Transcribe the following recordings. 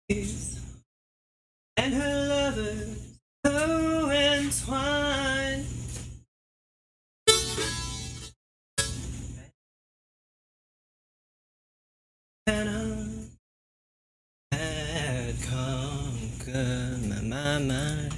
and her lovers so entwined. And I had conquered my mind.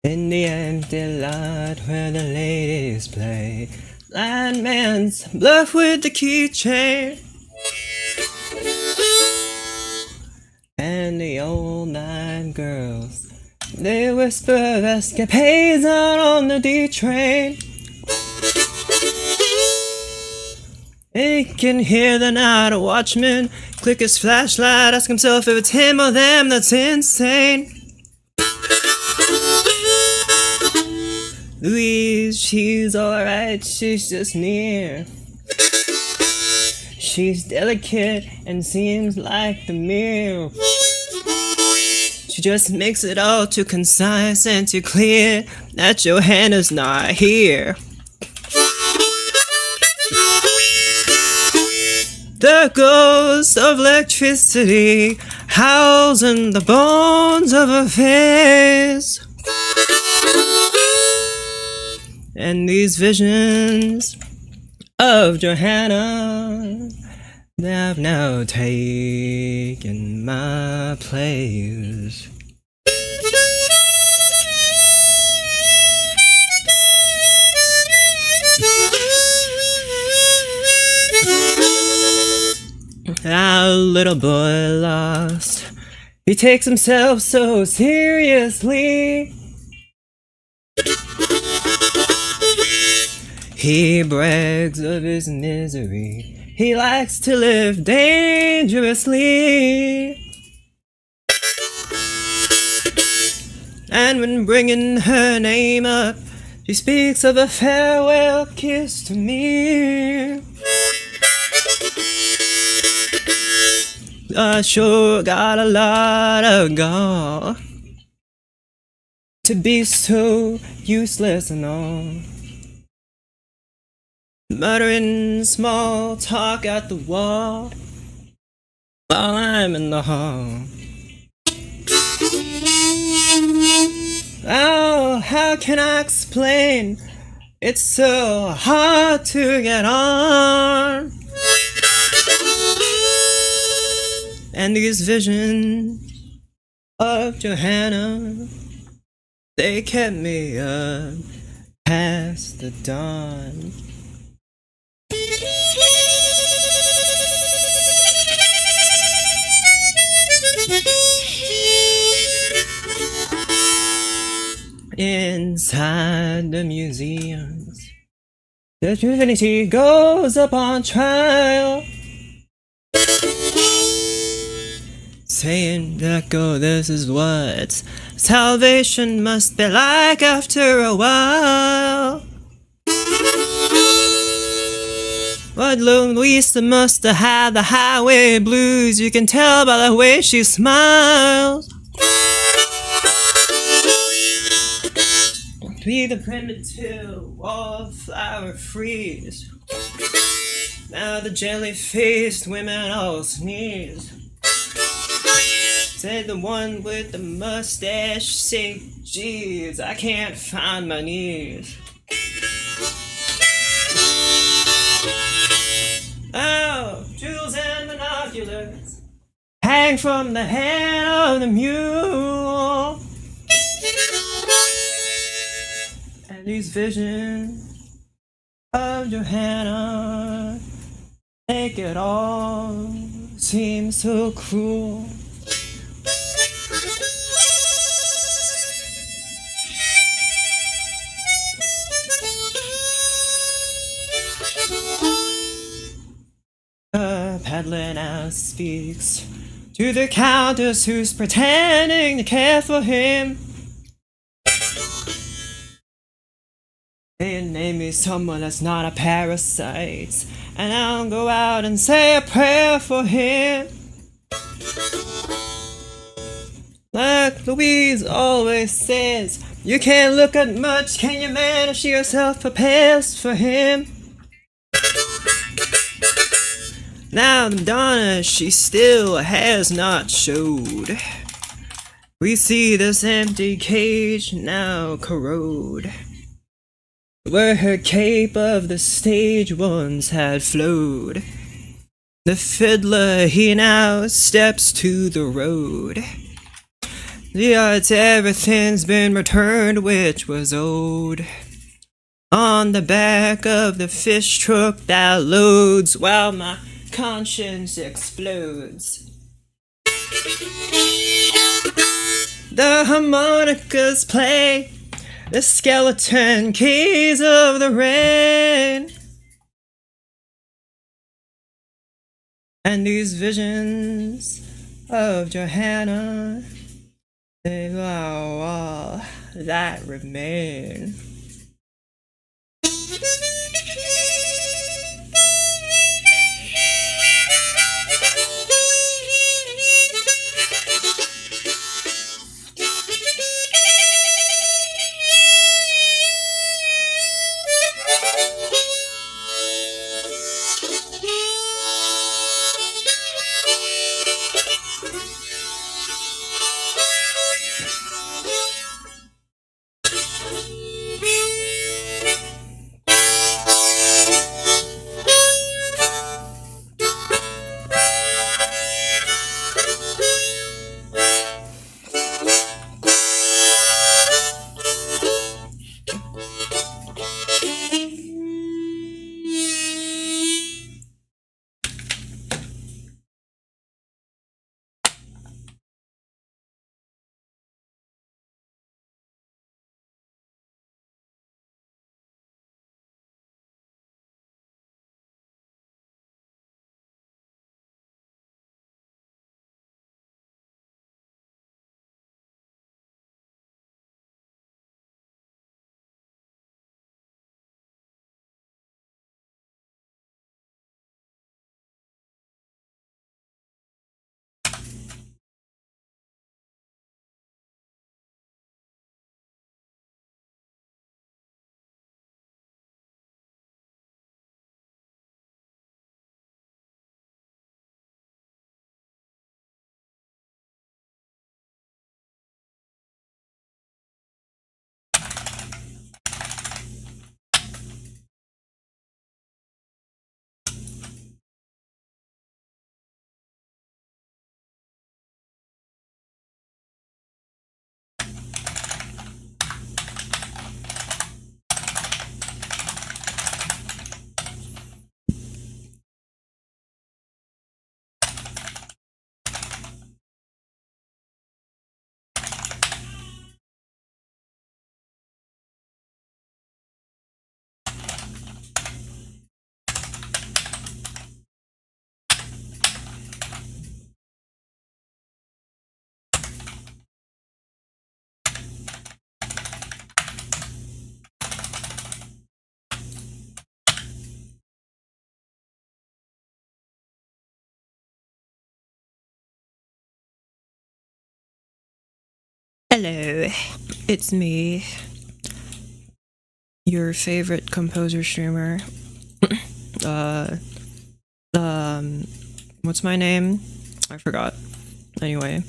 In the empty lot where the ladies play, blind man's bluff with the keychain, and the old nine girls, they whisper of escapades out on the D train. They can hear the night watchman click his flashlight, ask himself if it's him or them that's insane. Louise, she's alright, she's just near. She's delicate and seems like the mirror. She just makes it all too concise and too clear that Johanna's not here. The ghost of electricity howls in the bones of her face. And these visions of Johanna, they have now taken my place. Our little boy lost, he takes himself so seriously. He brags of his misery, he likes to live dangerously. And when bringing her name up, she speaks of a farewell kiss to me. I sure got a lot of gall to be so useless and all, muttering small talk at the wall while I'm in the hall. Oh, how can I explain? It's so hard to get on. And these visions of Johanna, they kept me up past the dawn. Inside the museums, the Trinity goes up on trial, saying that, oh, this is what salvation must be like after a while. But Louisa must have had the highway blues, you can tell by the way she smiles. Be the primitive wallflower freeze, now the jelly-faced women all sneeze. Said the one with the mustache, say, geez, I can't find my knees. Oh, jewels and binoculars hang from the hand of the mule. And these visions of Johanna make it all seem so cruel. Peddler now speaks to the countess who's pretending to care for him. They name me someone that's not a parasite, and I'll go out and say a prayer for him. Like Louise always says, You can't look at much, can you, man, if she herself prepares for him? Now the Madonna, she still has not showed. We see this empty cage now corrode, where her cape of the stage once had flowed. The fiddler, he now steps to the road. The odds, everything's been returned which was owed. On the back of the fish truck that loads, while my conscience explodes. The harmonicas play the skeleton keys of the rain. And these visions of Johanna, they are all that remain. Hello, it's me, your favorite composer streamer. uh, what's my name? I forgot. Anyway,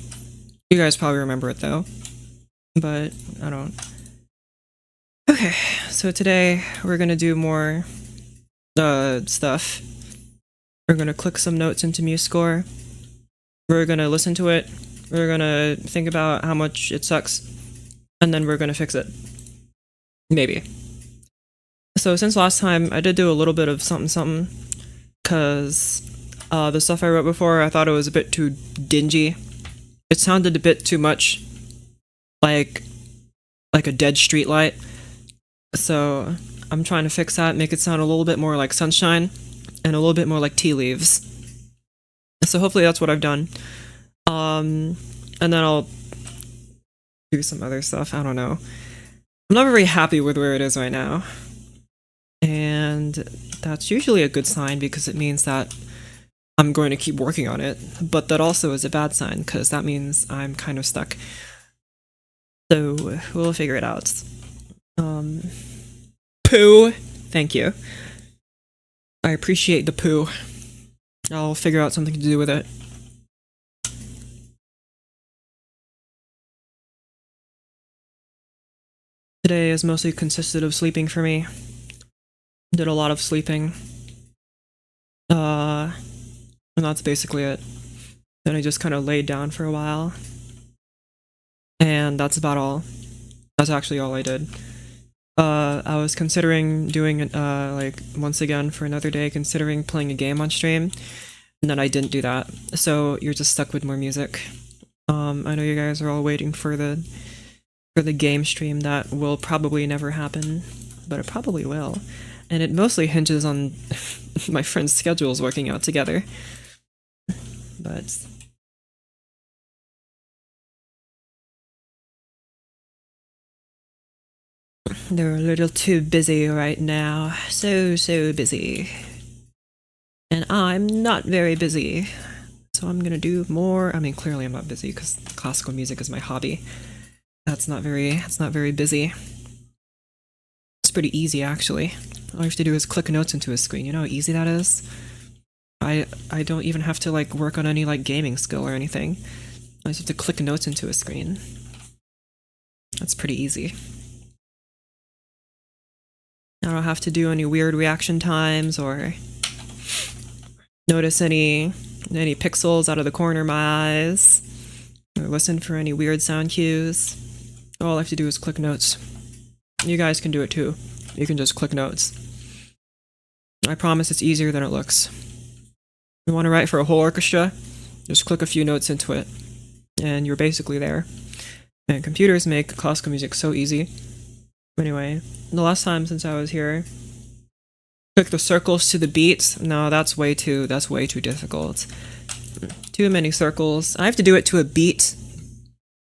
you guys probably remember it though, but I don't. Okay, so today we're gonna do more stuff. We're gonna click some notes into MuseScore. We're gonna listen to it. We're gonna think about how much it sucks, and then we're gonna fix it. Maybe. So since last time, I did do a little bit of something, cause the stuff I wrote before, I thought it was a bit too dingy. It sounded a bit too much like a dead street light. So I'm trying to fix that, make it sound a little bit more like sunshine, and a little bit more like tea leaves. So hopefully that's what I've done. And then I'll do some other stuff. I don't know. I'm not very happy with where it is right now. And that's usually a good sign because it means that I'm going to keep working on it. But that also is a bad sign because that means I'm kind of stuck. So we'll figure it out. Poo! Thank you. I appreciate the poo. I'll figure out something to do with it. Today has mostly consisted of sleeping for me. Did a lot of sleeping. And that's basically it. Then I just kind of laid down for a while. And that's about all. That's actually all I did. I was considering doing it, like, once again for another day, considering playing a game on stream, and then I didn't do that. So you're just stuck with more music. I know you guys are all waiting for the game stream that will probably never happen, but it probably will. And it mostly hinges on my friends' schedules working out together. But they're a little too busy right now. So busy. And I'm not very busy. So I'm gonna do more. I mean, clearly I'm not busy because classical music is my hobby. That's not very busy. It's pretty easy, actually. All you have to do is click notes into a screen. You know how easy that is? I don't even have to, like, work on any, like, gaming skill or anything. I just have to click notes into a screen. That's pretty easy. I don't have to do any weird reaction times or notice any pixels out of the corner of my eyes or listen for any weird sound cues. All I have to do is click notes. You guys can do it too. You can just click notes. I promise it's easier than it looks. You want to write for a whole orchestra? Just click a few notes into it, and you're basically there. And computers make classical music so easy. Anyway, the last time since I was here, click the circles to the beats. No, that's way too difficult. Too many circles. I have to do it to a beat.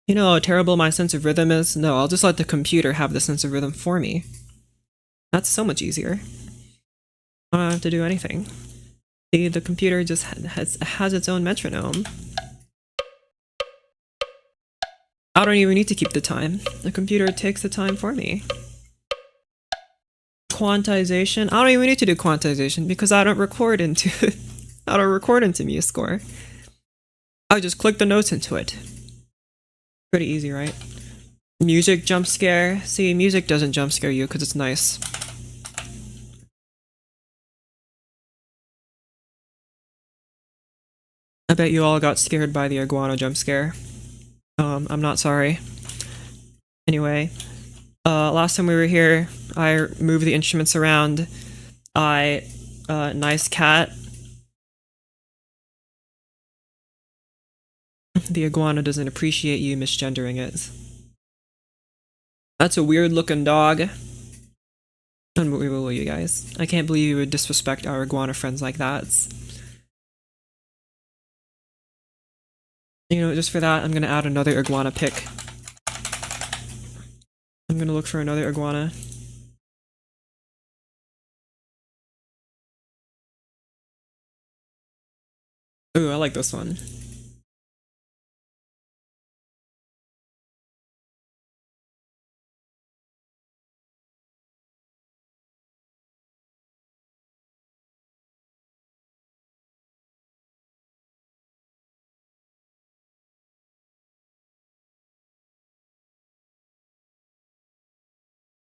You know how terrible my sense of rhythm is? No, I'll just let the computer have the sense of rhythm for me. That's so much easier. I don't have to do anything. See, the computer just has its own metronome. I don't even need to keep the time. The computer takes the time for me. Quantization. I don't even need to do quantization because I don't record into MuseScore. I just click the notes into it. Pretty easy, right? Music jump scare. See, music doesn't jump scare you because it's nice. I bet you all got scared by the iguana jump scare. I'm not sorry. Anyway, last time we were here, I moved the instruments around. Nice cat. The iguana doesn't appreciate you misgendering it. That's a weird looking dog. Unbelievable, you guys. I can't believe you would disrespect our iguana friends like that. You know, just for that, I'm gonna add another iguana pic. I'm gonna look for another iguana. Ooh, I like this one.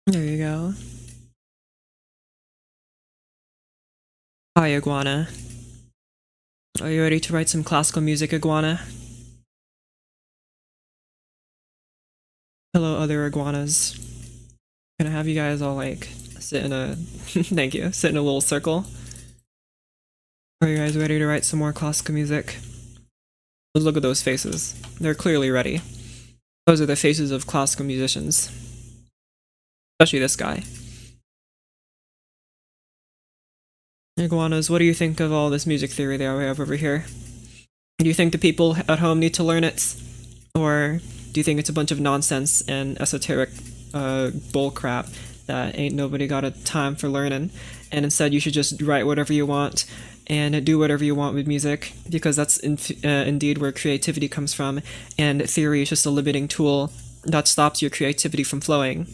There you go. Hi, iguana. Are you ready to write some classical music, iguana? Hello, other iguanas. Gonna have you guys all, like, sit in a... thank you. Sit in a little circle. Are you guys ready to write some more classical music? Let's look at those faces. They're clearly ready. Those are the faces of classical musicians. Especially this guy. Iguanas, what do you think of all this music theory that we have over here? Do you think the people at home need to learn it? Or do you think it's a bunch of nonsense and esoteric bullcrap that ain't nobody got a time for learning, and instead you should just write whatever you want and do whatever you want with music, because that's indeed where creativity comes from, and theory is just a limiting tool that stops your creativity from flowing.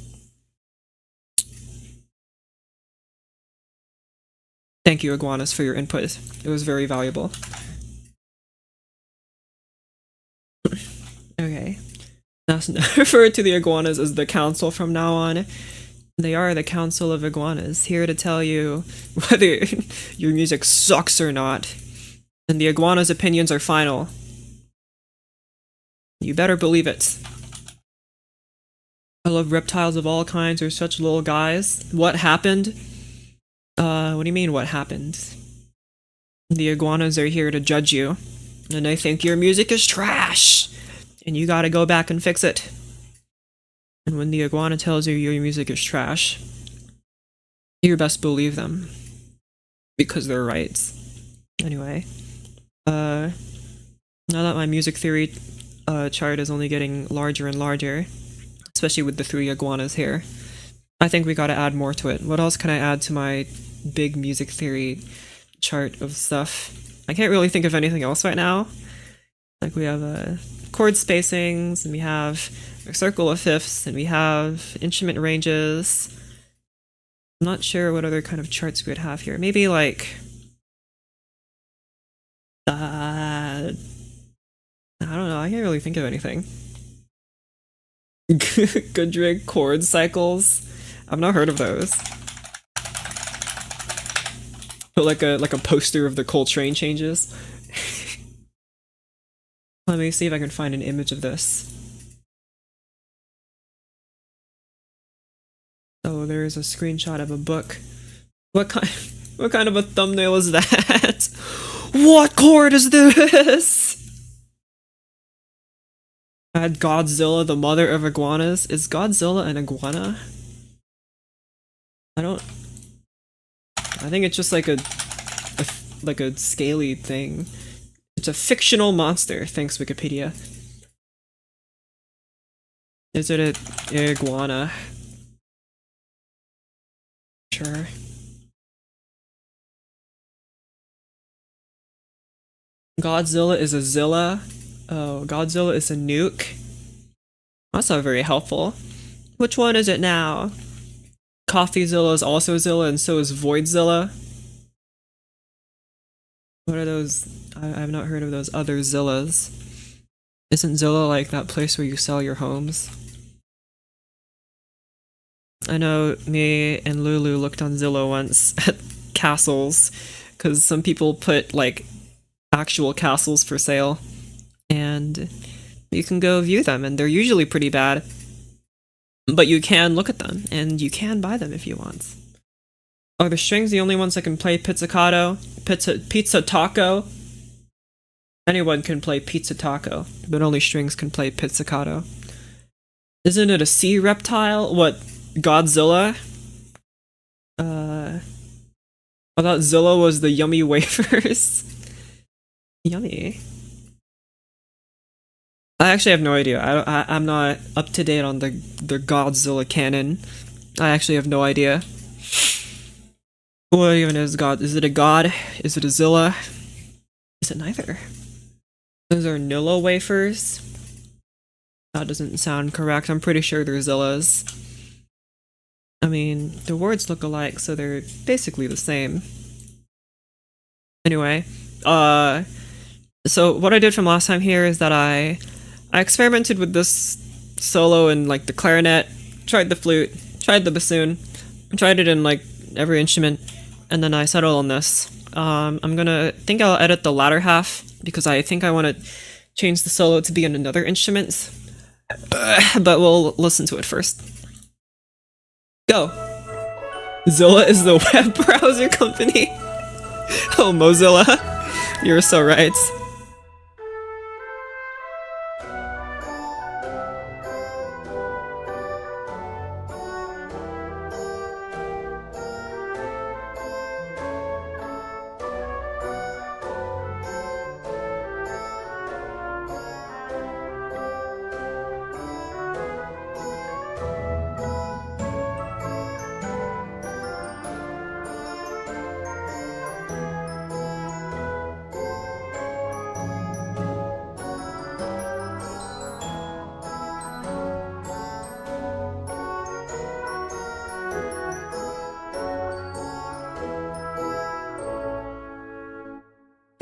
Thank you, iguanas, for your input. It was very valuable. Okay. Now refer to the iguanas as the council from now on. They are the council of iguanas, here to tell you whether your music sucks or not. And the iguanas' opinions are final. You better believe it. I love reptiles of all kinds. They're such little guys. What happened? What do you mean, what happened? The iguanas are here to judge you, and they think your music is trash, and you gotta go back and fix it. And when the iguana tells you your music is trash, you best believe them, because they're right. Anyway, now that my music theory chart is only getting larger and larger, especially with the 3 iguanas here, I think we gotta add more to it. What else can I add to my big music theory chart of stuff? I can't really think of anything else right now. Like, we have chord spacings, and we have a circle of fifths, and we have instrument ranges. I'm not sure what other kind of charts we would have here. Maybe like I don't know, I can't really think of anything. Goodrig chord cycles. I've not heard of those. But like a poster of the Coltrane changes. Let me see if I can find an image of this. Oh, there's a screenshot of a book. What kind of a thumbnail is that? What chord is this? Add Godzilla, the mother of iguanas. Is Godzilla an iguana? I think it's just like a scaly thing. It's a fictional monster, thanks Wikipedia. Is it an iguana? Sure. Godzilla is a Zilla. Oh, Godzilla is a nuke. That's not very helpful. Which one is it now? CoffeeZilla is also Zilla, and so is Voidzilla. What are those? I've not heard of those other Zillas. Isn't Zilla like that place where you sell your homes? I know me and Lulu looked on Zillow once at castles, because some people put like actual castles for sale, and you can go view them, and they're usually pretty bad. But you can look at them, and you can buy them if you want. Are the strings the only ones that can play pizzicato? Pizza taco? Anyone can play pizza taco, but only strings can play pizzicato. Isn't it a sea reptile? What, Godzilla? I thought Zilla was the yummy wafers. Yummy. I actually have no idea. I'm not up to date on the Godzilla canon. I actually have no idea. What even is God? Is it a god? Is it a Zilla? Is it neither? Those are Nilla wafers. That doesn't sound correct. I'm pretty sure they're Zillas. I mean, the words look alike, so they're basically the same. Anyway, so what I did from last time here is that I experimented with this solo in like the clarinet, tried the flute, tried the bassoon, tried it in like every instrument, and then I settled on this. I'll edit the latter half because I think I want to change the solo to be in another instrument, but we'll listen to it first. Go! Zilla is the web browser company. Oh, Mozilla. You're so right.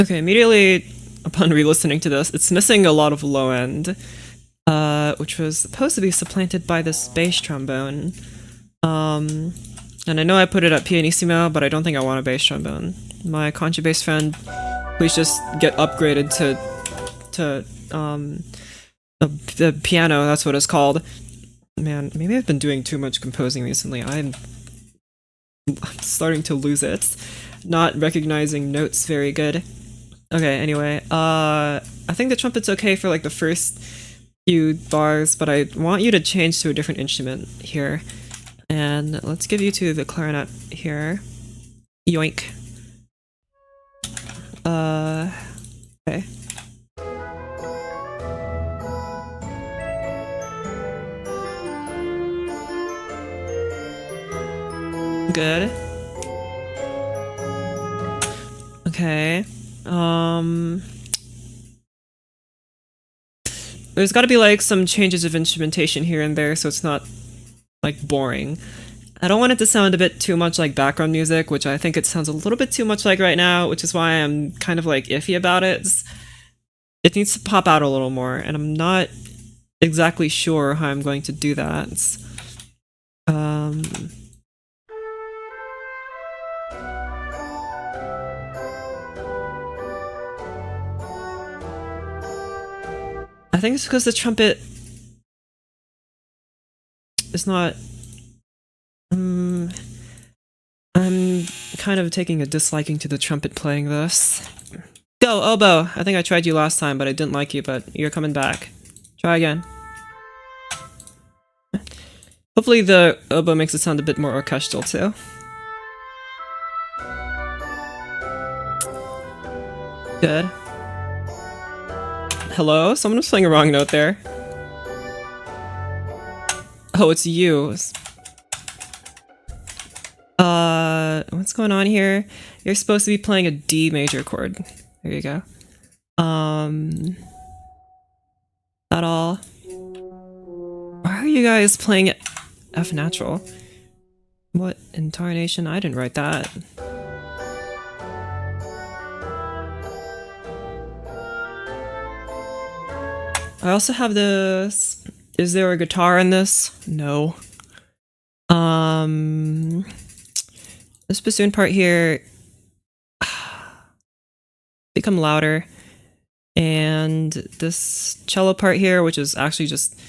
Okay, immediately upon re-listening to this, it's missing a lot of low end, which was supposed to be supplanted by this bass trombone. And I know I put it at pianissimo, but I don't think I want a bass trombone. My contrabass friend, please just get upgraded to the piano. That's what it's called. Man, maybe I've been doing too much composing recently. I'm starting to lose it. Not recognizing notes very good. Okay, anyway, I think the trumpet's okay for like the first few bars, but I want you to change to a different instrument here. And let's give you to the clarinet here. Yoink. Okay. Good. Okay. There's gotta be like some changes of instrumentation here and there so it's not like boring. I don't want it to sound a bit too much like background music, which I think it sounds a little bit too much like right now, which is why I'm kind of like iffy about it. It needs to pop out a little more, and I'm not exactly sure how I'm going to do that. I think it's because the trumpet is not... I'm kind of taking a disliking to the trumpet playing this. Go, oboe! I think I tried you last time, but I didn't like you, but you're coming back. Try again. Hopefully the oboe makes it sound a bit more orchestral, too. Good. Hello? Someone was playing a wrong note there. Oh, it's you. What's going on here? You're supposed to be playing a D major chord. There you go. That all. Why are you guys playing F natural? What intonation? I didn't write that. I also have this. Is there a guitar in this? No. This bassoon part here become louder, and this cello part here, which is actually just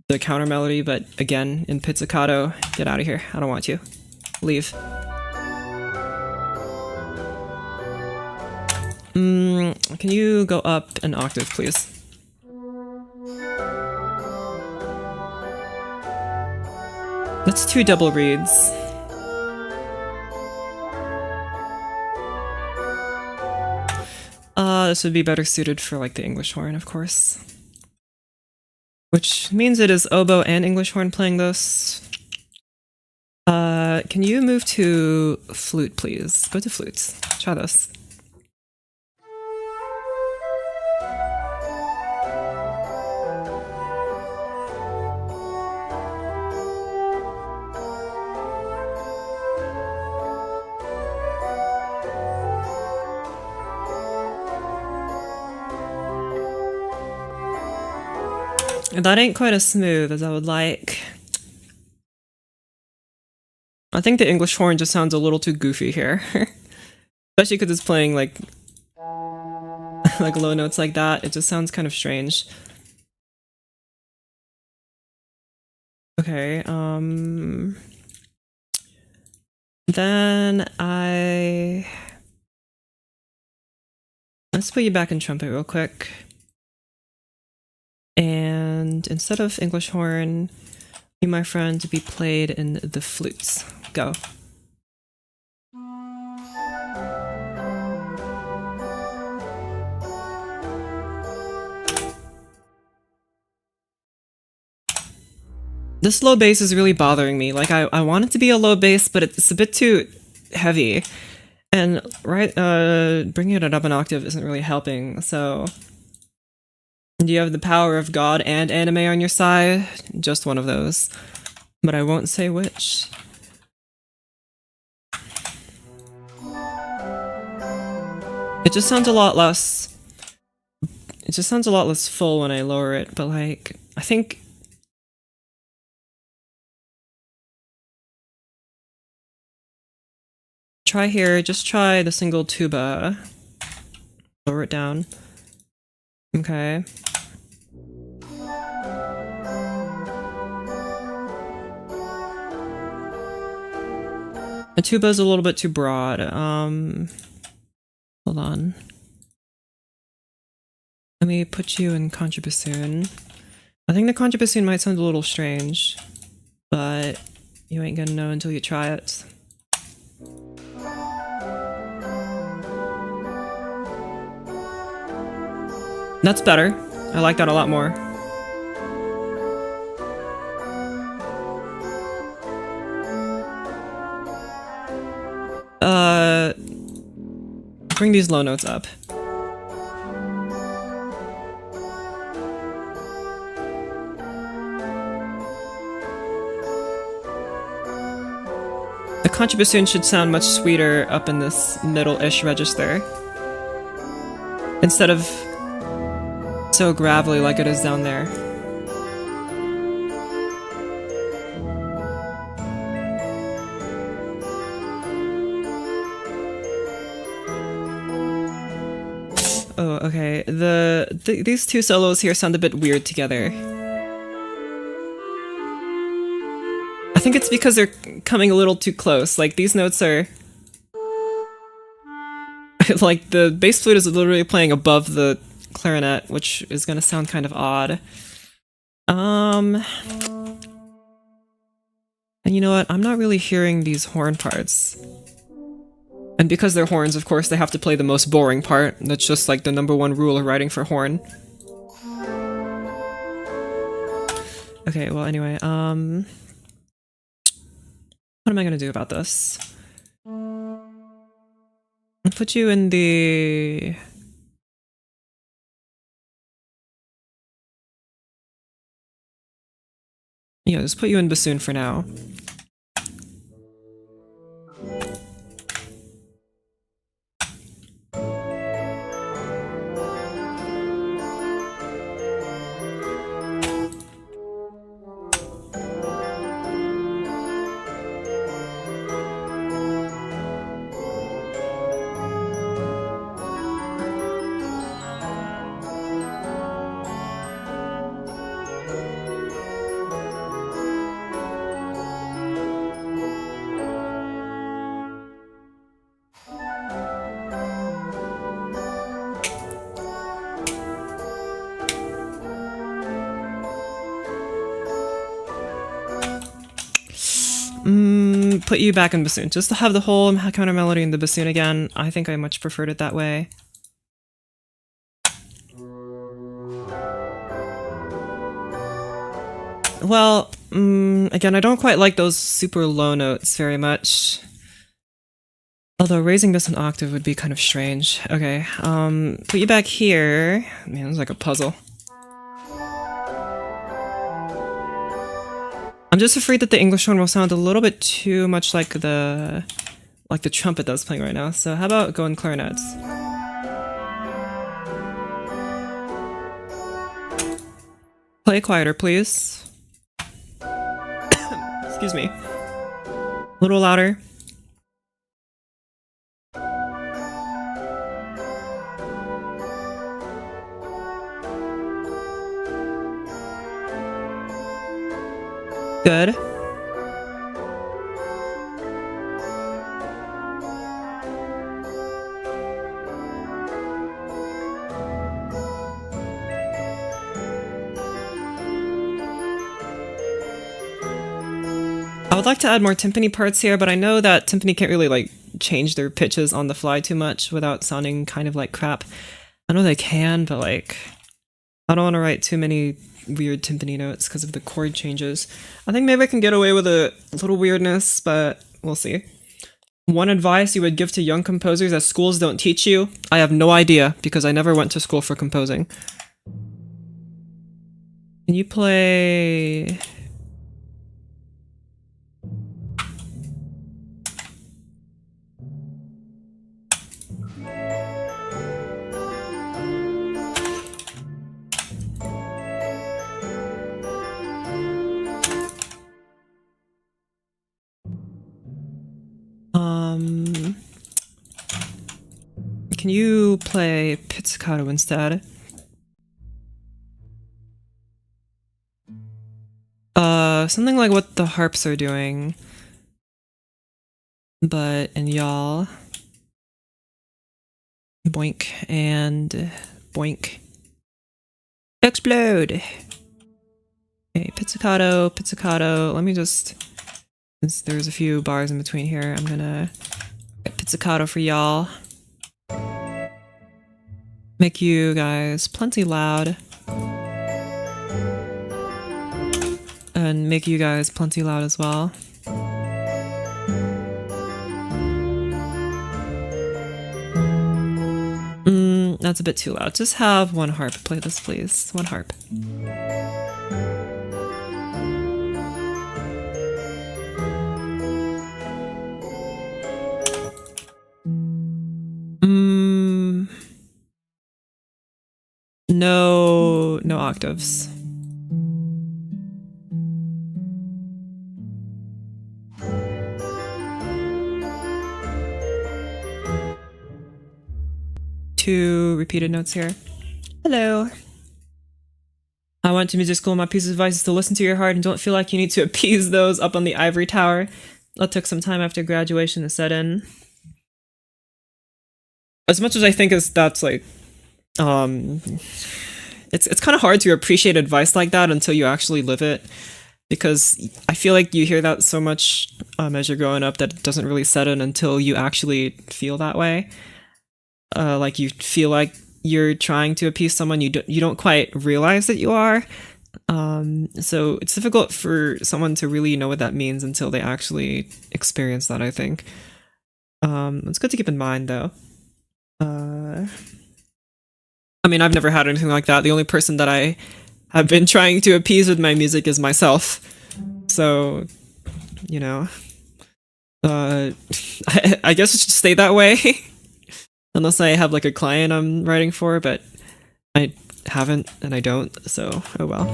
the counter melody, but again in pizzicato. Get out of here! I don't want you. Leave. Can you go up an octave, please? That's 2 double reeds. This would be better suited for like the English horn, of course. Which means it is oboe and English horn playing this. Can you move to flute, please? Go to flutes. Try this. That ain't quite as smooth as I would like. I think the English horn just sounds a little too goofy here. Especially because it's playing like low notes like that. It just sounds kind of strange. Okay, then let's put you back in trumpet real quick. And instead of English horn, you, my friend, to be played in the flutes. Go. This low bass is really bothering me. Like, I want it to be a low bass, but it's a bit too heavy. And bringing it up an octave isn't really helping, so... Do you have the power of God and anime on your side? Just one of those. But I won't say which. It just sounds a lot less... It just sounds a lot less full when I lower it, but like, I think... Try here, just try the single tuba. Lower it down. Okay. The tuba's a little bit too broad. Hold on. Let me put you in contrabassoon. I think the contrabassoon might sound a little strange, but you ain't gonna know until you try it. That's better. I like that a lot more. Bring these low notes up. The contrabassoon should sound much sweeter up in this middle-ish register, instead of so gravelly like it is down there. Oh, okay. These two solos here sound a bit weird together. I think it's because they're coming a little too close. Like, these notes are... like, the bass flute is literally playing above the clarinet, which is gonna sound kind of odd. And you know what? I'm not really hearing these horn parts. And because they're horns, of course, they have to play the most boring part. That's just like the #1 rule of writing for horn. Okay, well, anyway, what am I gonna do about this? I'll put you in the... Yeah, just put you in bassoon for now. Put you back in bassoon. Just to have the whole counter melody in the bassoon again. I think I much preferred it that way. Well, again, I don't quite like those super low notes very much. Although raising this an octave would be kind of strange. Okay, put you back here. Man, it's like a puzzle. I'm just afraid that the English horn will sound a little bit too much like the trumpet that's playing right now. So how about going clarinets? Play quieter, please. Excuse me. A little louder. Good. I would like to add more timpani parts here, but I know that timpani can't really like change their pitches on the fly too much without sounding kind of like crap. I know they can, but like I don't want to write too many weird timpani notes because of the chord changes. I think maybe I can get away with a little weirdness, but we'll see. One advice you would give to young composers that schools don't teach you? I have no idea because I never went to school for composing. Can you play... Can you play pizzicato instead? Something like what the harps are doing. But in y'all. Boink and boink. Explode! Okay, pizzicato, pizzicato. Let me just, since there's a few bars in between here, I'm gonna get pizzicato for y'all. Make you guys plenty loud. And make you guys plenty loud as well. That's a bit too loud. Just have one harp play this, please. One harp. No octaves. Two repeated notes here. Hello. I went to music school. My piece of advice is to listen to your heart and don't feel like you need to appease those up on the ivory tower. That took some time after graduation to set in. As much as I think that's like, it's kind of hard to appreciate advice like that until you actually live it, because I feel like you hear that so much as you're growing up that it doesn't really set in until you actually feel that way. Like you feel like you're trying to appease someone, you don't quite realize that you are. So it's difficult for someone to really know what that means until they actually experience that, I think. It's good to keep in mind, though. I mean, I've never had anything like that. The only person that I have been trying to appease with my music is myself. So, you know, I guess it should stay that way. Unless I have like a client I'm writing for, but I haven't and I don't, so oh well.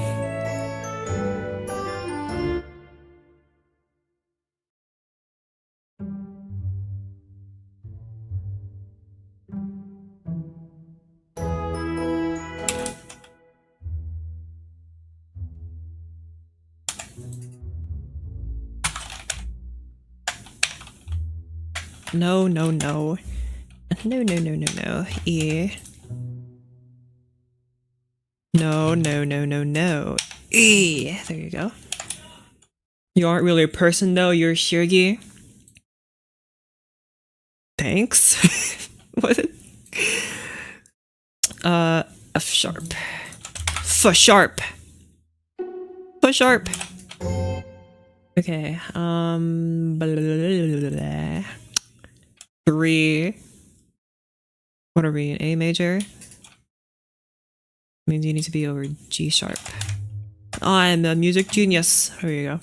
No. No. E. No. E. There you go. You aren't really a person though, you're Shirgi. Thanks. What? F sharp. F sharp. F sharp. Okay, blah. 3. What are we, in A major? Means you need to be over G sharp. I'm a music genius. There you go.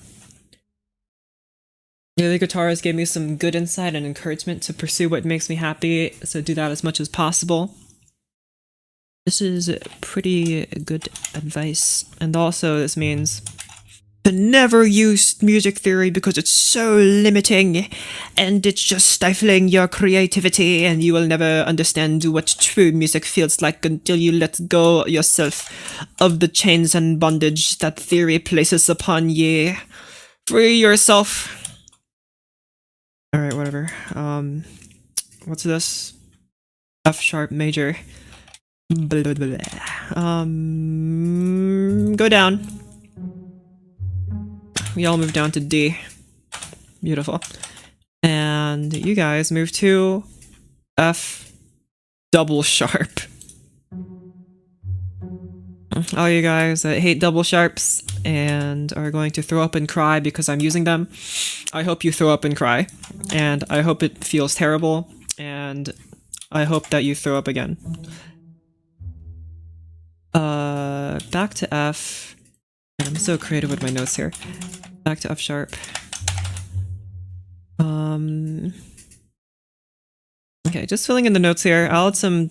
The other guitarist gave me some good insight and encouragement to pursue what makes me happy, so do that as much as possible. This is pretty good advice. And also this means to never use music theory because it's so limiting and it's just stifling your creativity, and you will never understand what true music feels like until you let go yourself of the chains and bondage that theory places upon ye. Free yourself. Alright, whatever. What's this? F sharp major. Blah, blah, blah. Go down. We all move down to D. Beautiful. And you guys move to F double sharp. All you guys that hate double sharps and are going to throw up and cry because I'm using them, I hope you throw up and cry. And I hope it feels terrible. And I hope that you throw up again. Back to F. I'm so creative with my notes here. Back to F sharp. Okay, just filling in the notes here. I'll add some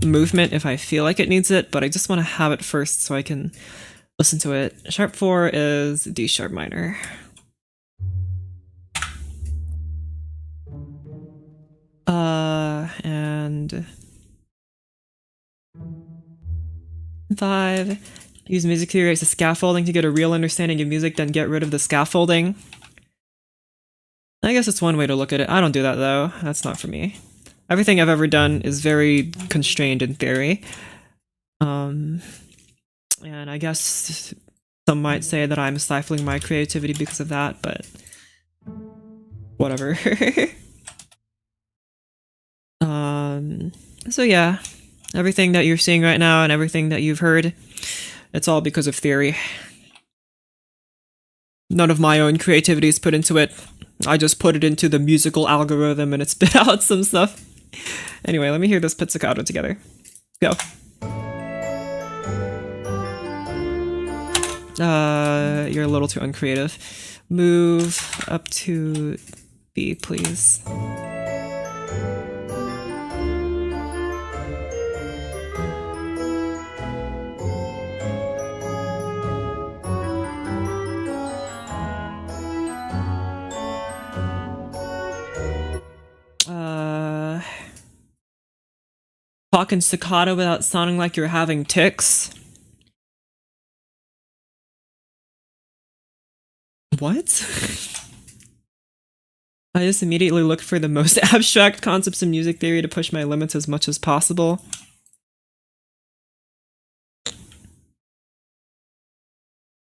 movement if I feel like it needs it, but I just want to have it first so I can listen to it. Sharp 4 is D sharp minor. and 5. Use music theory as a scaffolding to get a real understanding of music, then get rid of the scaffolding. I guess it's one way to look at it. I don't do that though. That's not for me. Everything I've ever done is very constrained in theory. And I guess some might say that I'm stifling my creativity because of that, but whatever. So yeah, everything that you're seeing right now and everything that you've heard, it's all because of theory. None of my own creativity is put into it. I just put it into the musical algorithm and it spit out some stuff. Anyway, let me hear this pizzicato together. Go. You're a little too uncreative. Move up to B, please. Talk in staccato without sounding like you're having tics. What? I just immediately look for the most abstract concepts in music theory to push my limits as much as possible.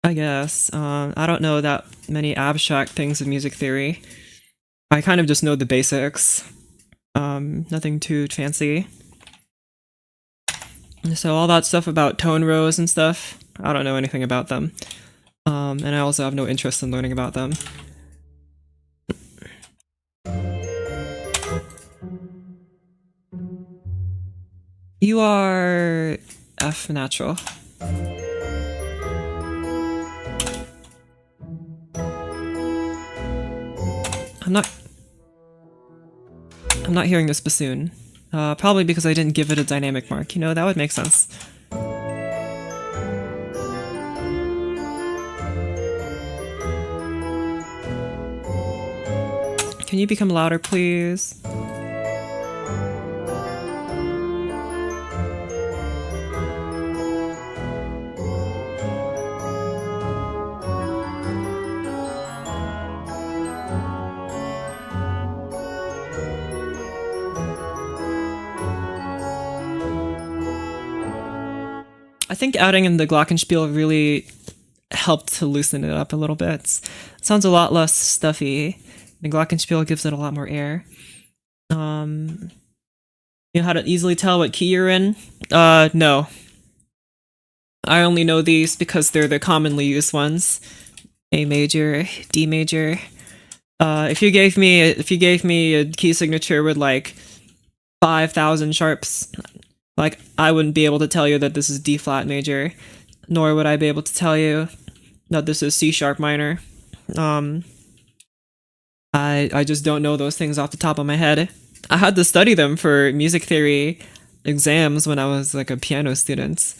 I guess. I don't know that many abstract things in music theory. I kind of just know the basics. Nothing too fancy. So all that stuff about tone rows and stuff, I don't know anything about them. And I also have no interest in learning about them. You are F natural. I'm not hearing this bassoon. Probably because I didn't give it a dynamic mark. You know, that would make sense. Can you become louder, please? I think adding in the glockenspiel really helped to loosen it up a little bit. It sounds a lot less stuffy. The glockenspiel gives it a lot more air. You know how to easily tell what key you're in? No. I only know these because they're the commonly used ones. A major, D major. If you gave me a key signature with like 5,000 sharps, like, I wouldn't be able to tell you that this is D flat major, nor would I be able to tell you that this is C sharp minor. I just don't know those things off the top of my head. I had to study them for music theory exams when I was like a piano student,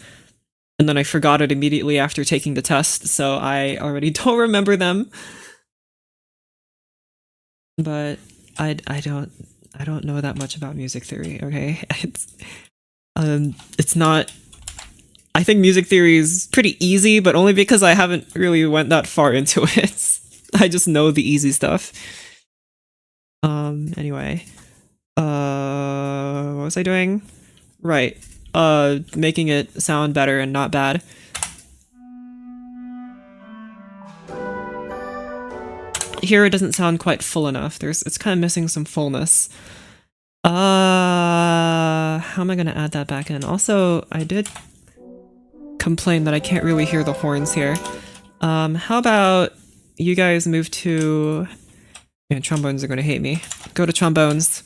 and then I forgot it immediately after taking the test, so I already don't remember them. But I don't know that much about music theory, okay? It's not. I think music theory is pretty easy, but only because I haven't really went that far into it. I just know the easy stuff. Anyway. What was I doing? Right. Making it sound better and not bad. Here it doesn't sound quite full enough. It's kind of missing some fullness. How am I gonna add that back in? Also, I did complain that I can't really hear the horns here. How about you guys move to... Man, trombones are gonna hate me. Go to trombones.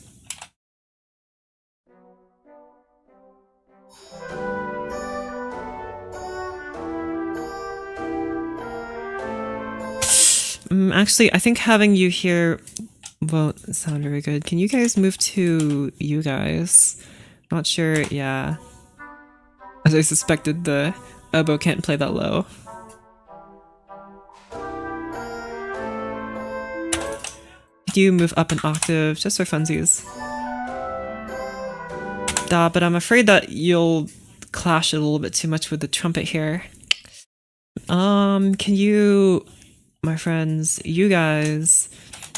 Actually, I think having you here won't sound very good. Can you guys move to you guys? Not sure, yeah. As I suspected, the oboe can't play that low. Could you move up an octave, just for funsies? but I'm afraid that you'll clash it a little bit too much with the trumpet here. Can you, my friends, you guys,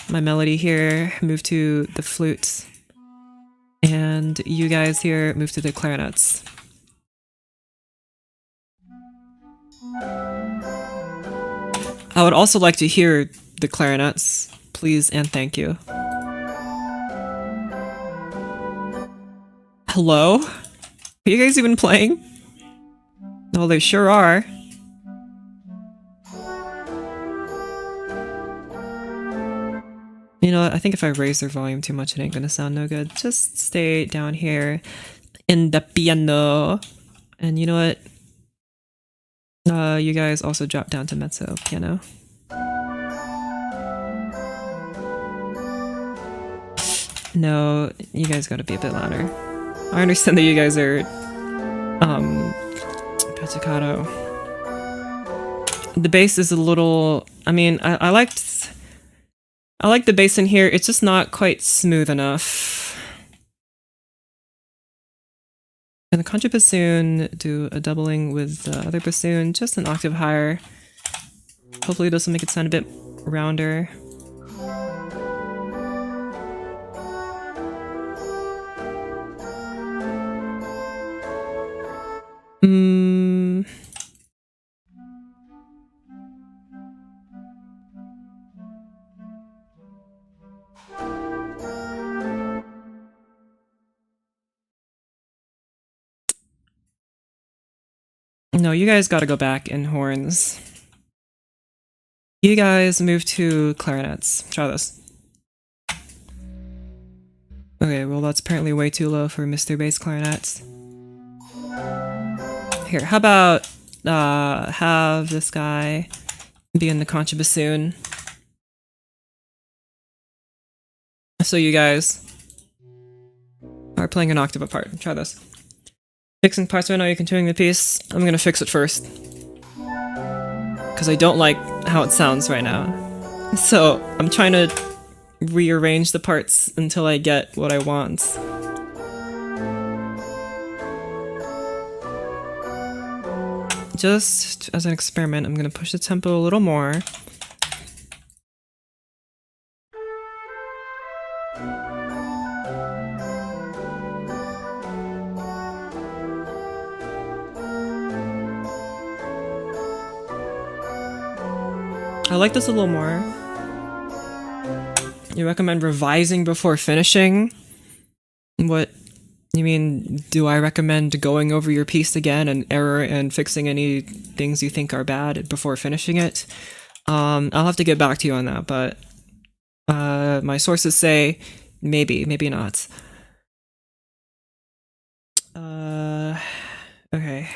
my melody here, move to the flutes, and you guys here move to the clarinets. I would also like to hear the clarinets, please and thank you. Hello? Are you guys even playing? Well, they sure are. You know what? I think if I raise their volume too much, it ain't gonna sound no good. Just stay down here in the piano. And you know what? You guys also drop down to mezzo piano. No, you guys gotta be a bit louder. I understand that you guys are, pizzicato. The bass is a little, I mean, I like the bass in here, it's just not quite smooth enough. And the contrabassoon, do a doubling with the other bassoon, just an octave higher. Hopefully this will make it sound a bit rounder. No, you guys gotta go back in horns. You guys move to clarinets. Try this. Okay, well that's apparently way too low for Mr. Bass clarinets. Here, how about have this guy be in the contrabassoon. So you guys are playing an octave apart. Try this. Fixing parts right now, you're continuing the piece. I'm gonna fix it first. Because I don't like how it sounds right now. So I'm trying to rearrange the parts until I get what I want. Just as an experiment, I'm gonna push the tempo a little more. I like this a little more. You recommend revising before finishing? What? You mean, do I recommend going over your piece again and error and fixing any things you think are bad before finishing it? I'll have to get back to you on that, but my sources say maybe, maybe not. Okay.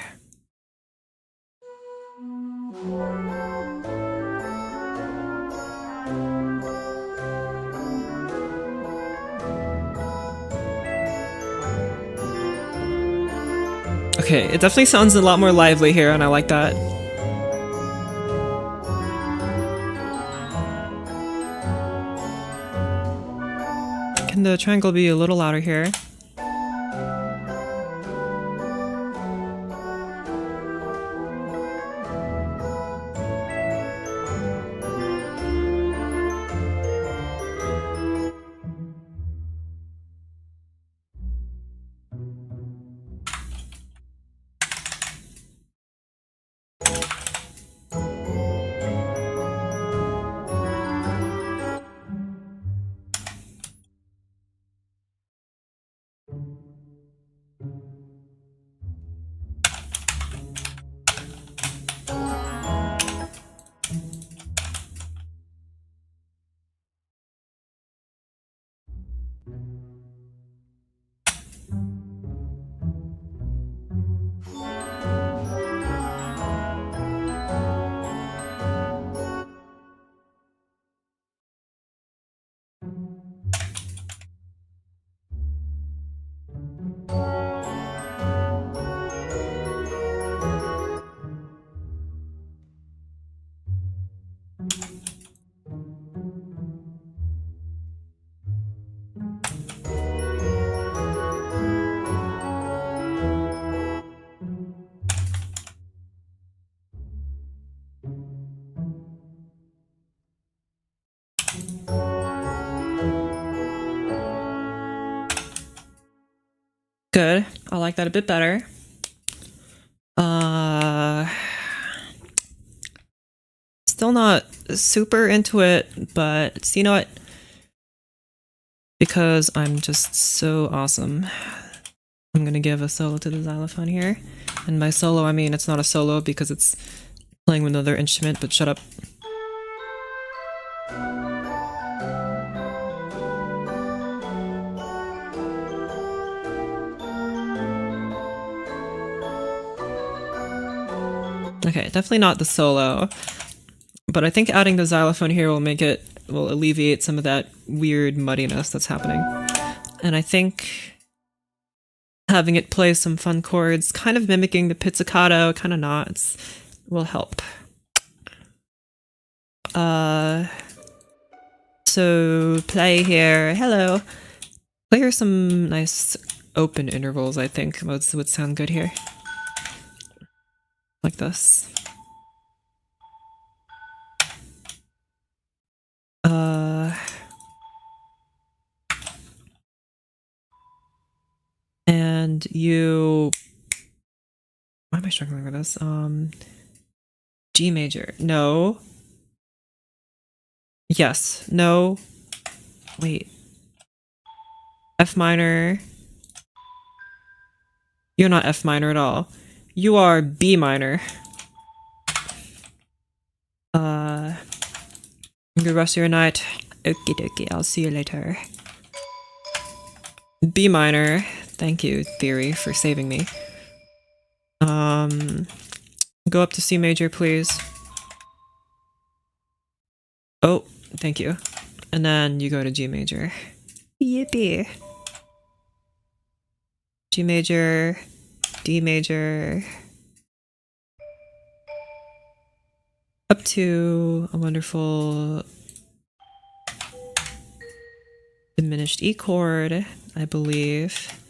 Okay, it definitely sounds a lot more lively here, and I like that. Can the triangle be a little louder here? Good. I like that a bit better. Still not super into it, but you know what? Because I'm just so awesome, I'm gonna give a solo to the xylophone here. And by solo, I mean it's not a solo because it's playing with another instrument, but shut up. Okay, definitely not the solo, but I think adding the xylophone here will alleviate some of that weird muddiness that's happening. And I think having it play some fun chords, kind of mimicking the pizzicato, kind of not, will help. So play here. Hello. Play here some nice open intervals, I think would sound good here. Like this. And you... Why am I struggling with this? G major. No. Yes. No. Wait. F minor. You're not F minor at all. You are B minor. Good rest of your night. Okie dokie, I'll see you later. B minor. Thank you, Theory, for saving me. Go up to C major, please. Oh, thank you. And then you go to G major. Yippee. G major, D major. Up to a wonderful diminished E chord, I believe.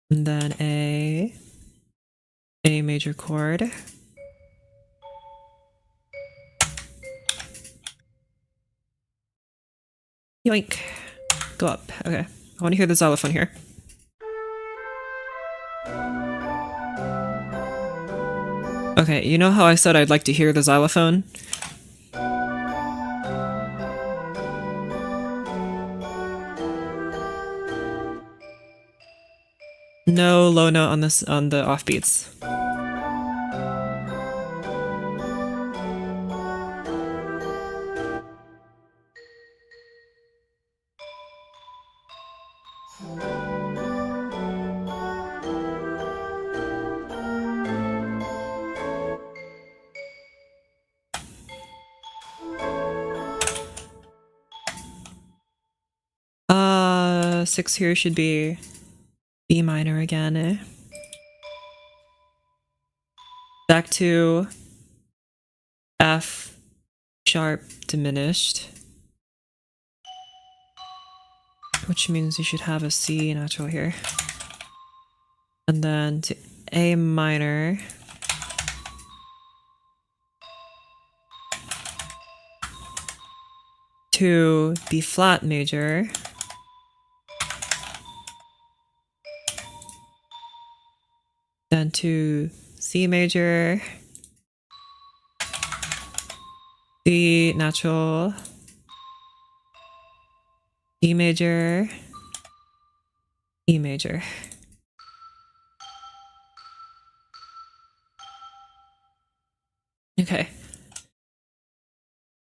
And then A major chord. Yoink. Go up. Okay. I want to hear the xylophone here. Okay, you know how I said I'd like to hear the xylophone? No low note on this on the offbeats. Six here should be B minor again. Back to F sharp diminished, which means you should have a C natural here. And then to A minor. To B flat major. Then to C major, D natural, D major, E major. Okay.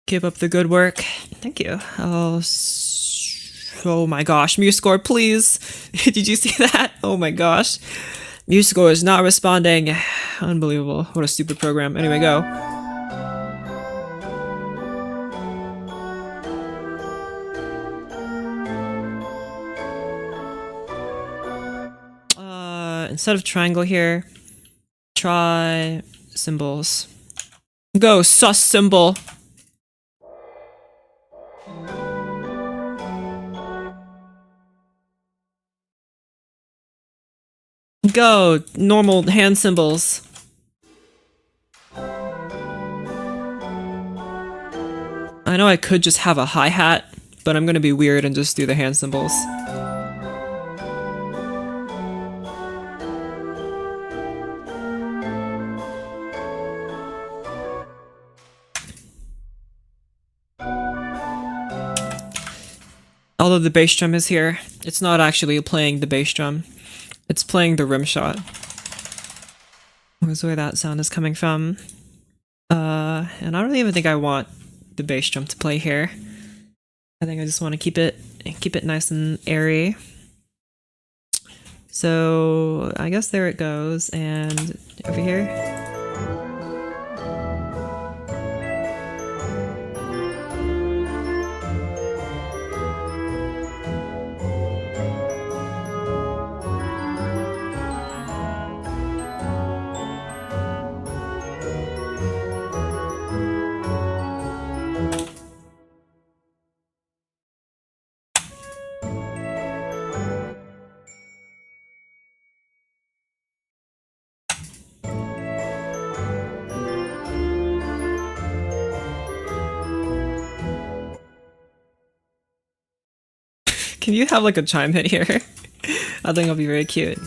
Keep up the good work. Thank you. Oh my gosh, MuseScore, please. Did you see that? Oh my gosh. MuseScore is not responding. Unbelievable. What a stupid program. Anyway, go. Instead of triangle here, try symbols. Go, sus symbol. Go, normal hand symbols. I know I could just have a hi-hat, but I'm gonna be weird and just do the hand symbols. Although the bass drum is here, it's not actually playing the bass drum. It's playing the rim shot. Where's where that sound is coming from. And I don't even think I want the bass drum to play here. I think I just want to keep it nice and airy. So I guess there it goes, and over here. Can you have like a chime hit here? I think it'll be very cute.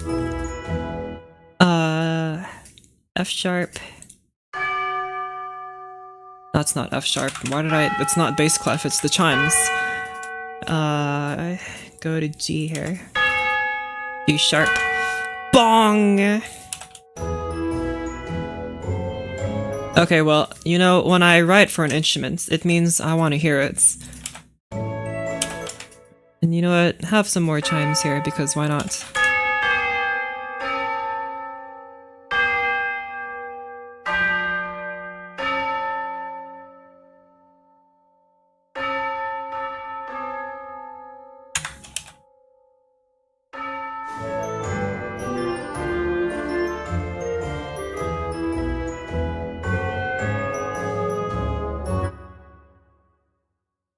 F sharp. That's not F sharp. Why did I? It's not bass clef. It's the chimes. Go to G here. G sharp. Bong. Okay, well, you know, when I write for an instrument, it means I want to hear it. And you know what? Have some more chimes here, because why not?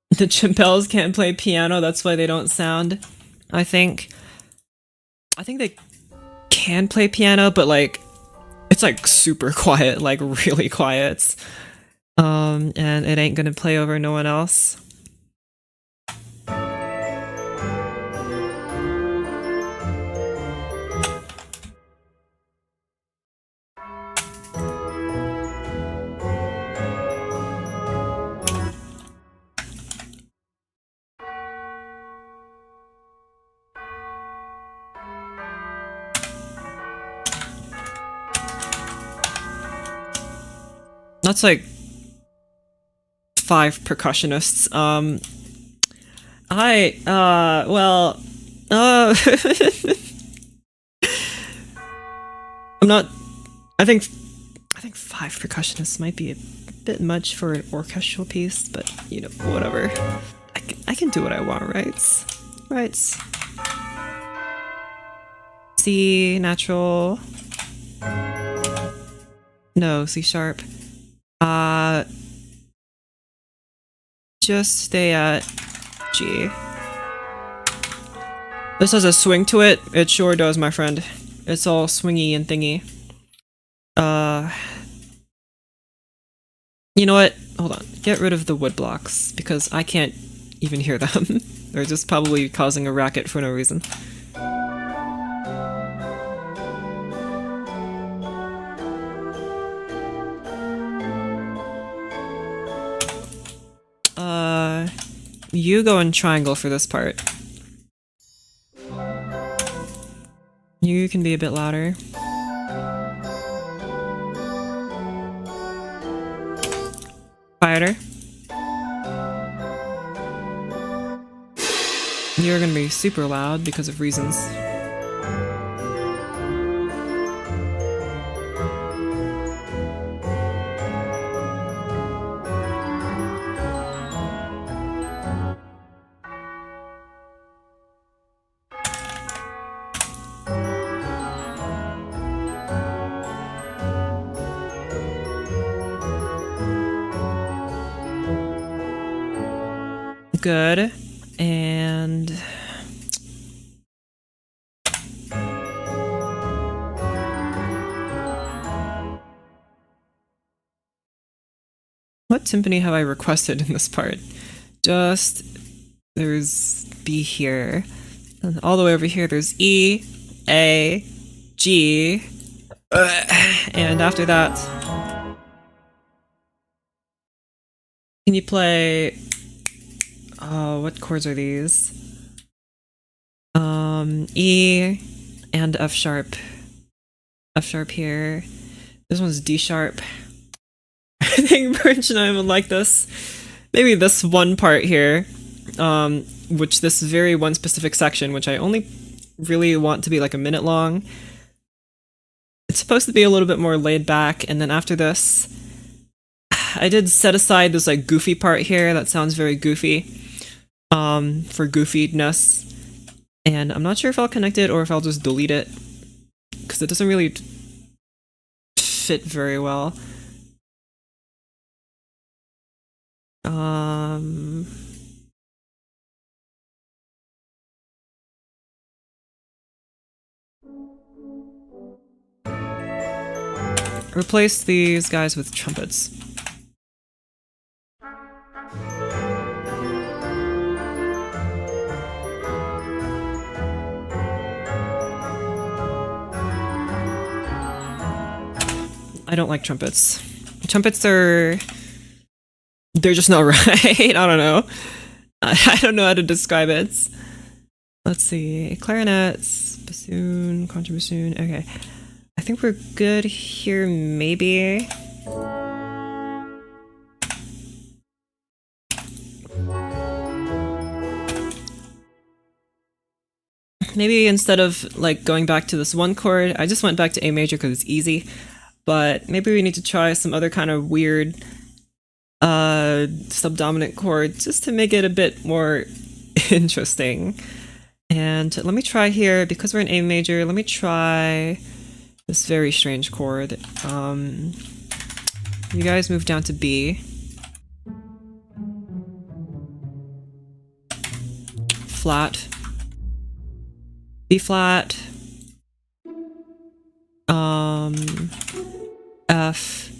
The Chimpels can't play piano, that's why they don't sound, I think. I think they can play piano, but like, it's like super quiet, like really quiet. And it ain't gonna play over no one else. That's like 5 percussionists. Well, I'm not. I think 5 percussionists might be a bit much for an orchestral piece, but you know, whatever. I can do what I want, right? Right. C natural. No, C sharp. Just stay at G. This has a swing to it. It sure does, my friend. It's all swingy and thingy. You know what? Hold on. Get rid of the wood blocks, because I can't even hear them. They're just probably causing a racket for no reason. You go in triangle for this part. You can be a bit louder. Quieter. You're gonna be super loud because of reasons. Good. And what timpani have I requested in this part? Just there's B here. And all the way over here there's E, A, G, and after that, can you play Oh, what chords are these? E and F sharp. F sharp here. This one's D sharp. I think Birch and I would like this. Maybe this one part here, which this very one specific section, which I only really want to be like a minute long. It's supposed to be a little bit more laid back, and then after this, I did set aside this like goofy part here that sounds very goofy, for goofiness. And I'm not sure if I'll connect it or if I'll just delete it, because it doesn't really fit very well. Replace these guys with trumpets. I don't like trumpets. Trumpets are... they're just not right. I don't know. I don't know how to describe it. Let's see. Clarinets, bassoon, contrabassoon. Okay. I think we're good here, maybe. Maybe instead of like going back to this one chord, I just went back to A major because it's easy. But maybe we need to try some other kind of weird subdominant chord just to make it a bit more interesting. And let me try here, because we're in A major, let me try this very strange chord. You guys move down to B. Flat. B flat. F.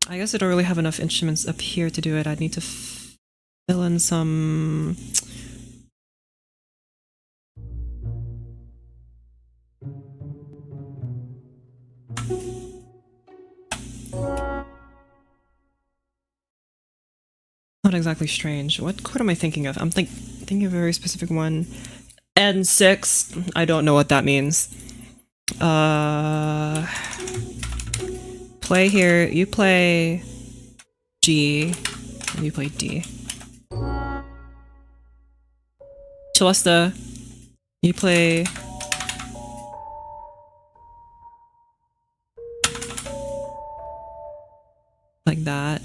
I guess I don't really have enough instruments up here to do it. I'd need to fill in some... not exactly strange. What chord am I thinking of? I'm thinking of a very specific one. N6. I don't know what that means. Play here. You play G, and you play D. Celesta, you play like that.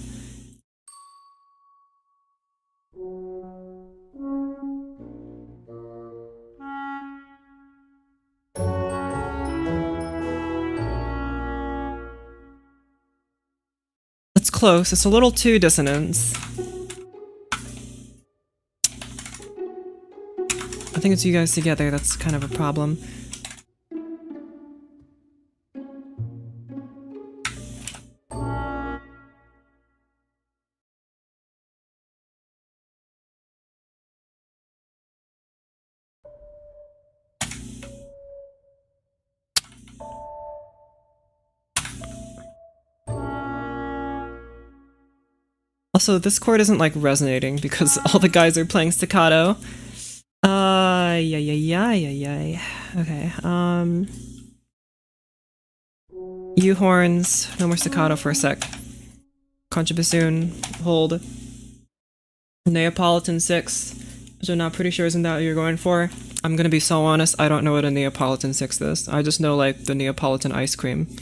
It's close. It's a little too dissonant. I think it's you guys together that's kind of a problem. Also, this chord isn't like resonating because all the guys are playing staccato. Yeah. Okay, U horns, no more staccato for a sec. Contrabassoon, hold. Neapolitan 6, which I'm not pretty sure isn't that what you're going for. I'm gonna be so honest, I don't know what a Neapolitan 6 is. I just know like the Neapolitan ice cream.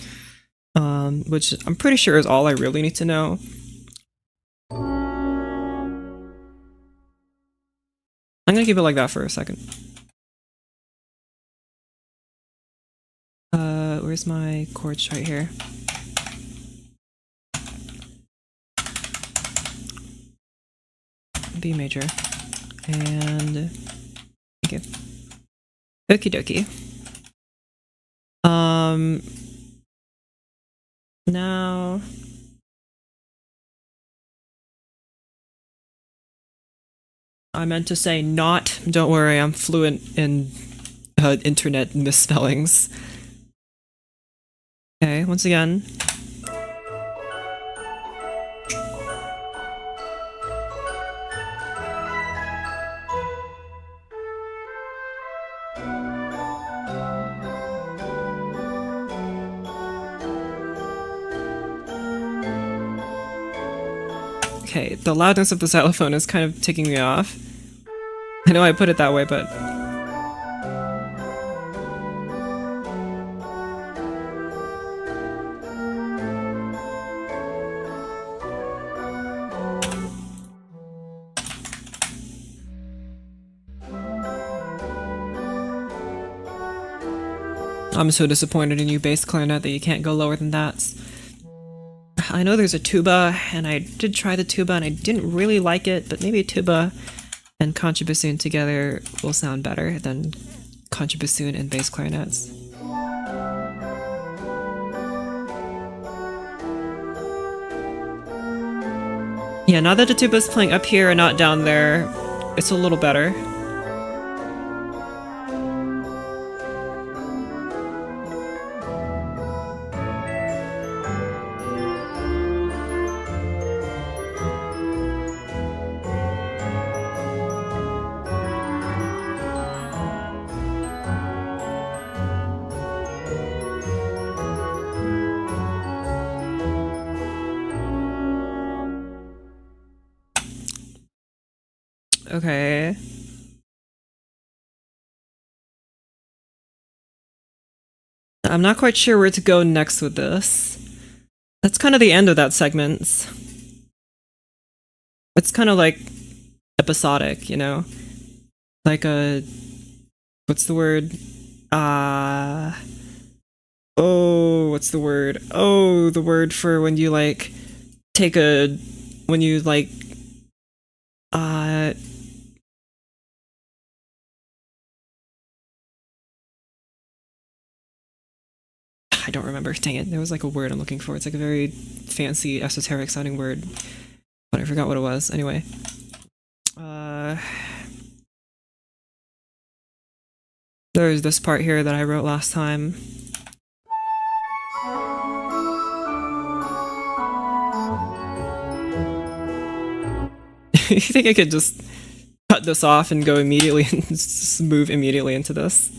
Which I'm pretty sure is all I really need to know. I'm gonna keep it like that for a second. Where's my chords? Right here. B major. And okay. Okie dokie. Now I meant to say not. Don't worry, I'm fluent in internet misspellings. Okay, once again. Okay, the loudness of the xylophone is kind of ticking me off. I know I put it that way, but... I'm so disappointed in you, bass clarinet, that you can't go lower than that. I know there's a tuba, and I did try the tuba, and I didn't really like it, but maybe tuba and contrabassoon together will sound better than contrabassoon and bass clarinets. Yeah, now that the tuba's playing up here and not down there, it's a little better. Okay. I'm not quite sure where to go next with this. That's kind of the end of that segment. It's kind of like episodic, you know? Like a... What's the word? Oh, what's the word? Oh, the word for when you, like, take a... When you, like... I don't remember. Dang it. There was like a word I'm looking for. It's like a very fancy, esoteric sounding word. But I forgot what it was. Anyway. There's this part here that I wrote last time. You think I could just cut this off and go immediately and just move immediately into this?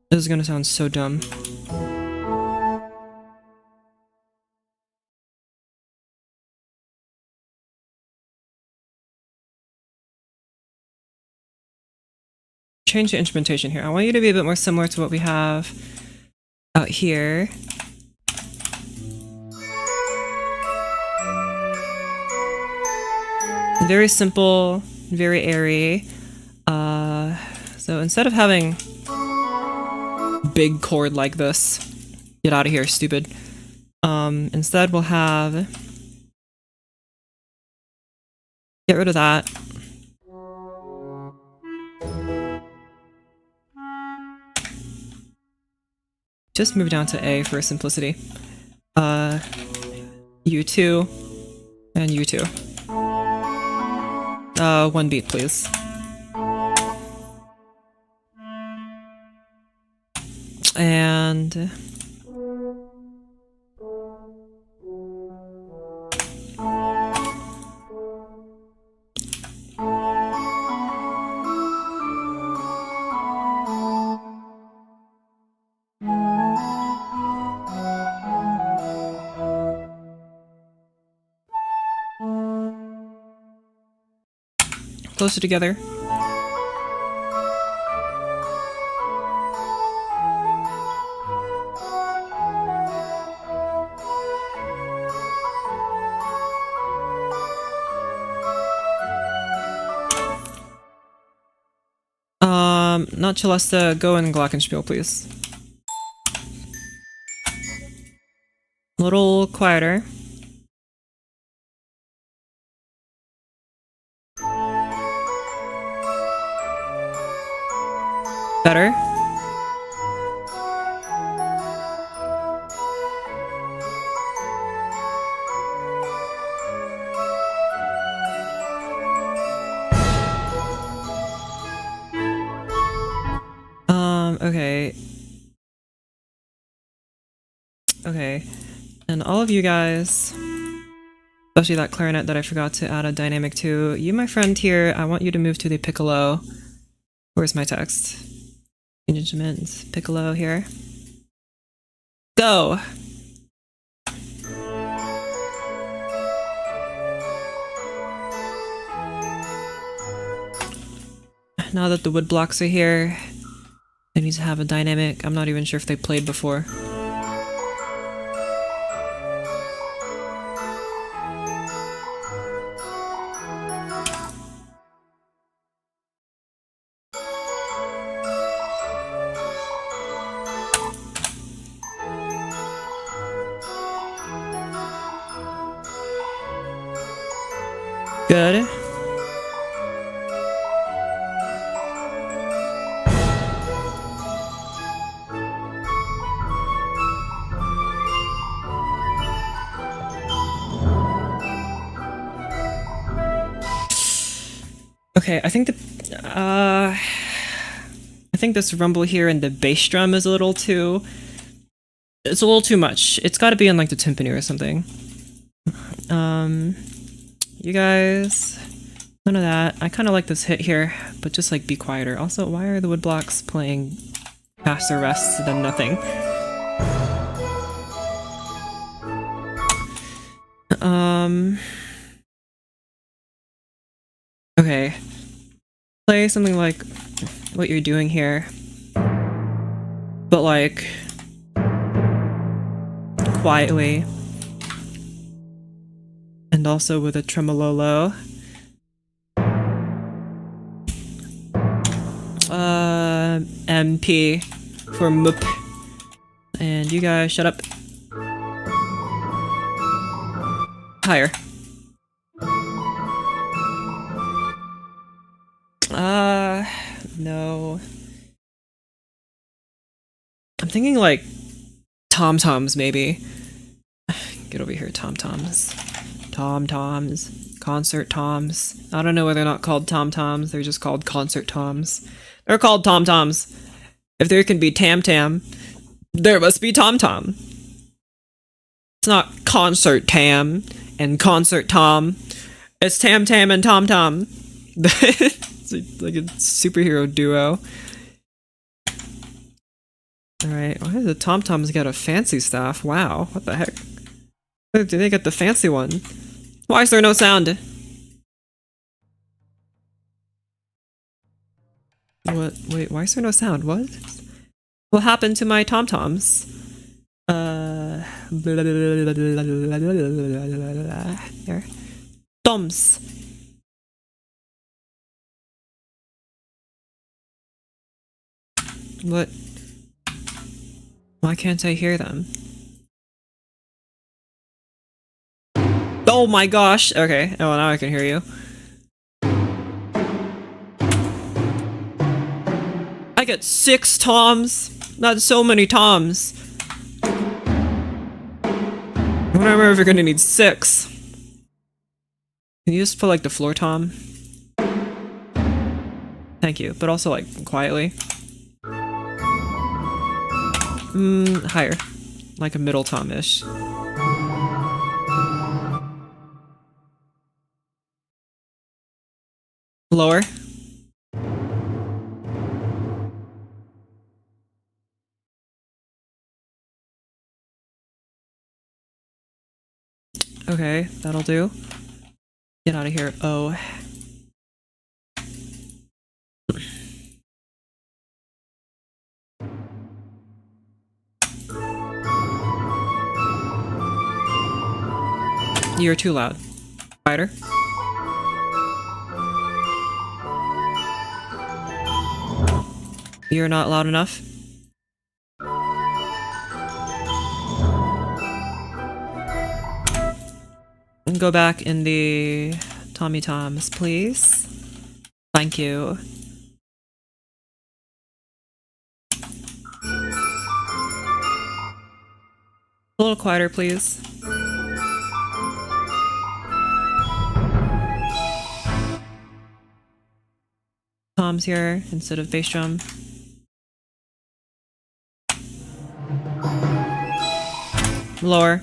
This is gonna sound so dumb. Change the instrumentation here. I want you to be a bit more similar to what we have out here. Very simple, very airy. So instead of having big chord like this, get out of here, stupid. Instead we'll have, get rid of that. Just move down to A for simplicity. U2 and U2. One beat, please. And closer together. not Celesta, go in Glockenspiel, please. A little quieter. Better. Okay. Okay. And all of you guys, especially that clarinet that I forgot to add a dynamic to, you, my friend here, I want you to move to the piccolo. Where's my text? Instruments, piccolo here. Go! Now that the wood blocks are here, they need to have a dynamic. I'm not even sure if they played before. Good. Okay, I think this rumble here in the bass drum is a little too... It's a little too much. It's gotta be in like the timpani or something. You guys... None of that. I kind of like this hit here, but just like be quieter. Also, why are the wood blocks playing faster rests than nothing? Okay. Play something like what you're doing here, but like quietly, and also with a tremolo. MP for MUP. And you guys shut up. Higher. No. I'm thinking like tom-toms maybe. Get over here, tom-toms. Tom-toms. Concert toms. I don't know whether they're not called tom-toms, they're just called concert toms. They're called tom-toms. If there can be tam-tam, there must be tom-tom. It's not concert tam and concert tom. It's tam-tam and tom-tom. It's like a superhero duo. Alright, why do the tom-toms get a fancy staff? Wow, what the heck? Where did they get the fancy one? Why is there no sound? What? Wait, why is there no sound? What? What happened to my tom-toms? There. Toms. What? Why can't I hear them? Oh my gosh! Okay, oh now I can hear you. I get 6 toms! That's so many toms! I wonder if we're gonna need 6. Can you just put like the floor tom? Thank you, but also like quietly. Higher. Like a middle tom-ish. Lower. Okay, that'll do. Get out of here. Oh. You're too loud. Quieter. You're not loud enough? Go back in the Tommy Toms, please. Thank you. A little quieter, please. Toms here instead of bass drum. Lower.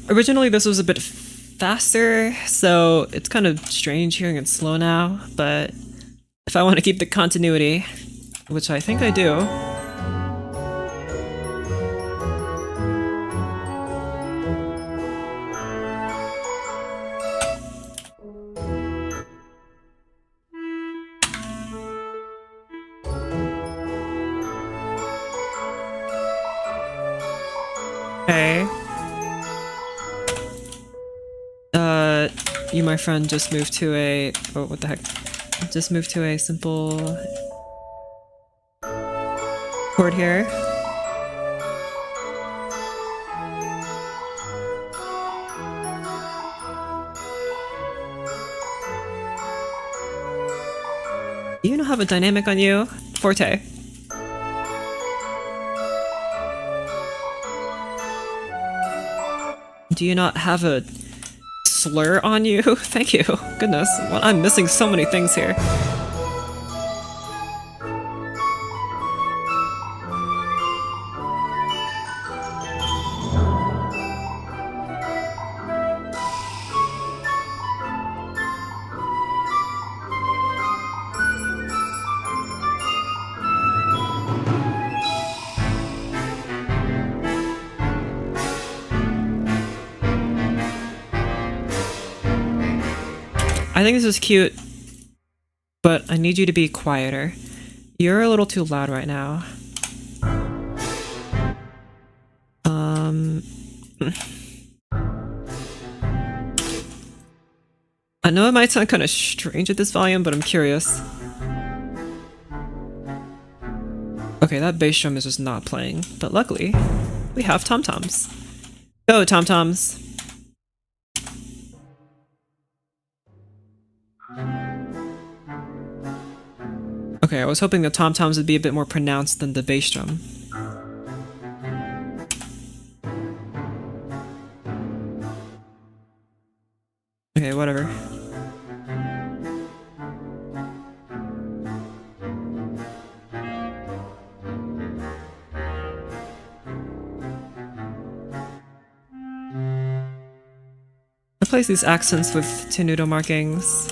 Originally this was a bit faster, so it's kind of strange hearing it slow now, but if I want to keep the continuity, which I think I do. Okay. You, my friend, just moved to a... Oh, what the heck? Just moved to a simple chord here. You don't have a dynamic on you? Forte. Do you not have a slur on you? Thank you. Goodness, well, I'm missing so many things here. I think this is cute, but I need you to be quieter. You're a little too loud right now. I know it might sound kind of strange at this volume, but I'm curious. Okay, that bass drum is just not playing, but luckily, we have tom-toms. Go, tom-toms! Okay, I was hoping the tom-toms would be a bit more pronounced than the bass drum. Okay, whatever. Replace these accents with tenuto markings.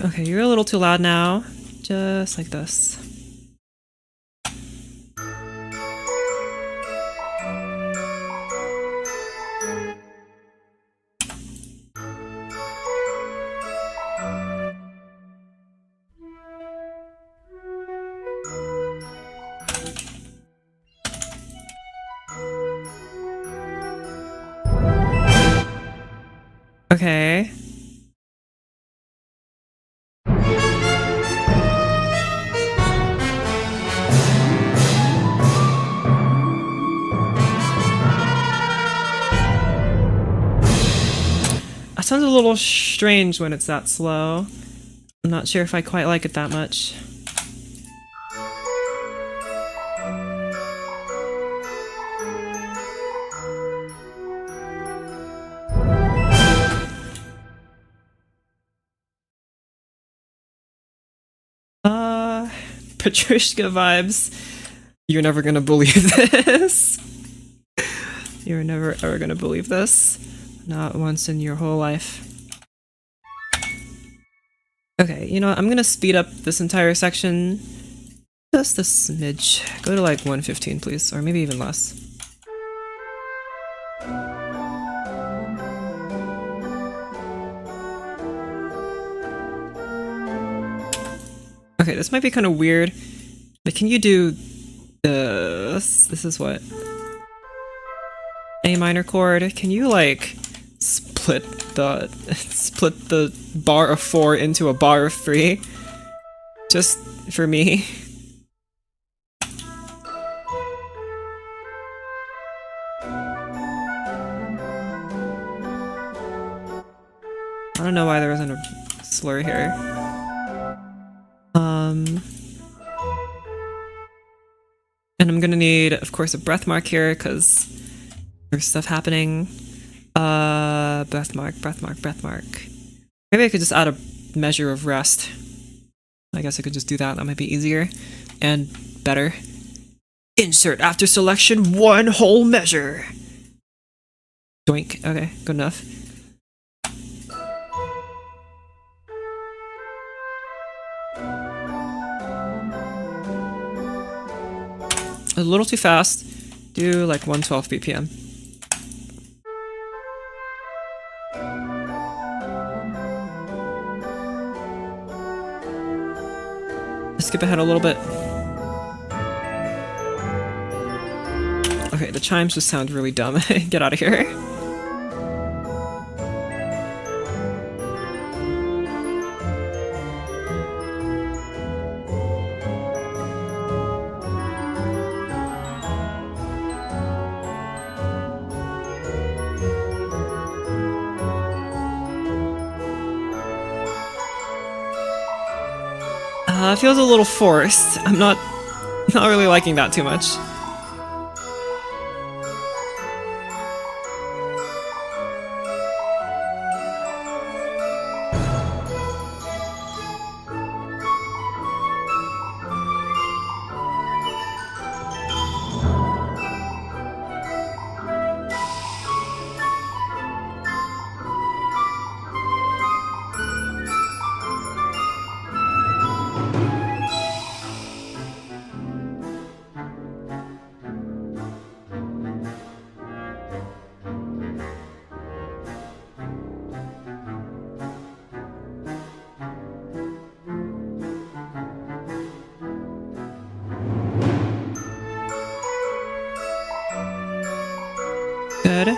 Okay, you're a little too loud now. Just like this. Okay. It sounds a little strange when it's that slow. I'm not sure if I quite like it that much. Patrishka vibes. You're never gonna believe this. You're never ever gonna believe this. Not once in your whole life. Okay, you know what? I'm gonna speed up this entire section just a smidge. Go to like 115, please, or maybe even less. Okay, this might be kind of weird, but can you do this? This is what? A minor chord. Can you like split the bar of 4 into a bar of 3? Just for me. I don't know why there isn't a slur here. And I'm gonna need, of course, a breath mark here, because there's stuff happening. Breath mark. Maybe I could just add a measure of rest. I guess I could just do that. That might be easier and better. Insert after selection 1 whole measure. Doink. Okay, good enough. A little too fast. Do like 112 BPM. Skip ahead a little bit. Okay, the chimes just sound really dumb. Get out of here. It feels a little forced. I'm not really liking that too much. Good.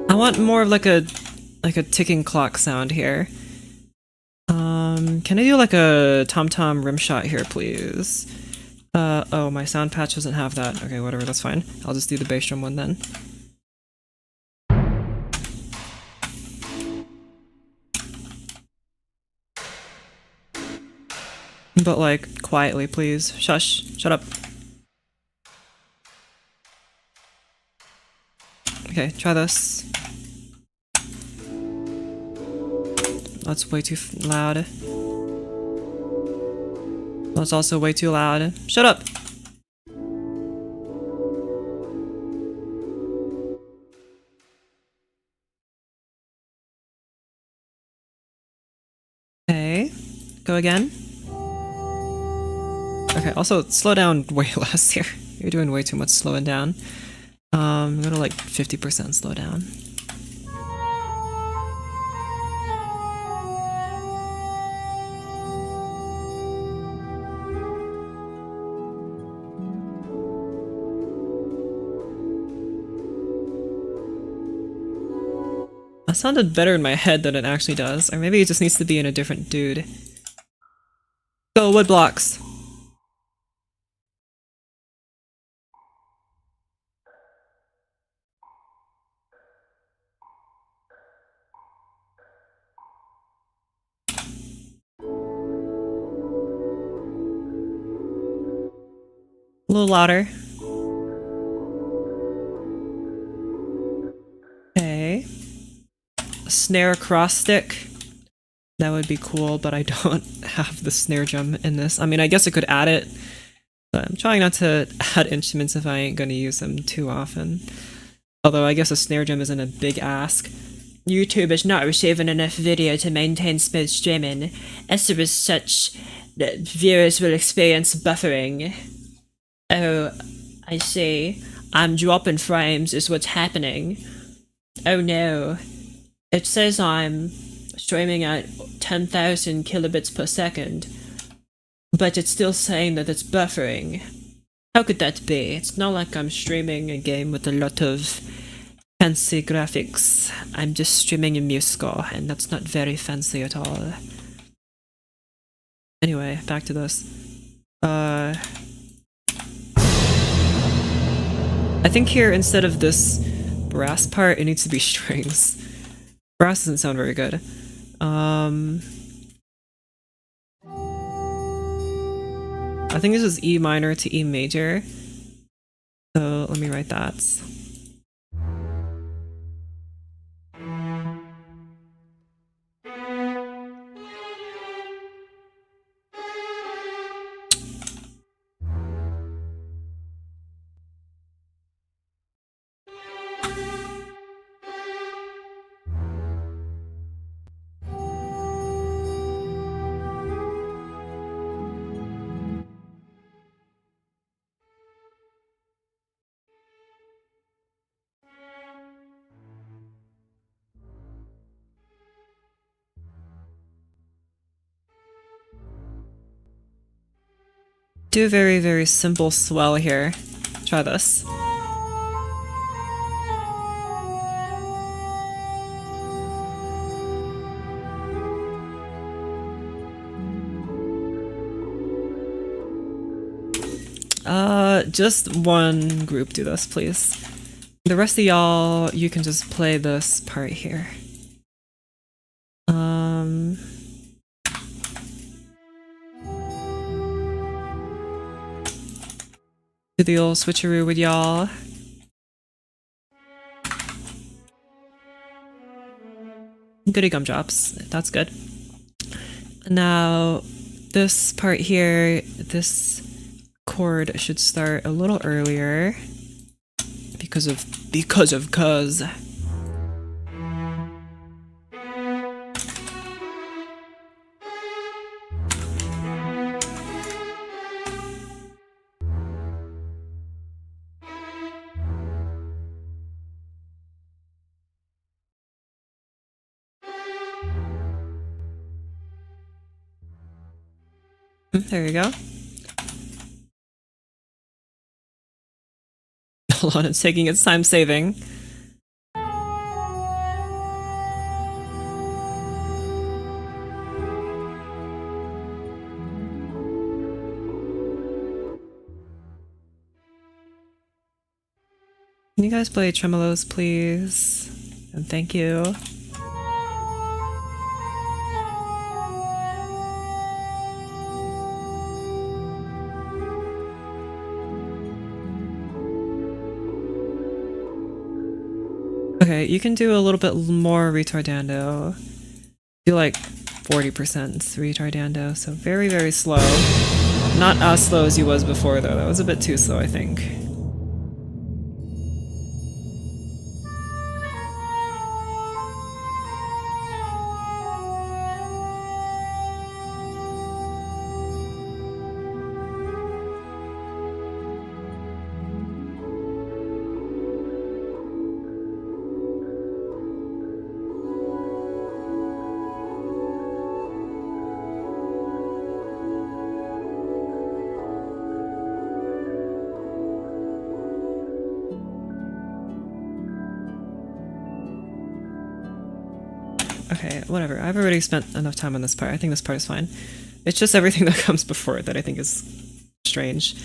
I want more of like a ticking clock sound here. Can I do like a tom-tom rim shot here, please? Oh, my sound patch doesn't have that. Okay, whatever, that's fine. I'll just do the bass drum one then. But like, quietly, please. Shush. Shut up. Okay, try this. That's way too loud. That's also way too loud. Shut up! Okay, go again. Okay, also slow down way less here. You're doing way too much slowing down. Go to like 50% slow down. That sounded better in my head than it actually does, or maybe it just needs to be in a different dude. Go wood blocks. A little louder. Okay. A snare cross stick. That would be cool, but I don't have the snare drum in this. I mean, I guess I could add it, but I'm trying not to add instruments if I ain't gonna use them too often. Although I guess a snare drum isn't a big ask. YouTube is not receiving enough video to maintain smooth streaming. As a such, viewers will experience buffering. Oh, I see. I'm dropping frames is what's happening. Oh no. It says I'm streaming at 10,000 kilobits per second, but it's still saying that it's buffering. How could that be? It's not like I'm streaming a game with a lot of fancy graphics. I'm just streaming a MuseScore, and that's not very fancy at all. Anyway, back to this. I think here, instead of this brass part, it needs to be strings. Brass doesn't sound very good. I think this is E minor to E major. So let me write that. Do a very, very simple swell here. Try this. Just one group do this, please. The rest of y'all, you can just play this part here. Do the old switcheroo with y'all. Goody gumdrops, that's good. Now, this part here, this chord should start a little earlier because of cuz. There you go. Hold on, it's taking its time saving. Can you guys play tremolos, please? And thank you. Okay, you can do a little bit more retardando. Do like 40% retardando, so very, very slow. Not as slow as you was before though, that was a bit too slow, I think. Okay, whatever. I've already spent enough time on this part. I think this part is fine. It's just everything that comes before it that I think is strange.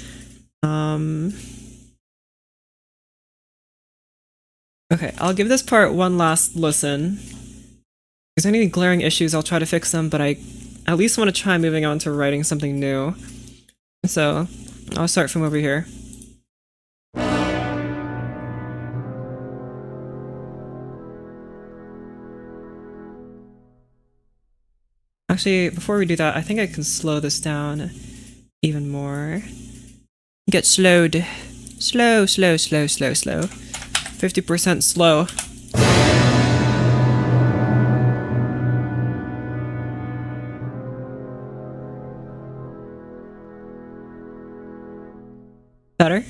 Okay, I'll give this part one last listen. If there's any glaring issues, I'll try to fix them, but I at least want to try moving on to writing something new. So, I'll start from over here. Actually, before we do that, I think I can slow this down even more. Get slowed. Slow, slow, slow, slow, slow. 50% slow. Better?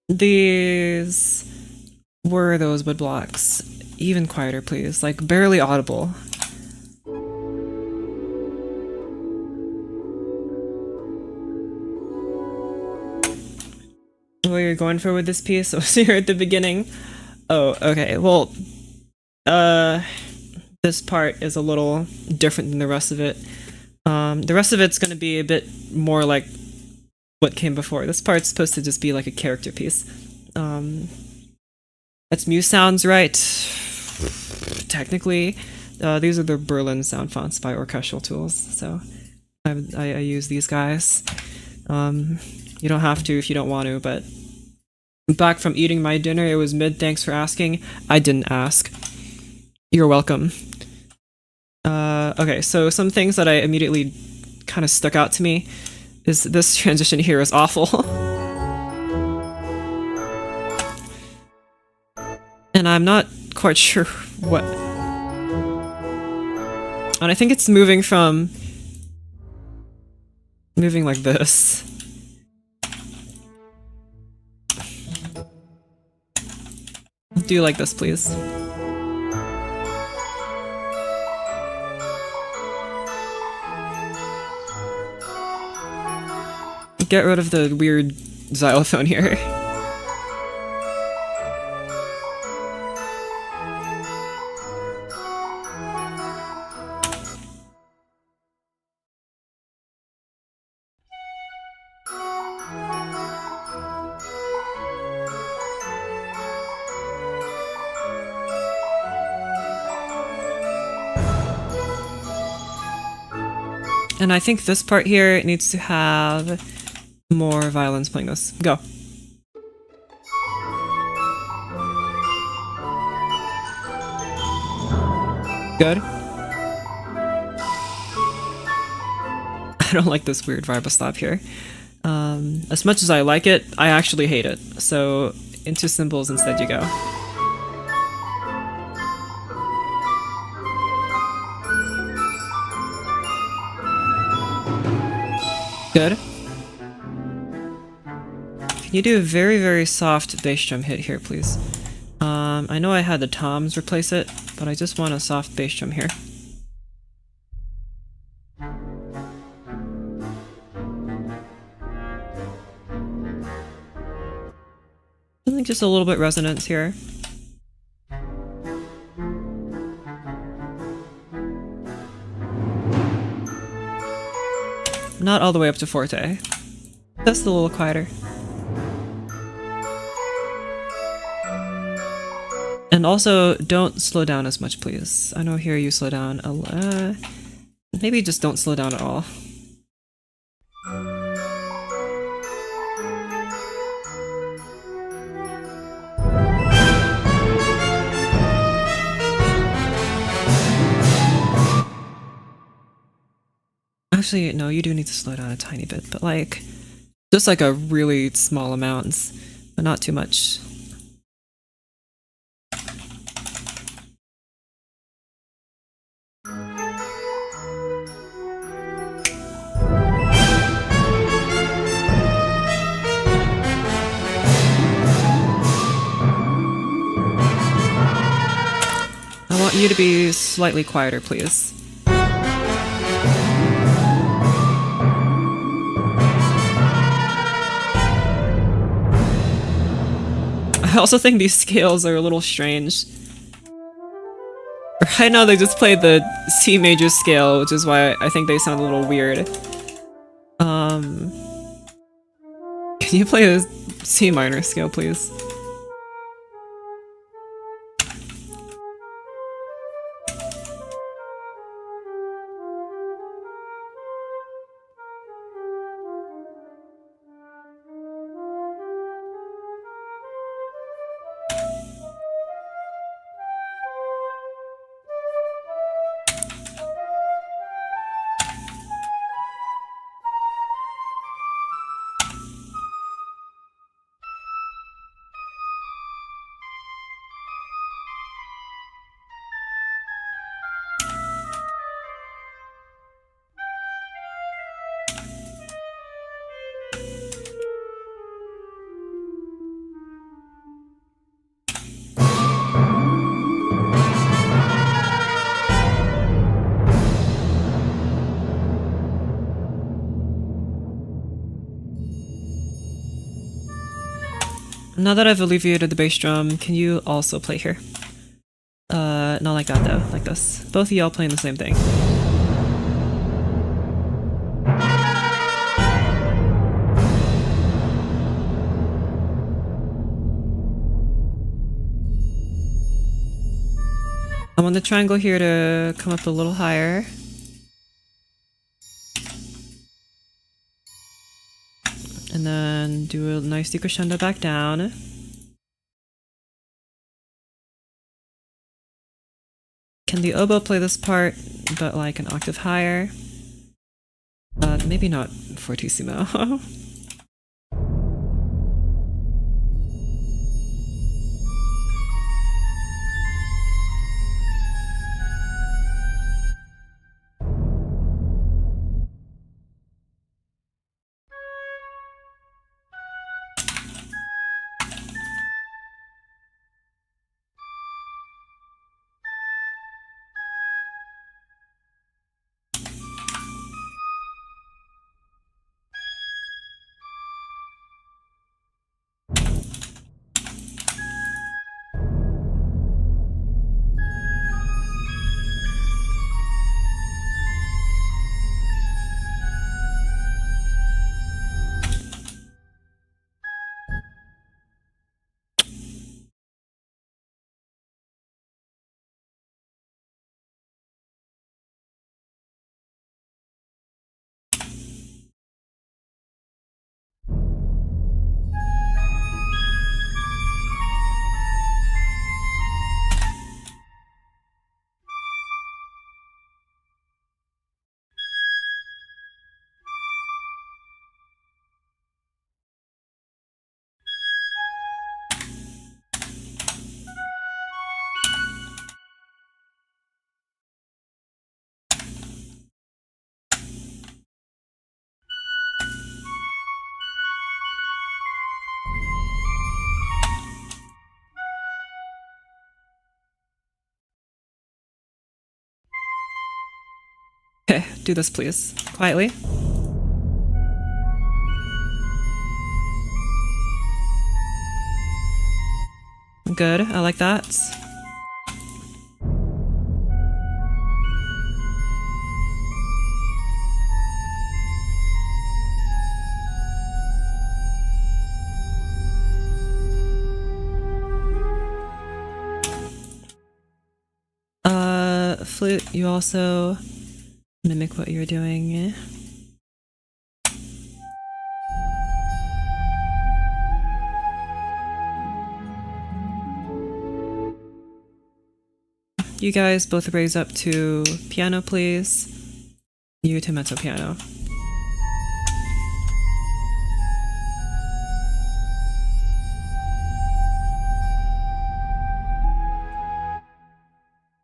These were those wood blocks. Even quieter, please. Like, barely audible. What you're going for with this piece was here at the beginning. Oh, okay. Well, this part is a little different than the rest of it. The rest of it's gonna be a bit more like what came before. This part's supposed to just be like a character piece. That's Muse sounds right. Technically, these are the Berlin sound fonts by Orchestral Tools, so I use these guys. You don't have to if you don't want to, but back from eating my dinner, it was mid, thanks for asking. I didn't ask. You're welcome. Okay, so some things that I immediately kind of stuck out to me is this transition here is awful. And I'm not quite sure what. And I think it's moving like this. Do you like this, please? Get rid of the weird xylophone here. And I think this part here needs to have more violins playing this. Go. Good. I don't like this weird vibe of slap here. As much as I like it, I actually hate it. So into cymbals instead you go. Good. Can you do a very, very soft bass drum hit here, please? I know I had the toms replace it, but I just want a soft bass drum here. I think just a little bit resonance here. Not all the way up to forte. Just a little quieter. And also, don't slow down as much, please. I know here you slow down a lot. Maybe just don't slow down at all. Actually, no, you do need to slow down a tiny bit, but like, just like a really small amount, but not too much. I want you to be slightly quieter, please. I also think these scales are a little strange. Right now they just played the C major scale, which is why I think they sound a little weird. Can you play a C minor scale, please? Now that I've alleviated the bass drum, can you also play here? Not like that though, like this. Both of y'all playing the same thing. I want the triangle here to come up a little higher. And then do a nice decrescendo back down. Can the oboe play this part, but like an octave higher? Maybe not fortissimo. Okay, do this please. Quietly. Good, I like that. Flute, you also mimic what you're doing. You guys both raise up to piano, please. You to mezzo piano.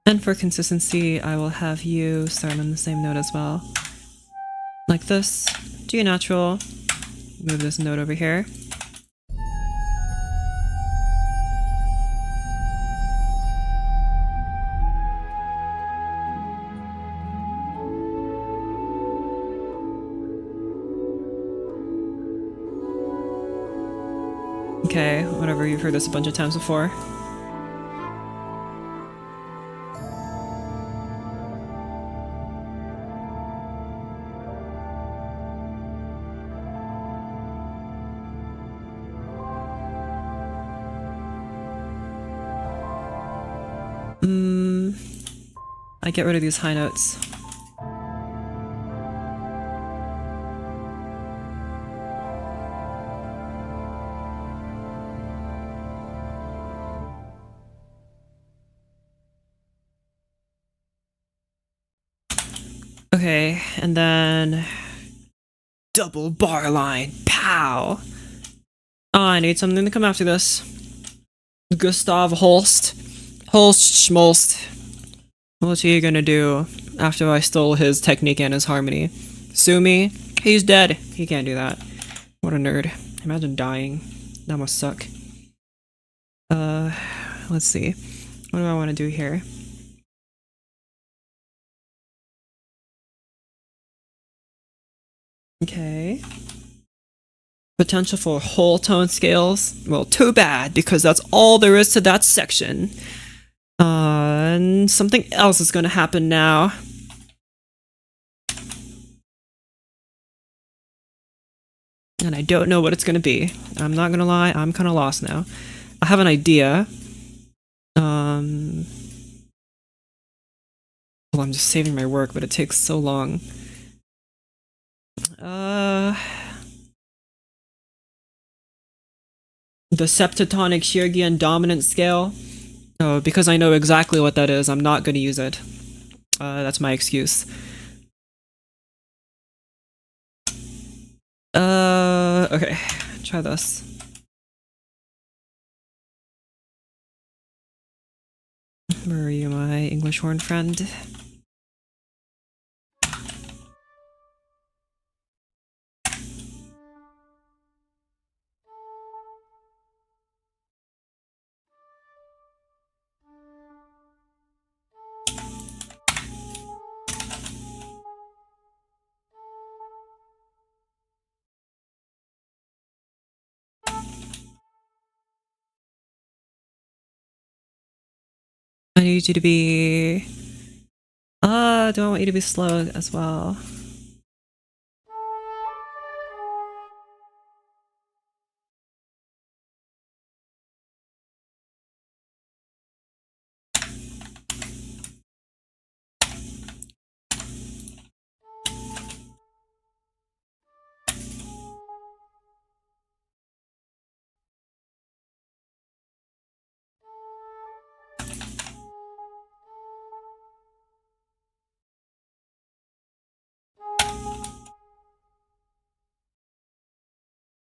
And for consistency, I will have you start on the same note as well. Like this. G natural. Move this note over here. Okay, whatever, you've heard this a bunch of times before. I get rid of these high notes. Okay, and then double bar line. Pow! Oh, I need something to come after this. Gustav Holst. Holst Schmolst. What's he gonna do after I stole his technique and his harmony? Sue me? He's dead. He can't do that. What a nerd. Imagine dying. That must suck. Let's see. What do I want to do here? Okay. Potential for whole tone scales. Well, too bad, because that's all there is to that section. And something else is gonna happen now. And I don't know what it's gonna be. I'm not gonna lie, I'm kinda lost now. I have an idea. Well, I'm just saving my work, but it takes so long. The septatonic Shirgi dominant scale. Oh, because I know exactly what that is, I'm not gonna use it. That's my excuse. Okay. Try this. Where are you, my English horn friend? I need you to be... do I want you to be slow as well?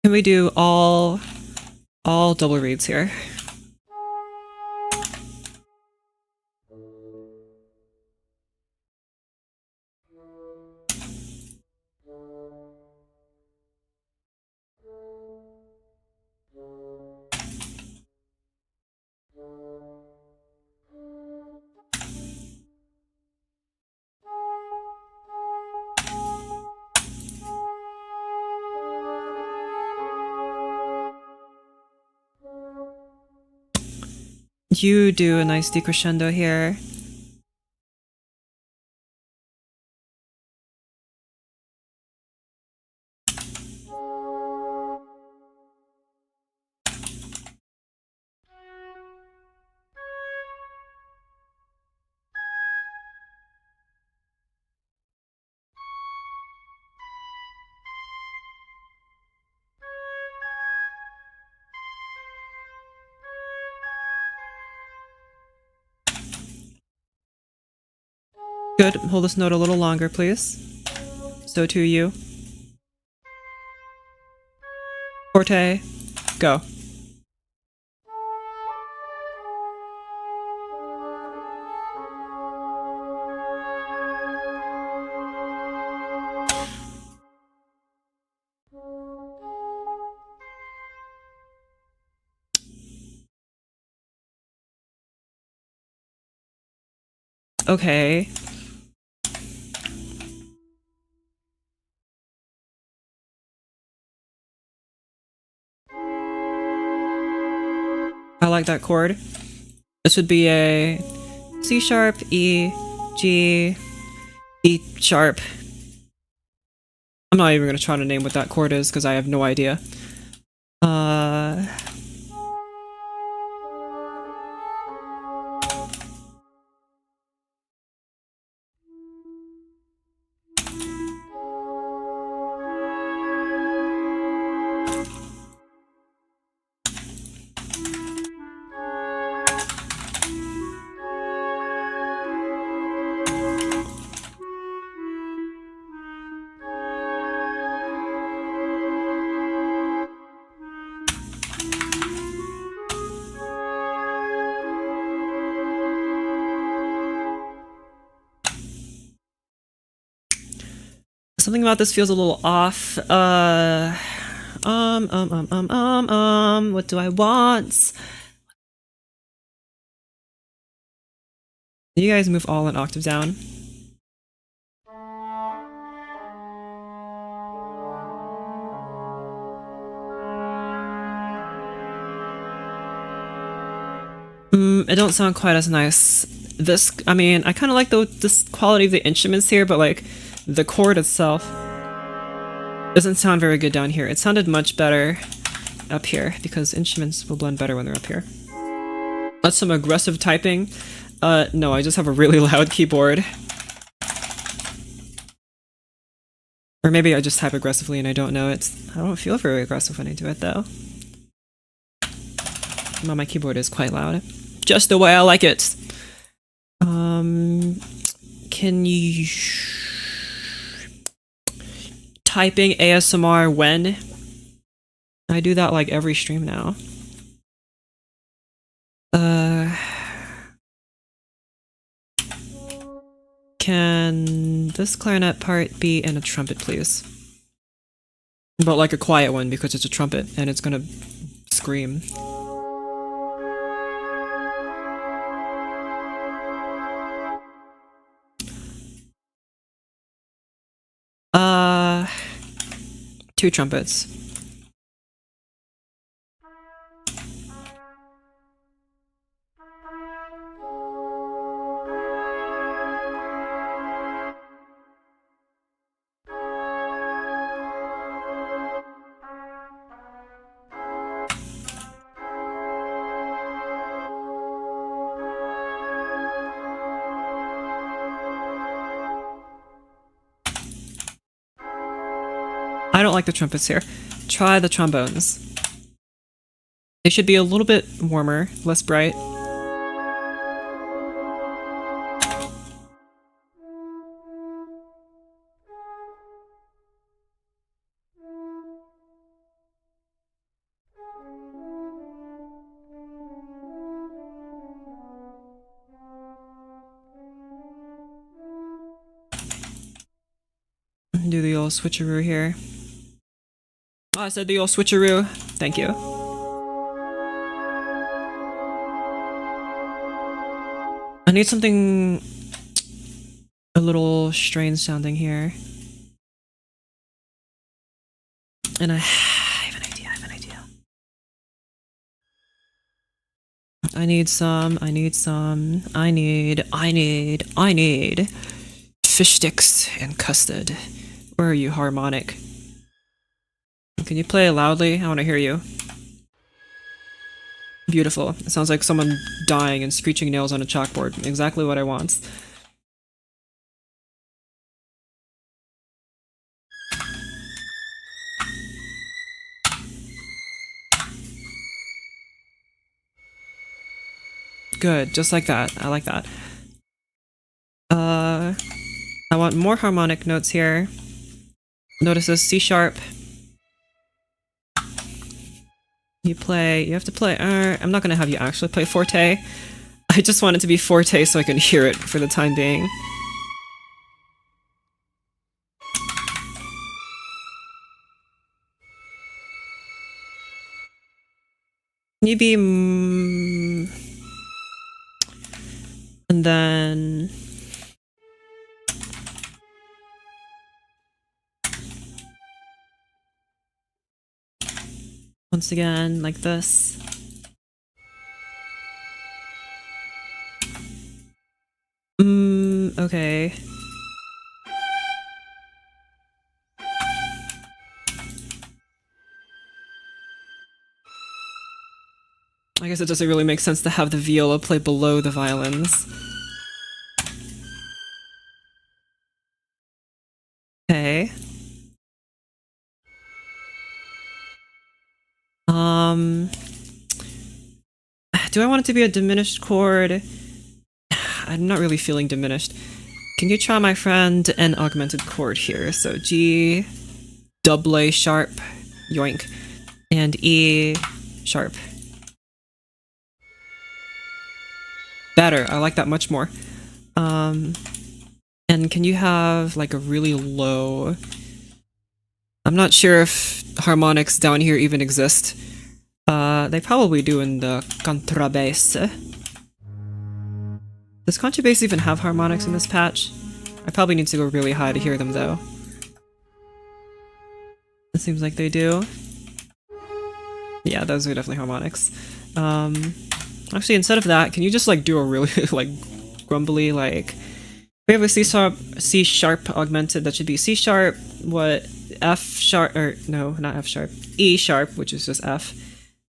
Can we do all double reads here? You do a nice decrescendo here. Good. Hold this note a little longer, please. So too you. Forte. Go. Okay. I like that chord. This would be a C sharp, E, G, E sharp. I'm not even gonna try to name what that chord is because I have no idea. Something about this feels a little off. What do I want? You guys move all an octave down. It don't sound quite as nice. This, I mean, I kind of like this quality of the instruments here, but like the chord itself doesn't sound very good down here. It sounded much better up here because instruments will blend better when they're up here. That's some aggressive typing. No, I just have a really loud keyboard. Or maybe I just type aggressively and I don't know it. I don't feel very aggressive when I do it though. Well, my keyboard is quite loud. Just the way I like it. Can you... Typing ASMR when? I do that like every stream now. Can this clarinet part be in a trumpet, please? But like a quiet one because it's a trumpet and it's gonna scream. Two trumpets. I don't like the trumpets here. Try the trombones. They should be a little bit warmer, less bright. Do the old switcheroo here. Oh, I said the old switcheroo. Thank you. I need something a little strange sounding here. And I have an idea, I need fish sticks and custard. Where are you, harmonic? Can you play loudly? I want to hear you. Beautiful. It sounds like someone dying and screeching nails on a chalkboard. Exactly what I want. Good, just like that. I like that. I want more harmonic notes here. Notice this C sharp. You have to play, I'm not gonna have you actually play forte. I just want it to be forte so I can hear it for the time being. Can you be... and then... once again, like this. Okay. I guess it doesn't really make sense to have the viola play below the violins. Okay. Do I want it to be a diminished chord? I'm not really feeling diminished. Can you try, my friend, an augmented chord here? So G, double A sharp, yoink, and E sharp. Better, I like that much more. And can you have like a really low... I'm not sure if harmonics down here even exist. They probably do in the contrabass. Does contrabass even have harmonics in this patch? I probably need to go really high to hear them though. It seems like they do. Yeah, those are definitely harmonics. Actually, instead of that, can you just like do a really like grumbly like... We have a C sharp augmented, that should be C sharp, what, F sharp, or no, not F sharp, E sharp, which is just F,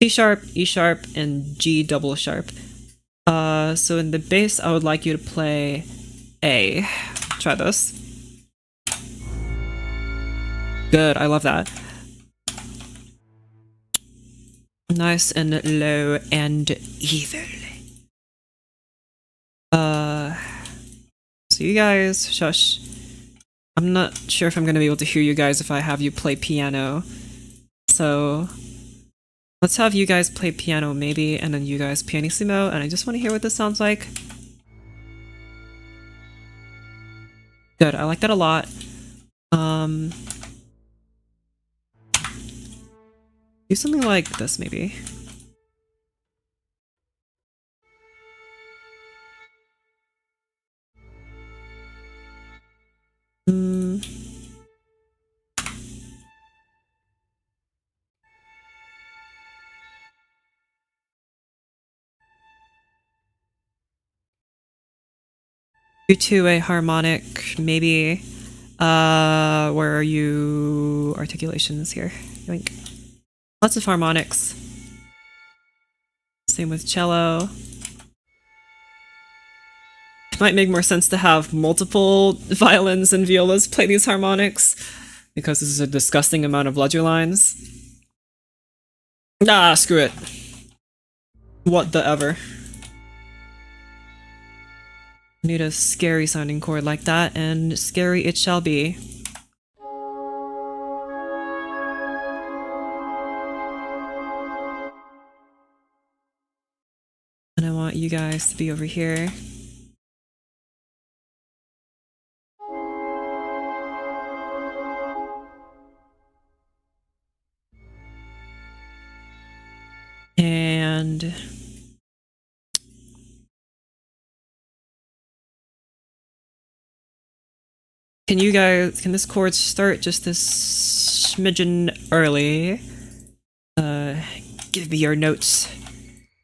C sharp, E sharp, and G double sharp. So in the bass, I would like you to play A. Try this. Good, I love that. Nice and low and evil. So you guys, shush. I'm not sure if I'm gonna be able to hear you guys if I have you play piano. So let's have you guys play piano maybe, and then you guys pianissimo, and I just want to hear what this sounds like. Good, I like that a lot. Do something like this maybe. Do to a harmonic, maybe. Where are you? Articulations here. Yoink. Lots of harmonics. Same with cello. It might make more sense to have multiple violins and violas play these harmonics, because this is a disgusting amount of ledger lines. Ah, screw it. What the ever. I need a scary sounding chord like that, and scary it shall be. And I want you guys to be over here. And can this chord start just this smidgen early? Give me your notes.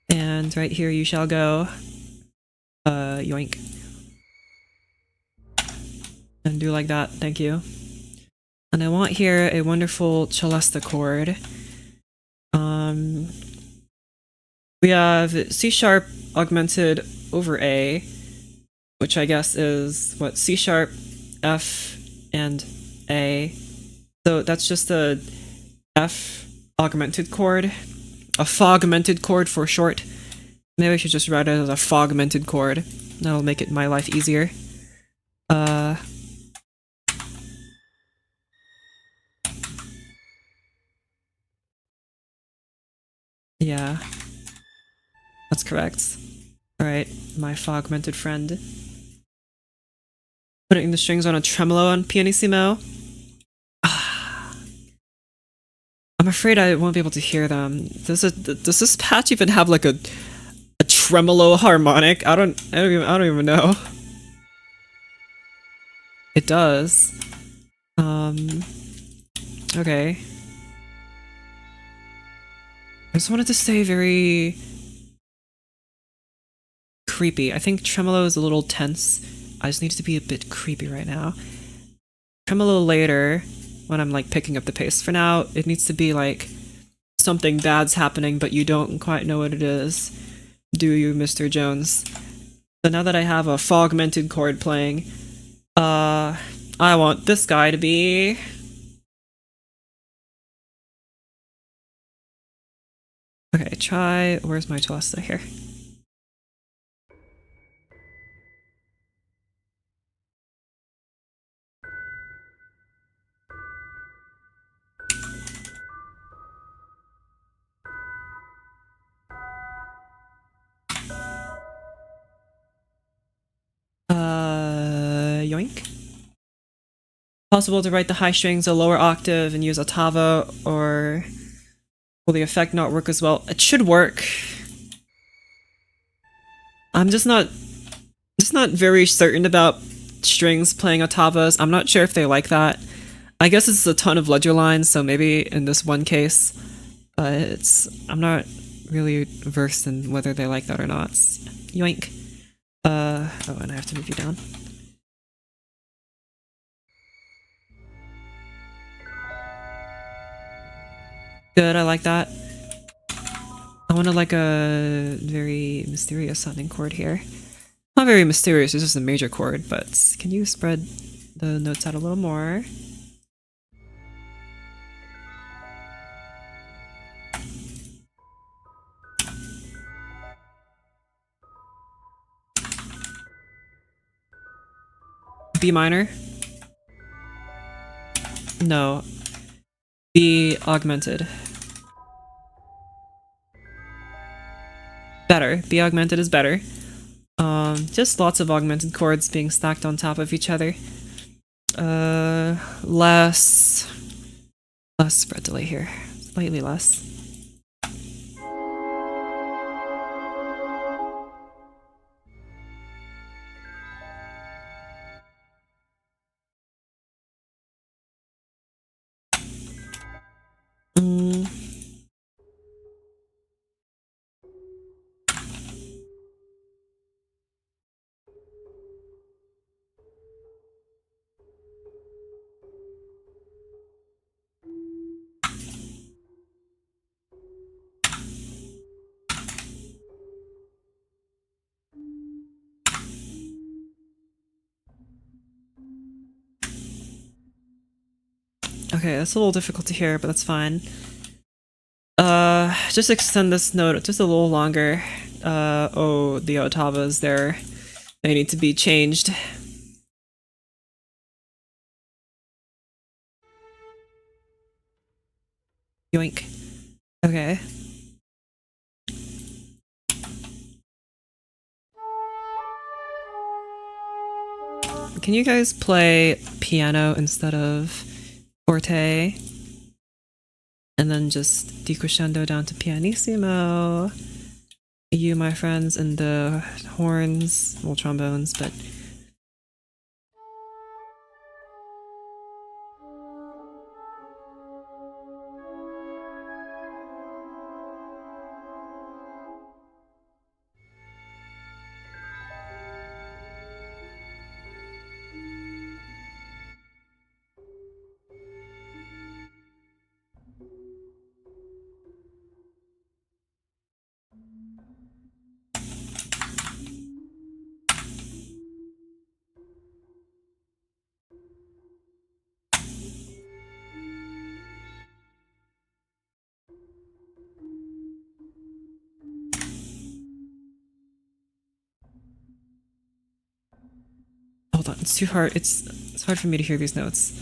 And right here you shall go. Yoink. And do like that, thank you. And I want here a wonderful celesta chord. We have C sharp augmented over A, which I guess is what, C sharp, F, and A. So that's just a F augmented chord, a fogmented chord for short. Maybe I should just write it as a fogmented chord. That'll make it my life easier. Yeah, that's correct. Alright, my fogmented friend. Putting the strings on a tremolo on pianissimo. I'm afraid I won't be able to hear them. Does this patch even have like a tremolo harmonic? I don't even know. It does. Okay. I just wanted to stay very creepy. I think tremolo is a little tense. I just need to be a bit creepy right now. Tremolo later, when I'm like picking up the pace. For now, it needs to be like something bad's happening, but you don't quite know what it is. Do you, Mr. Jones? So now that I have a fogmented chord playing, I want this guy to be... Okay, try... Where's my celesta here? Yoink. Possible to write the high strings a lower octave and use ottava, or will the effect not work as well? It should work. I'm just not very certain about strings playing ottavas. I'm not sure if they like that. I guess it's a ton of ledger lines, so maybe in this one case, but I'm not really versed in whether they like that or not. Yoink. Oh, and I have to move you down. Good, I like that. I wanted like a very mysterious sounding chord here. Not very mysterious, it's just a major chord, but can you spread the notes out a little more? B minor? No. B augmented. Better. B augmented is better. Just lots of augmented chords being stacked on top of each other. Less spread delay here. Slightly less. Okay, that's a little difficult to hear, but that's fine. Just extend this note just a little longer. Oh, the ottavas there. They need to be changed. Yoink. Okay. Can you guys play piano instead of forte? And then just decrescendo down to pianissimo. You, my friends, and the horns, well, trombones, but... It's too hard. It's hard for me to hear these notes.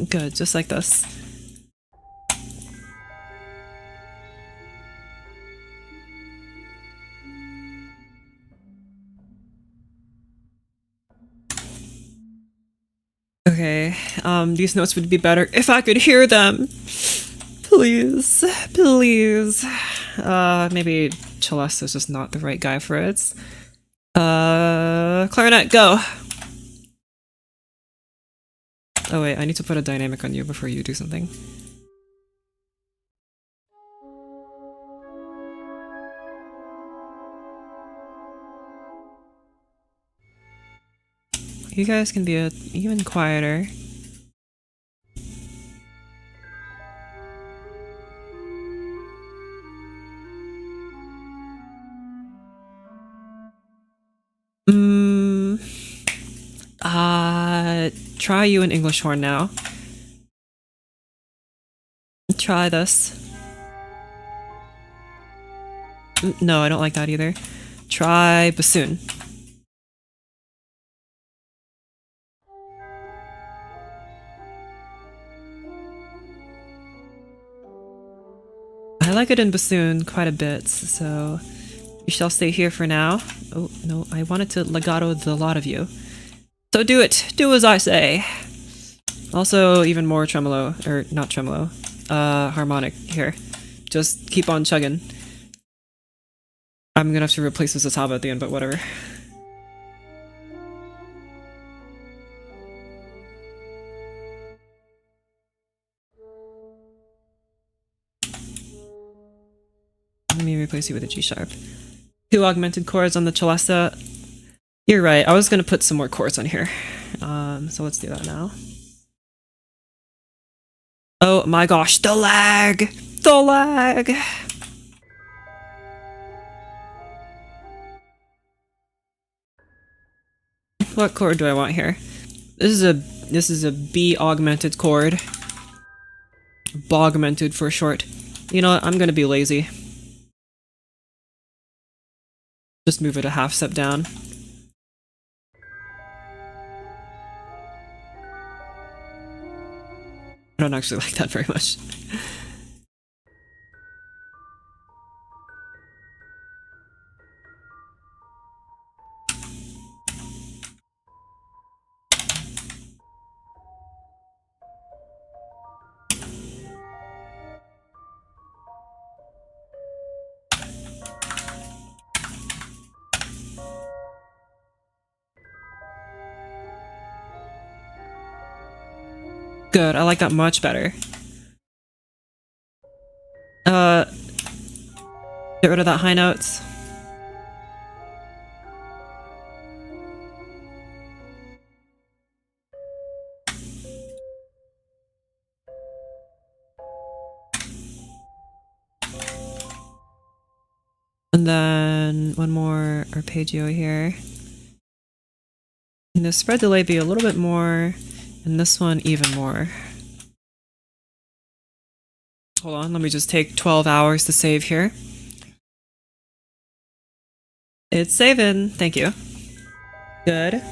Good, just like this. Okay, these notes would be better if I could hear them. Please, please. Maybe Celeste's just not the right guy for it. Clarinet, go! Oh wait, I need to put a dynamic on you before you do something. You guys can be even quieter. Try you an English horn now. Try this. No, I don't like that either. Try bassoon. I like it in bassoon quite a bit, so you shall stay here for now. Oh, no, I wanted to legato the lot of you. So do it! Do as I say! Also, even more tremolo, or not tremolo, harmonic here. Just keep on chugging. I'm gonna have to replace this Ataba at the end, but whatever. Let me replace you with a G sharp. 2 augmented chords on the Celesta. You're right, I was gonna put some more chords on here. So let's do that now. Oh my gosh, the lag! The lag! What chord do I want here? This is a B augmented chord. Bogmented for short. You know what, I'm gonna be lazy. Just move it a half step down. I don't actually like that very much. Good, I like that much better. Get rid of that high notes. And then one more arpeggio here. And the spread delay be a little bit more, and this one even more. Hold on, let me just take 12 hours to save here. It's saving, thank you. Good.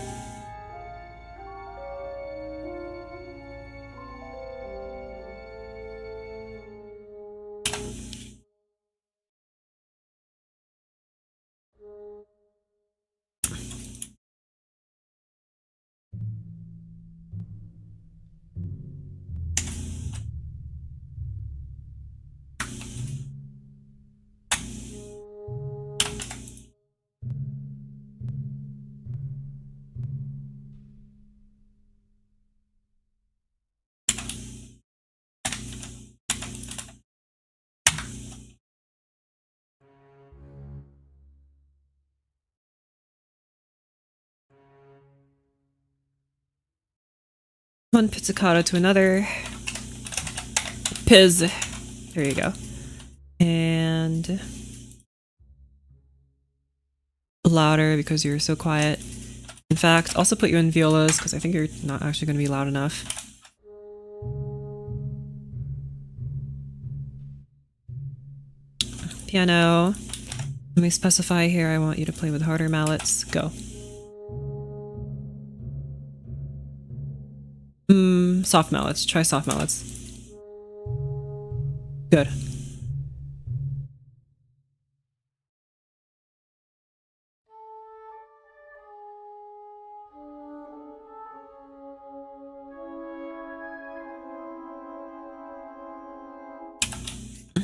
One pizzicato to another. Piz. There you go. And louder because you're so quiet. In fact, also put you in violas because I think you're not actually going to be loud enough. piano. Let me specify here, I want you to play with harder mallets. Go. Soft mallets. Try soft mallets. Good.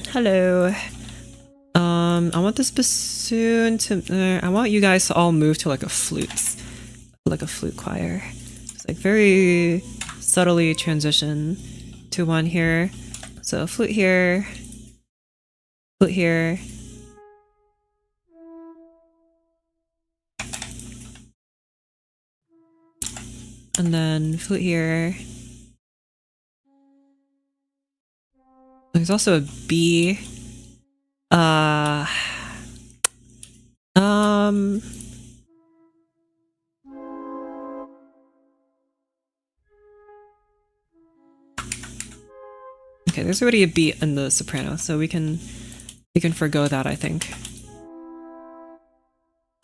Hello. I want this bassoon to... I want you guys to all move to like a flute choir. It's like very subtly transition to one here. So flute here, flute here. And then flute here. There's also a B. Okay, there's already a beat in the soprano, so we can forgo that, I think.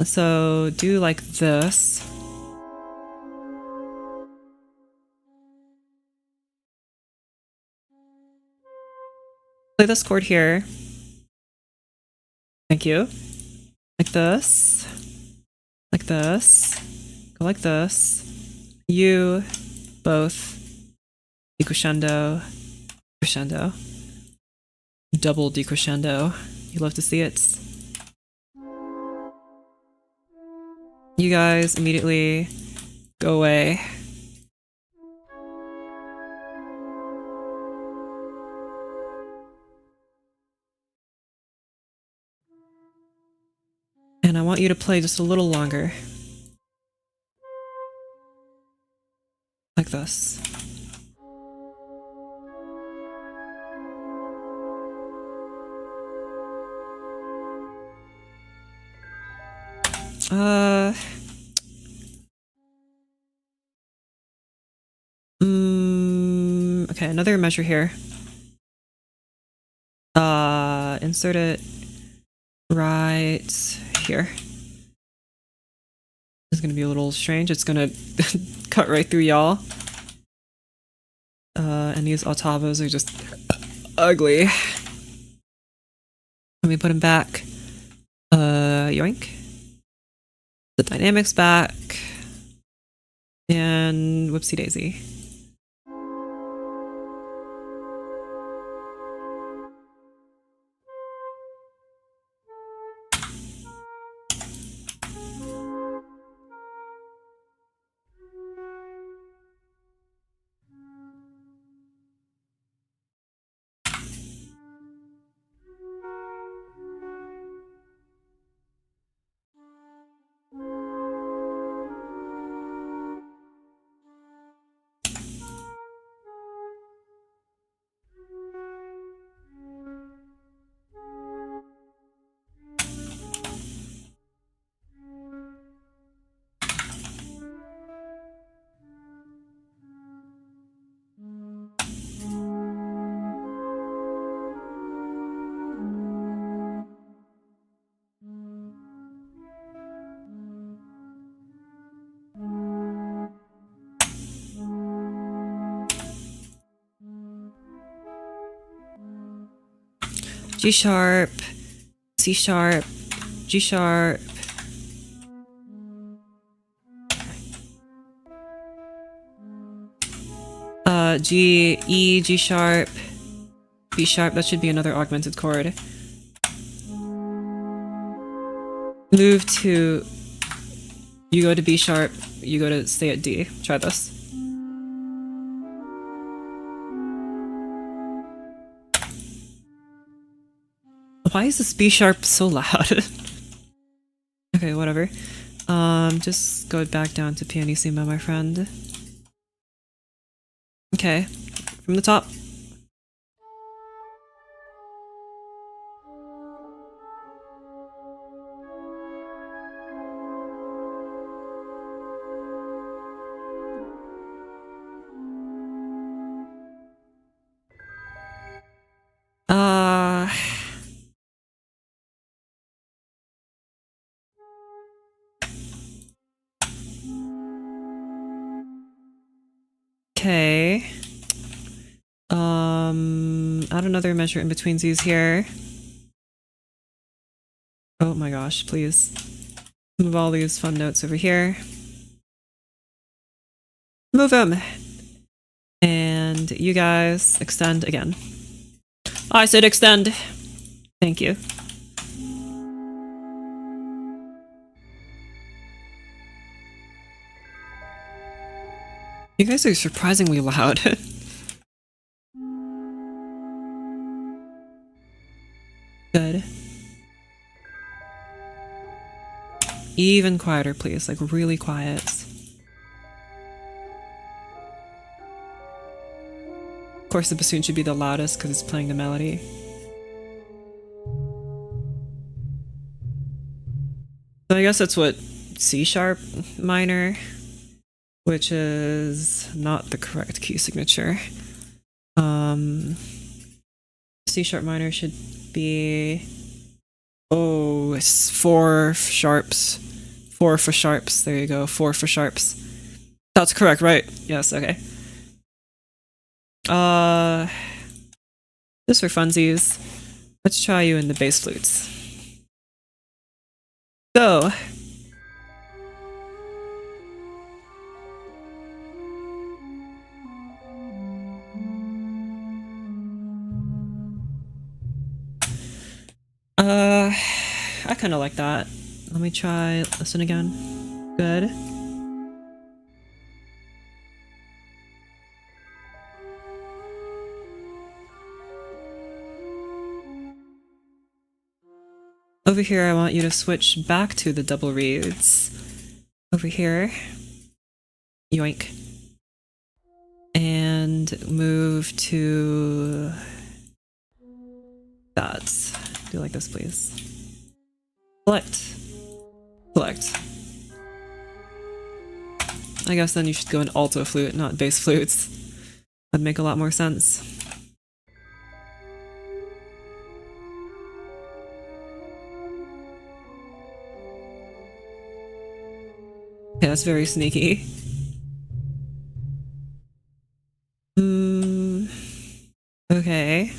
So do like this. Play this chord here. Thank you. Like this. Like this. Go like this. You both decrescendo, crescendo, double decrescendo. You love to see it. You guys immediately go away. And I want you to play just a little longer. Like this. Okay, another measure here. Insert it right here. It's gonna be a little strange. It's gonna cut right through y'all. And these ottavos are just ugly. Let me put them back. Yoink. The dynamics back. And whoopsie daisy. G sharp, C sharp, G sharp. G, E, G sharp, B sharp. That should be another augmented chord. Move to, you go to B sharp, you go to stay at D. Try this. Why is this B sharp so loud? Okay, whatever. Just go back down to pianissimo, my friend. Okay, from the top. Okay. Add another measure in between these here. Oh my gosh, please. Move all these fun notes over here. Move them! And you guys extend again. I said extend! Thank you. You guys are surprisingly loud. Good. Even quieter, please. Like, really quiet. Of course, the bassoon should be the loudest because it's playing the melody. So I guess that's what C sharp minor, which is not the correct key signature. C sharp minor should be, oh, it's 4 sharps. 4 for sharps. There you go. 4 for sharps. That's correct, right? Yes, okay. Just for funsies, let's try you in the bass flutes. Go! I kind of like that. Let me try listen again. Good. Over here, I want you to switch back to the double reeds. Over here. Yoink. And move to that. Do like this, please. Select. Select. I guess then you should go in alto flute, not bass flutes. That'd make a lot more sense. Yeah, that's very sneaky. Okay.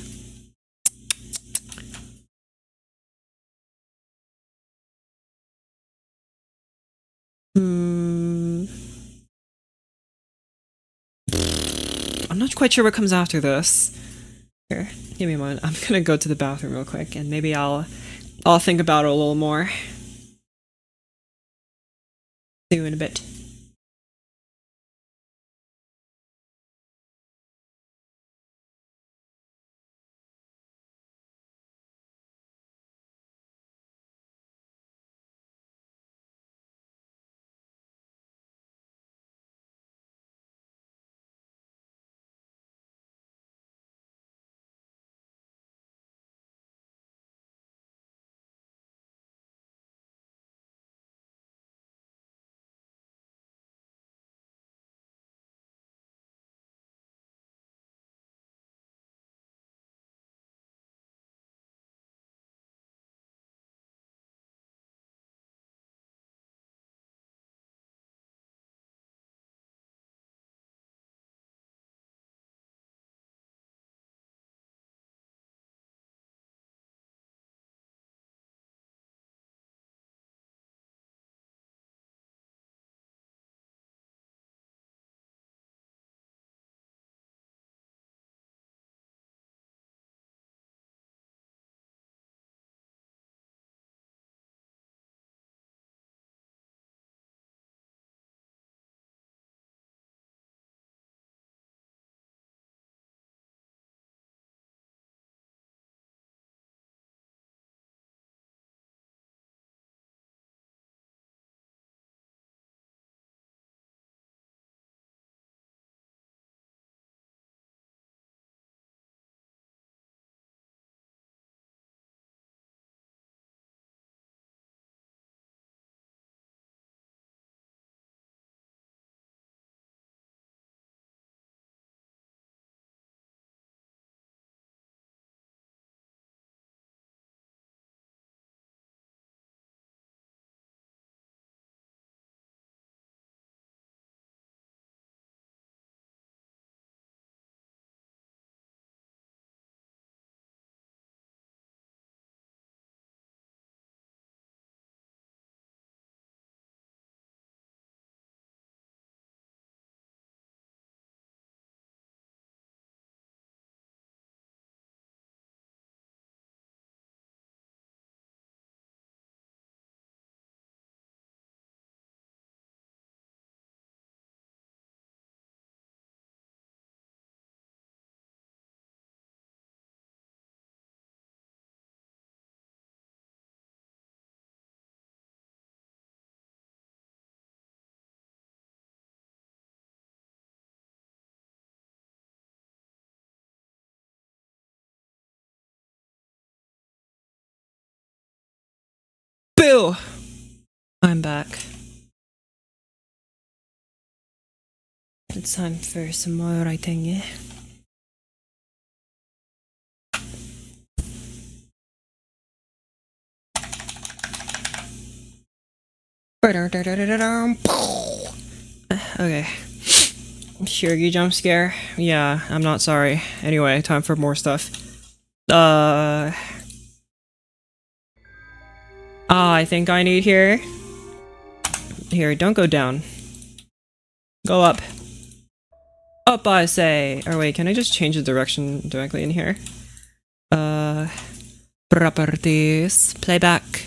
I'm not quite sure what comes after this. Here, give me a moment. I'm gonna go to the bathroom real quick, and maybe I'll think about it a little more. See you in a bit. I'm back. It's time for some more writing. Okay. Shirgi jump scare? Yeah, I'm not sorry. Anyway, time for more stuff. I think I need here. Here, don't go down. Go up. Up, I say! Or wait, can I just change the direction directly in here? Properties. Playback.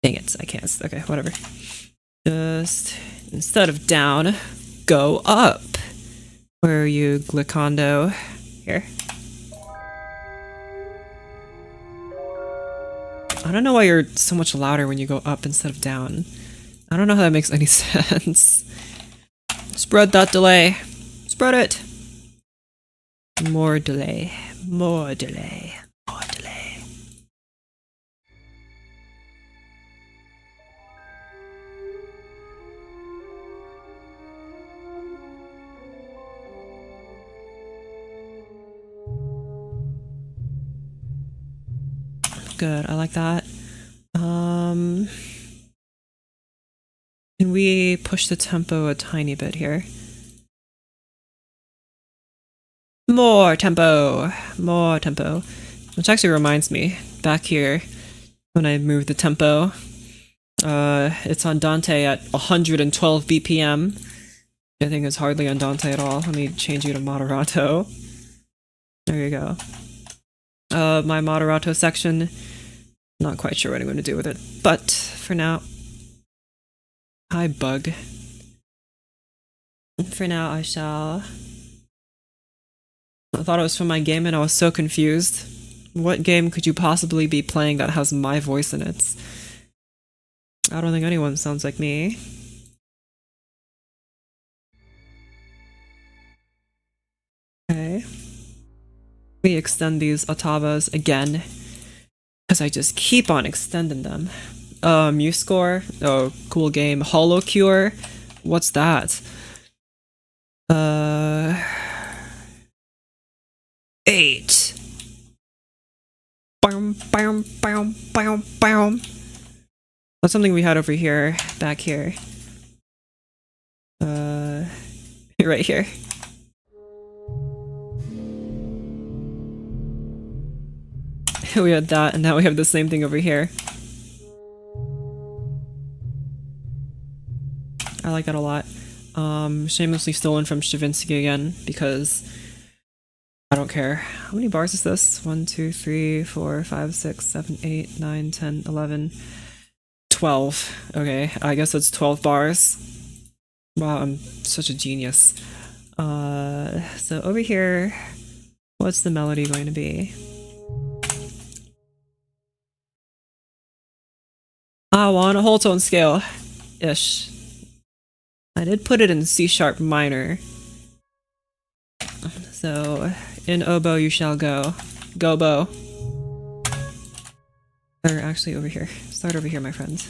Dang it, I can't. Okay, whatever. Just, instead of down, go up. Where are you, Glycondo? Here. I don't know why you're so much louder when you go up instead of down. I don't know how that makes any sense. Spread that delay. Spread it. More delay. More delay. More delay. Good, I like that. Can we push the tempo a tiny bit here? More tempo! More tempo. Which actually reminds me, back here, when I move the tempo, it's on Dante at 112 BPM. I think it's hardly on Dante at all. Let me change you to moderato. There you go. My moderato section, not quite sure what I'm going to do with it, but for now, hi bug. For now, I shall. I thought it was from my game and I was so confused. What game could you possibly be playing that has my voice in it? I don't think anyone sounds like me. Okay. We extend these ottavas again, because I just keep on extending them. MuseScore? Oh, cool game. Hollow Cure? What's that? 8. Bam, bam, bam, bam, bam. That's something we had over here, back here. Right here. We had that, and now we have the same thing over here. I like that a lot. Shamelessly stolen from Stravinsky again, because I don't care. How many bars is this? 1, 2, 3, 4, 5, 6, 7, 8, 9, 10, 11, 12. Okay, I guess it's 12 bars. Wow, I'm such a genius. So over here, what's the melody going to be? I want a whole tone scale. Ish. I did put it in C sharp minor. So, in oboe you shall go. Go bow. Or actually over here. Start over here, my friends.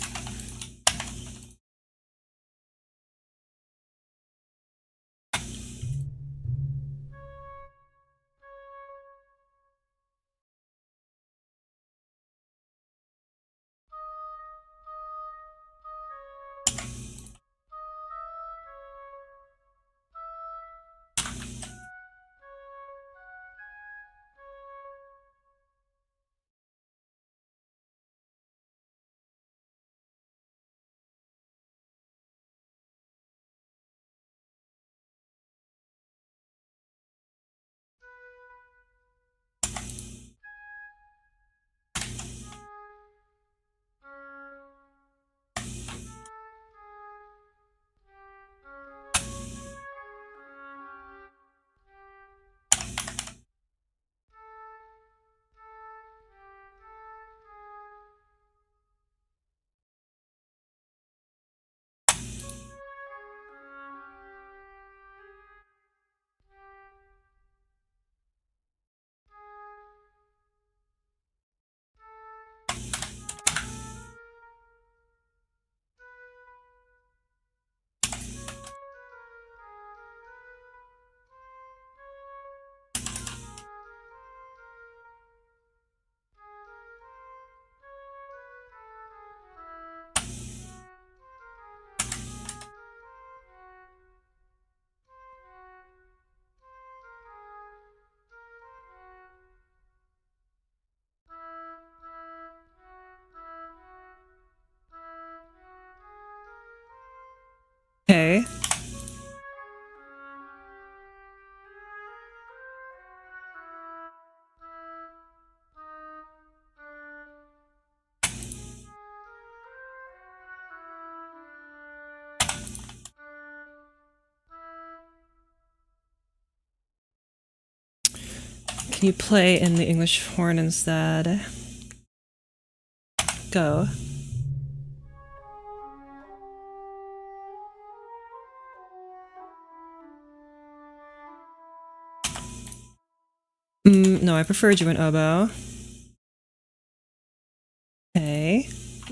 Okay. Can you play in the English horn instead? Go. No, I preferred you in oboe. Okay.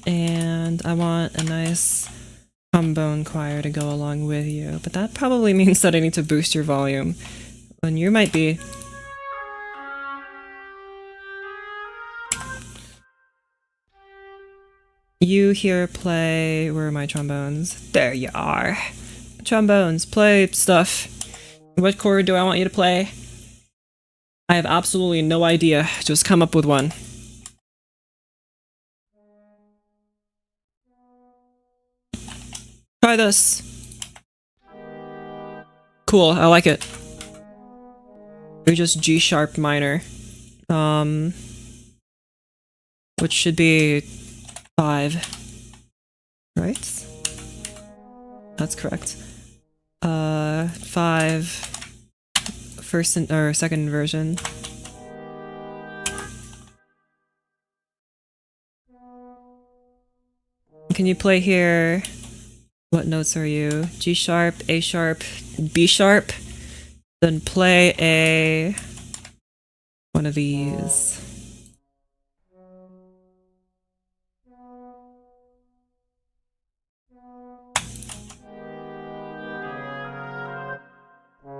And I want a nice trombone choir to go along with you, but that probably means that I need to boost your volume. And you might be. You here play. Where are my trombones? There you are. Trombones, play stuff. What chord do I want you to play? I have absolutely no idea. Just come up with one. Try this. Cool, I like it. Or just G sharp minor. Which should be 5. Right? That's correct. 5. First or second inversion. Can you play here? What notes are you? G sharp, A sharp, B sharp. Then play a one of these.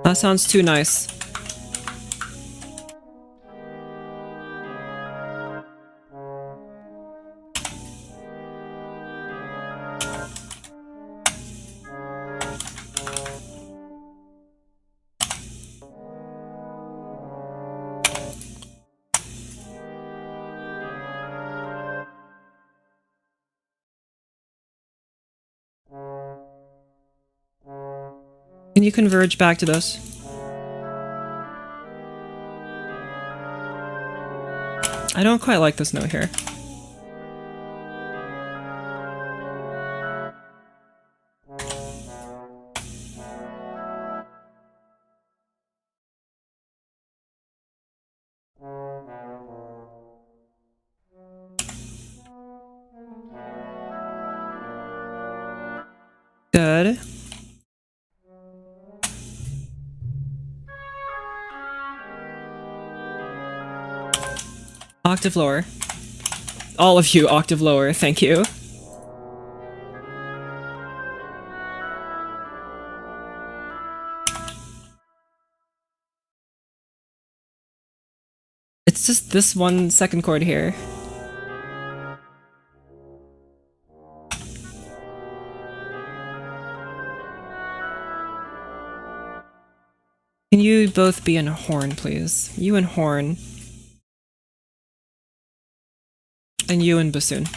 That sounds too nice. Can you converge back to this? I don't quite like this note here. Good. Octave lower. All of you, octave lower, thank you. It's just this one second chord here. Can you both be in horn, please? You in horn. And you in bassoon.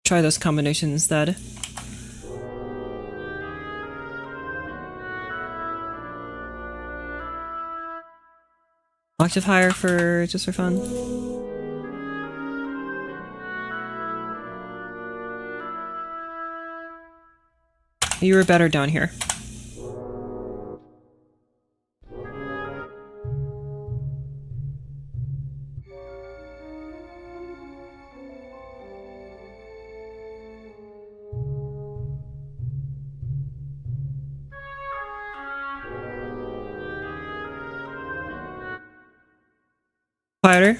Try this combination instead. Octave higher for just for fun. You were better down here. Quieter.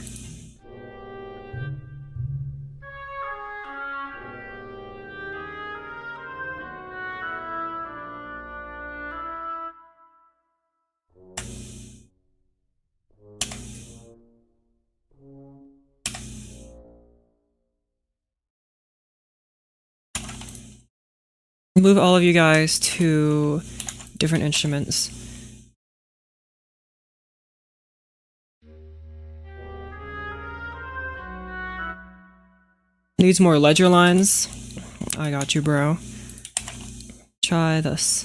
Move all of you guys to different instruments. Needs more ledger lines. I got you, bro. try this.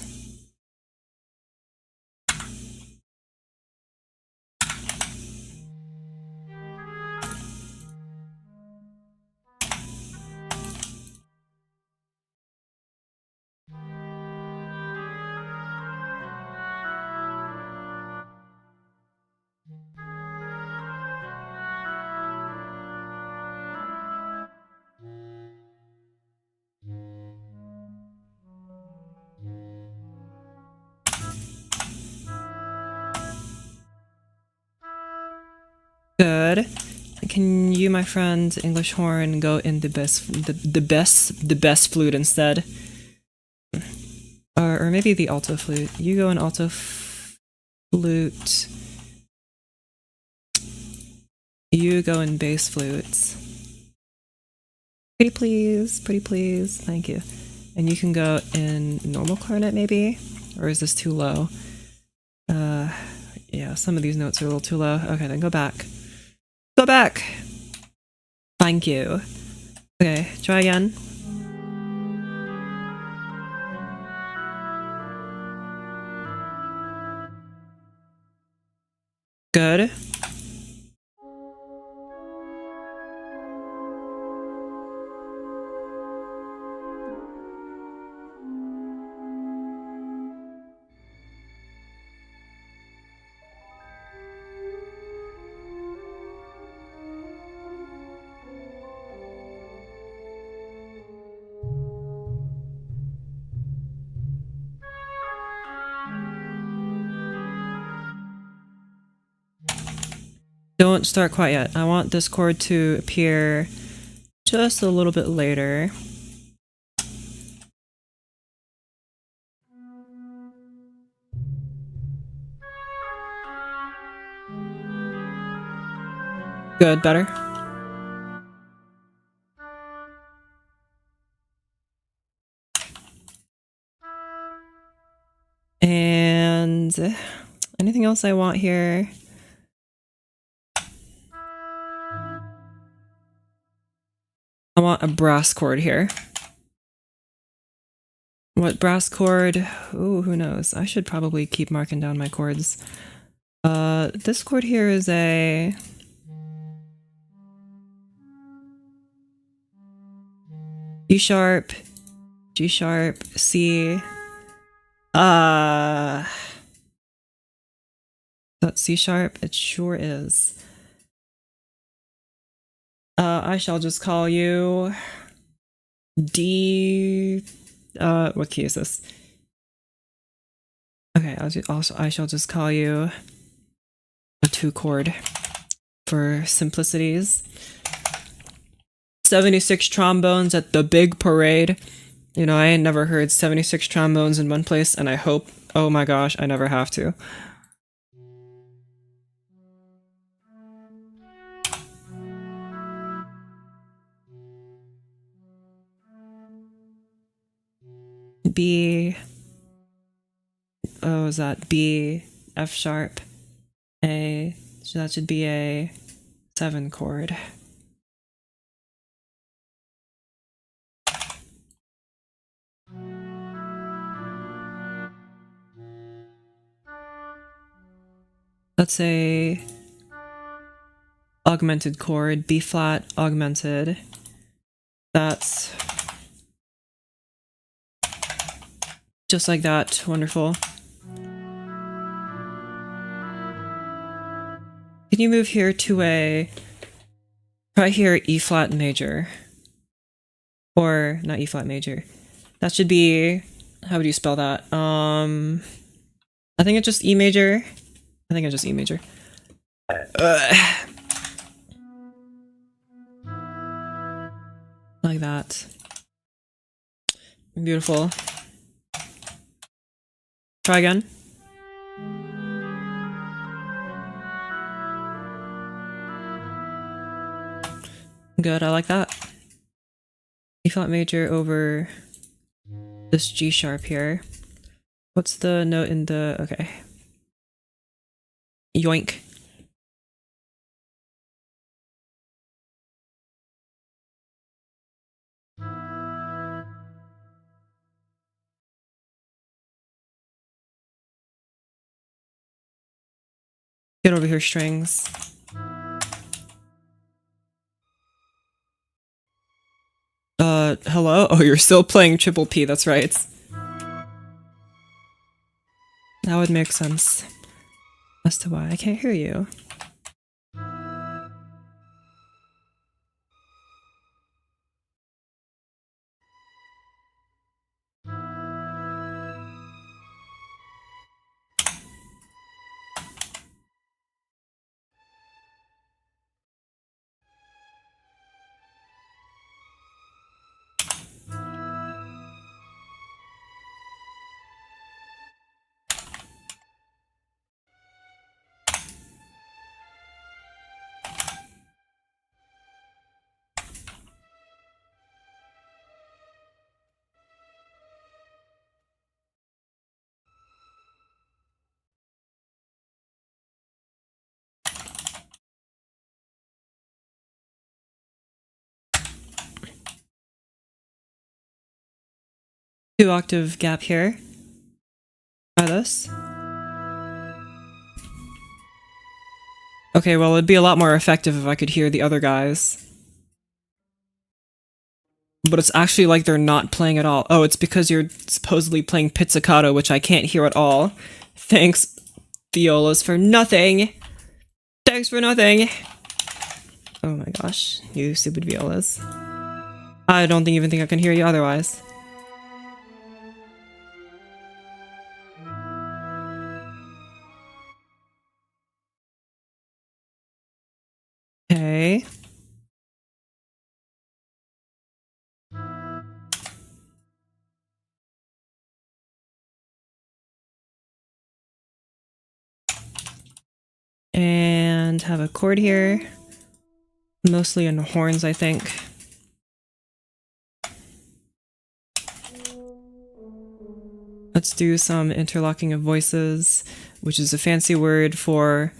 Good. Can you, my friend, English horn, go in the best flute instead? Or maybe the alto flute. You go in alto flute. You go in bass flutes. Pretty please, thank you. And you can go in normal clarinet maybe? Or is this too low? Yeah, some of these notes are a little too low. Okay, then go back. Go back! Thank you. Okay, try again. Good. Don't start quite yet. I want this chord to appear just a little bit later. Good, better. And anything else I want here? I want a brass chord here. What brass chord? Ooh, who knows? I should probably keep marking down my chords. This chord here is a... G sharp, G sharp, C. That's C sharp? It sure is. I shall just call you D. What key is this? Okay, I shall just call you a 2 chord for simplicities. 76 trombones at the big parade. You know, I ain't never heard 76 trombones in one place, and I hope, oh my gosh, I never have to. B. Oh, is that B, F sharp, A? So that should be a 7 chord. That's a augmented chord, B flat augmented. That's just like that. Wonderful. Can you move here to a... Try here E flat major. Or not E flat major. That should be... How would you spell that? I think it's just E major. I think it's just E major. Like that. Beautiful. Try again. Good, I like that. E flat major over this G sharp here. What's the note in the... Okay. Yoink. Get over here, strings. Hello? Oh, you're still playing Triple P, that's right. That would make sense as to why I can't hear you. Two octave gap here. Try this. Okay, well, it'd be a lot more effective if I could hear the other guys. But it's actually like they're not playing at all. Oh, it's because you're supposedly playing pizzicato, which I can't hear at all. Thanks, violas, for nothing. Thanks for nothing. Oh my gosh, you stupid violas. I don't even think I can hear you otherwise. Okay. And have a chord here. Mostly in horns, I think. Let's do some interlocking of voices, which is a fancy word for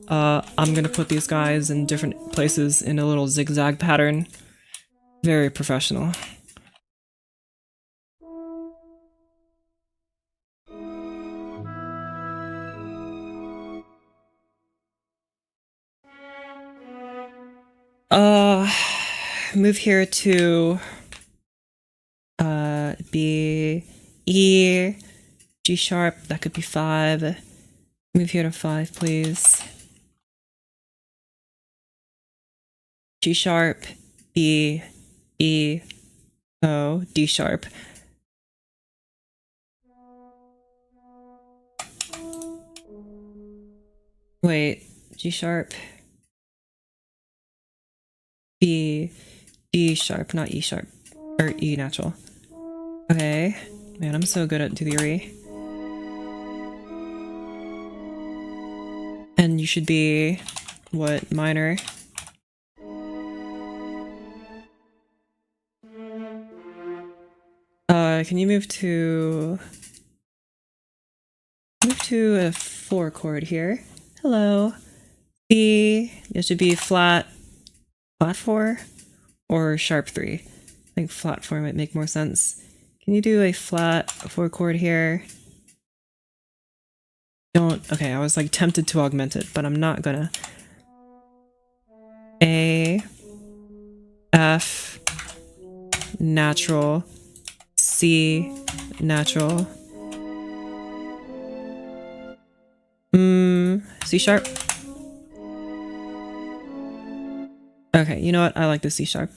I'm gonna put these guys in different places in a little zigzag pattern. Very professional. Move here to B, E, G sharp, that could be 5. Move here to 5, please. G sharp, B, E, O, D sharp. Wait, G sharp, B, D sharp, not E sharp, or E natural. Okay, man, I'm so good at theory. And you should be, what, minor? Can you move to a 4 chord here? Hello. B, it should be flat 4 or sharp 3. I think flat 4 might make more sense. Can you do a flat 4 chord here? Don't, okay, I was like tempted to augment it, but I'm not gonna. A, F, natural, C, natural. C sharp. Okay, you know what? I like the C sharp.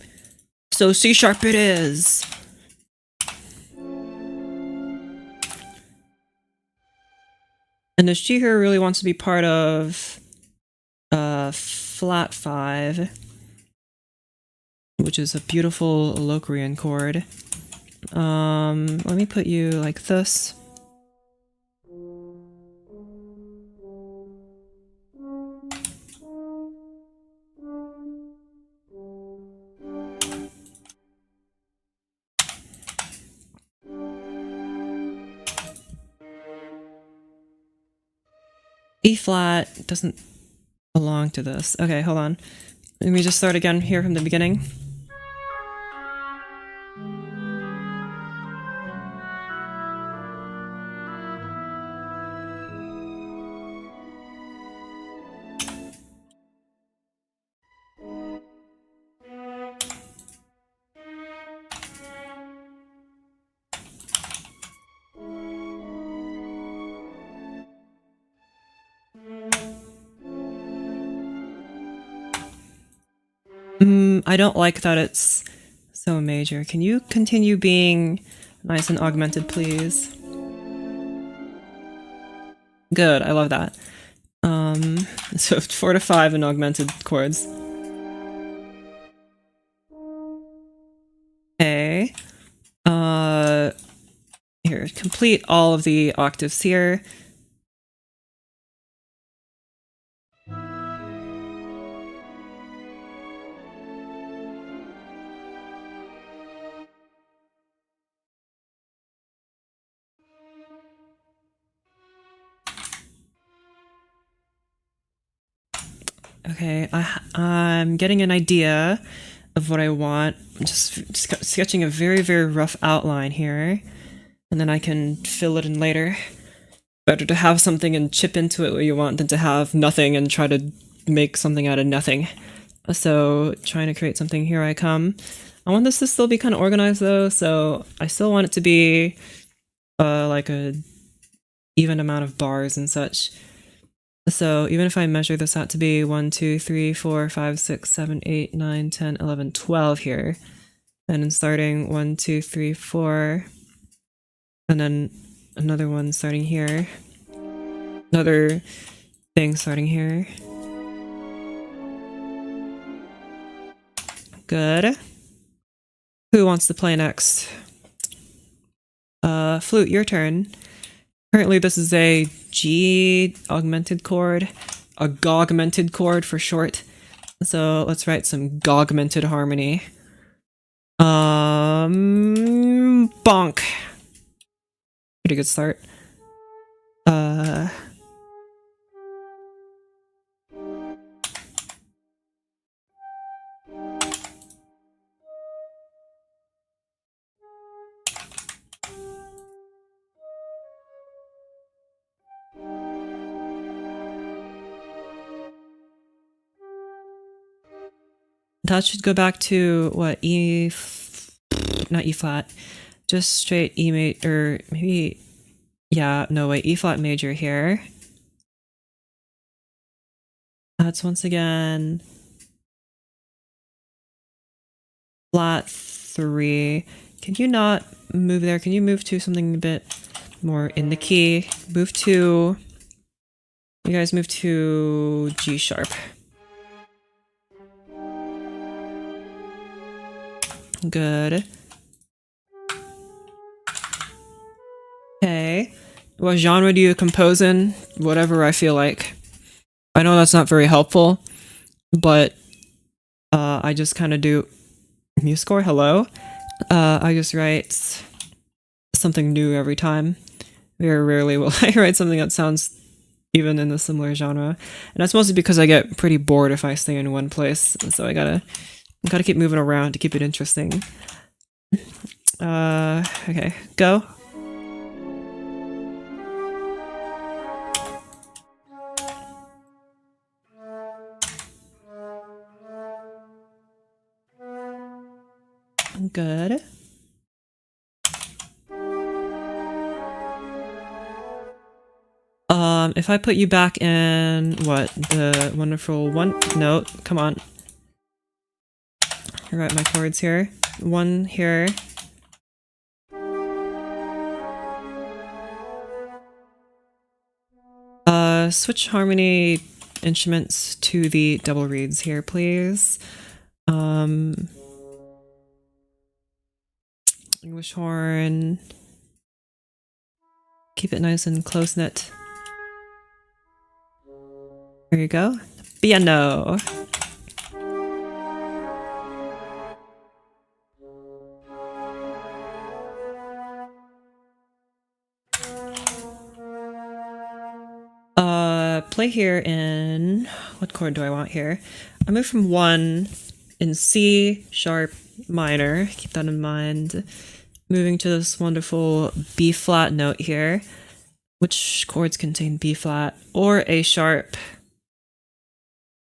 So C sharp it is! And does she here really wants to be part of flat 5, which is a beautiful Locrian chord. Let me put you like this. E flat doesn't belong to this. Okay, hold on. Let me just start again here from the beginning. I don't like that it's so major. Can you continue being nice and augmented, please? Good, I love that. So 4 to 5 in augmented chords. Okay. Here, complete all of the octaves here. Okay, I'm getting an idea of what I want. I'm just sketching a very, very rough outline here, and then I can fill it in later. Better to have something and chip into it what you want than to have nothing and try to make something out of nothing. So, trying to create something, here I come. I want this to still be kind of organized though, so I still want it to be like a even amount of bars and such. So even if I measure this out to be 1, 2, 3, 4, 5, 6, 7, 8, 9, 10, 11, 12 here, and then starting 1, 2, 3, 4, and then another one starting here, another thing starting here. Good. Who wants to play next? Flute, your turn. Currently this is a G augmented chord, a gogmented chord for short. So let's write some gogmented harmony. Bonk. Pretty good start. That should go back to what, not E flat, just straight E major, or maybe, yeah, no wait, E flat major here. That's once again flat 3. Can you not move there? Can you move to something a bit more in the key? Move to, you guys move to G sharp. Good. Okay. What genre do you compose in? Whatever I feel like. I know that's not very helpful, but I just kind of do MuseScore, hello? I just write something new every time. Very rarely will I write something that sounds even in a similar genre. And that's mostly because I get pretty bored if I stay in one place, so I gotta keep moving around to keep it interesting. Okay, go. Good. If I put you back in, what, the wonderful one note, come on. I write my chords here. 1 here. Switch harmony instruments to the double reeds here, please. English horn. Keep it nice and close-knit. There you go. Piano. Play here in, what chord do I want here? I move from 1 in C sharp minor, keep that in mind. Moving to this wonderful B flat note here. Which chords contain B flat or A sharp?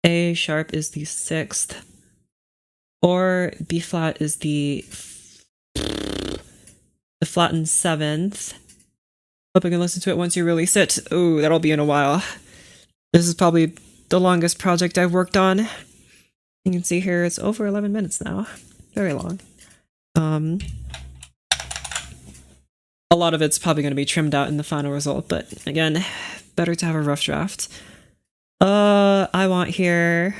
A sharp is the 6th, or B flat is the flattened 7th. Hope I can listen to it once you release it. Ooh, that'll be in a while. This is probably the longest project I've worked on. You can see here it's over 11 minutes now. Very long. A lot of it's probably going to be trimmed out in the final result, but again, better to have a rough draft. I want here,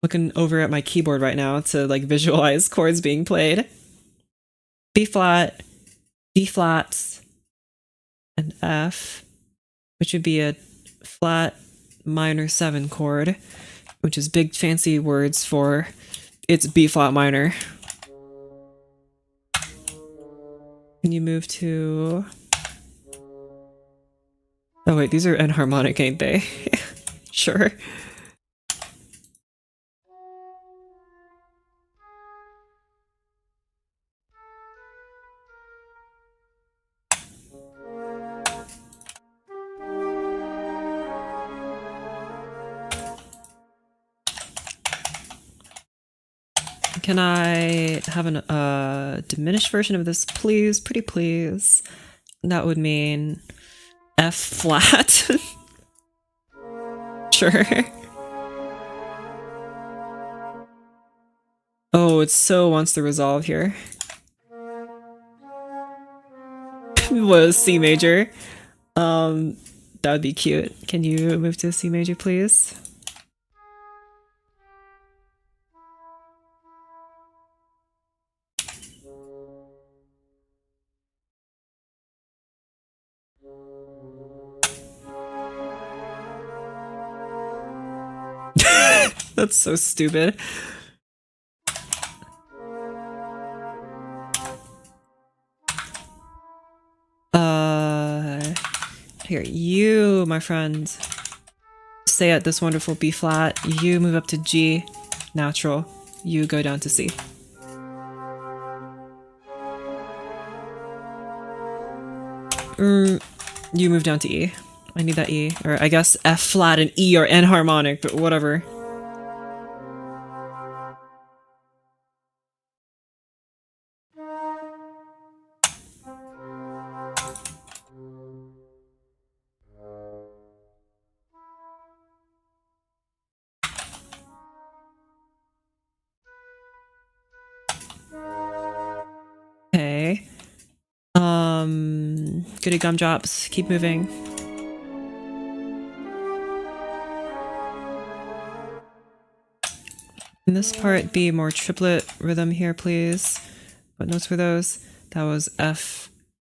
looking over at my keyboard right now to like visualize chords being played. B flat, D flat, and F, which would be a flat minor 7 chord, which is big fancy words for it's B flat minor. Can you move to... Oh wait, these are enharmonic, ain't they? Sure. Can I have a diminished version of this, please? Pretty please. That would mean F flat. Sure. Oh, it so wants to resolve here. Was C major. That would be cute. Can you move to C major, please? That's so stupid. Here, you, my friend, stay at this wonderful B flat. You move up to G, natural. You go down to C. You move down to E. I need that E. Or I guess F flat and E are enharmonic, but whatever. Okay. Goody gumdrops. Keep moving. Can this part be more triplet rhythm here, please? What notes were those? That was F.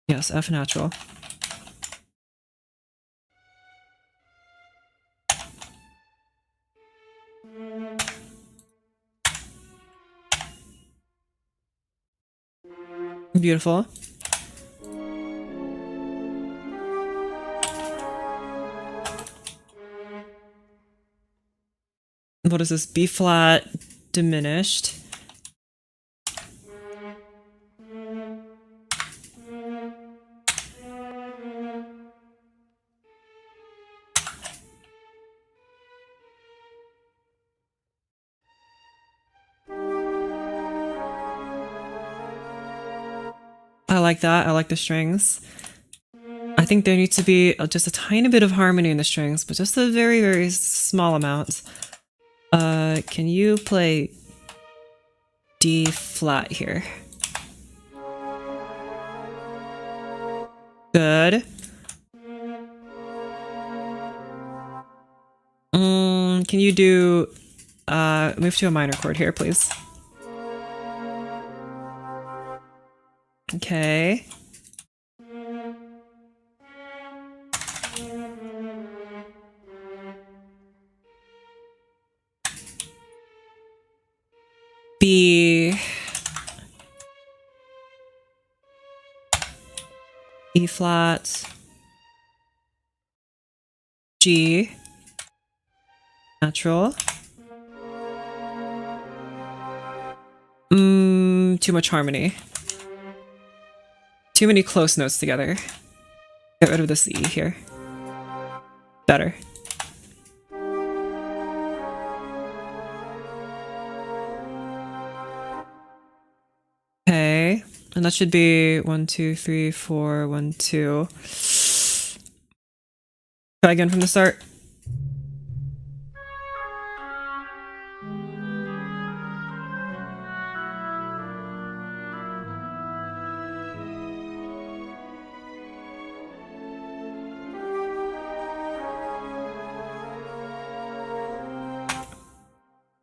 Yes, F natural. Beautiful. What is this? B flat diminished. I like that. I like the strings. I think there needs to be just a tiny bit of harmony in the strings, but just a very, very small amount. Can you play D flat here? Good. Can you do move to a minor chord here, please? Okay. B, E flat, G, natural. Too much harmony. Too many close notes together. Get rid of this E here. Better. Okay, and that should be 1, 2, 3, 4, 1, 2. Try again from the start.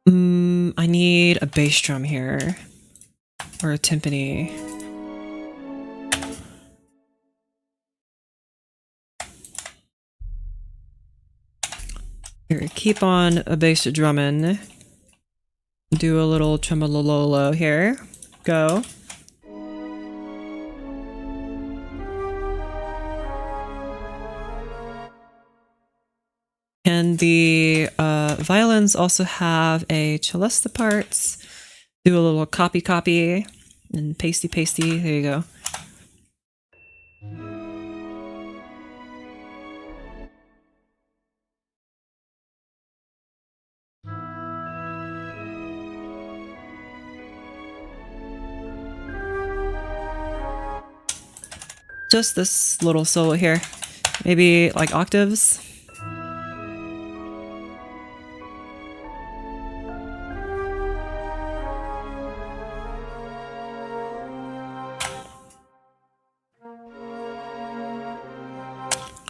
I need a bass drum here. Or a timpani. Here, keep on a bass drumming. Do a little tremololo here. Go. And the violins also have a cellista parts. Do a little copy and pasty. There you go. Just this little solo here. Maybe like octaves.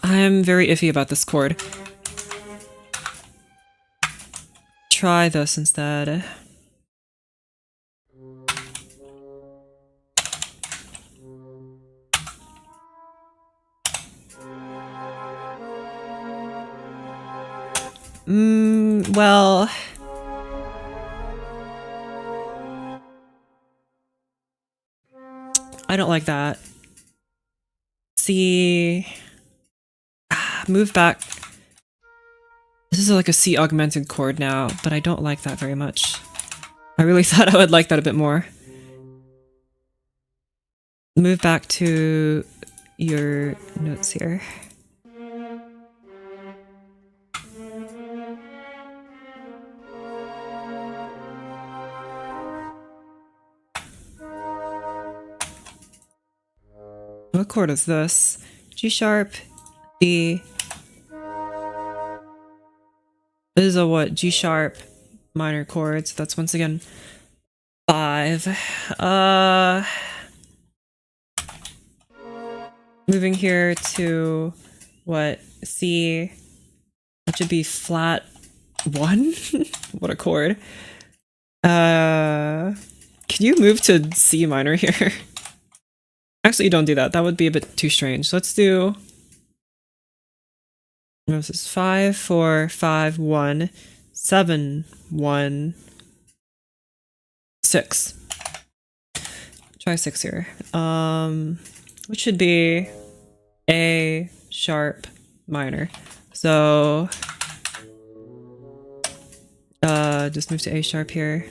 I'm very iffy about this chord. Try this instead. Well... I don't like that. C... move back. This is like a C augmented chord now, but I don't like that very much. I really thought I would like that a bit more. Move back to your notes here. What chord is this? G sharp, D. This is a what? G sharp minor chord. So that's once again 5. Moving here to what? C. That should be flat 1. What a chord. Can you move to C minor here? Actually, don't do that. That would be a bit too strange. Let's do... This is 5, 4, 5, 1, 7, 1, 6. Try 6 here. Which should be A sharp minor. So just move to A sharp here.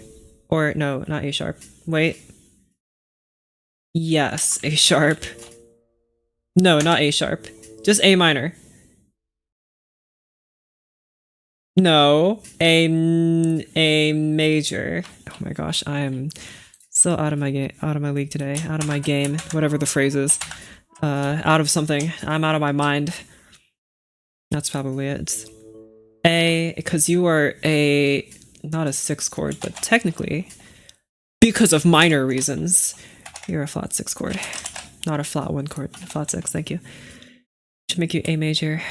Or no, not A sharp. Wait. Yes, A sharp. No, not A sharp. Just A minor. No, A major. Oh my gosh, I am so out of my league today. Out of my game, whatever the phrase is. Out of something. I'm out of my mind. That's probably it. It's A, because you are a, not a 6 chord, but technically, because of minor reasons, you're a flat 6 chord. Not a flat 1 chord, a flat 6, thank you. Should make you A major.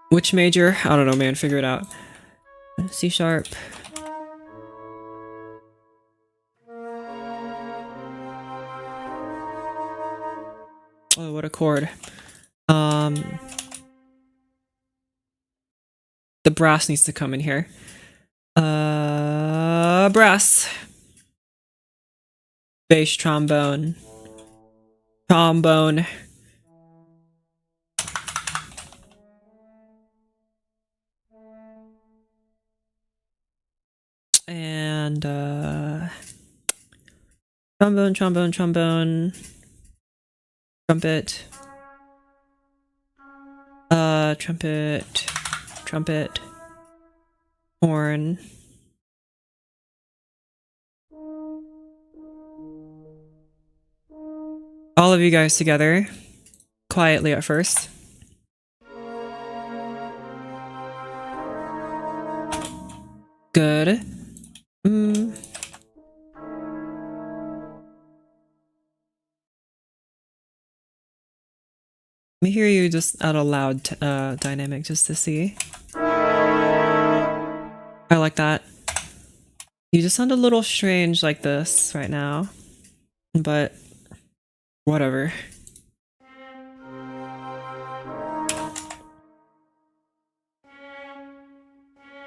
Which major? I don't know, man. Figure it out. C sharp. Oh, what a chord. The brass needs to come in here. Brass. Bass trombone. Trombone. And trombone, trombone, trombone, trumpet, trumpet, trumpet, horn, all of you guys together, quietly at first. Good. Let me hear you just at a loud dynamic just to see. I like that. You just sound a little strange like this right now, but whatever.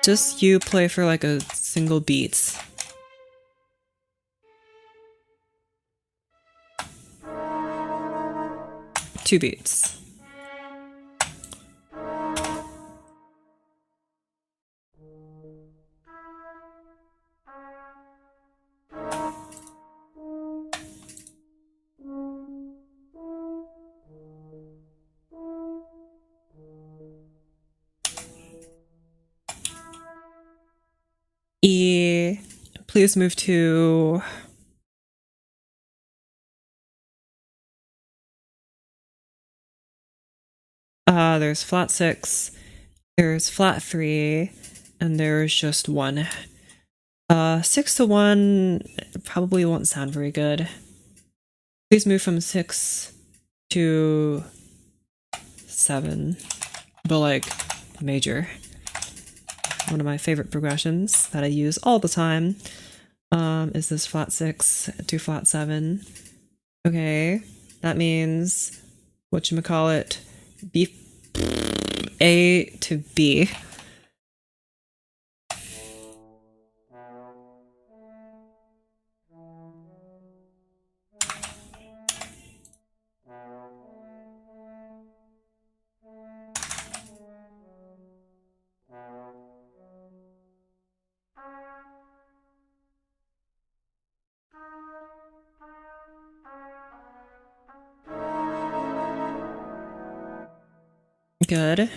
Just you play for like a single beat. Two beats. E. Please move to... there's flat 6, there's flat 3, and there's just 1. 6 to 1 probably won't sound very good. Please move from 6 to 7, but like major. One of my favorite progressions that I use all the time is this flat 6 to flat 7. Okay, that means whatchamacallit, B, A to B. Good.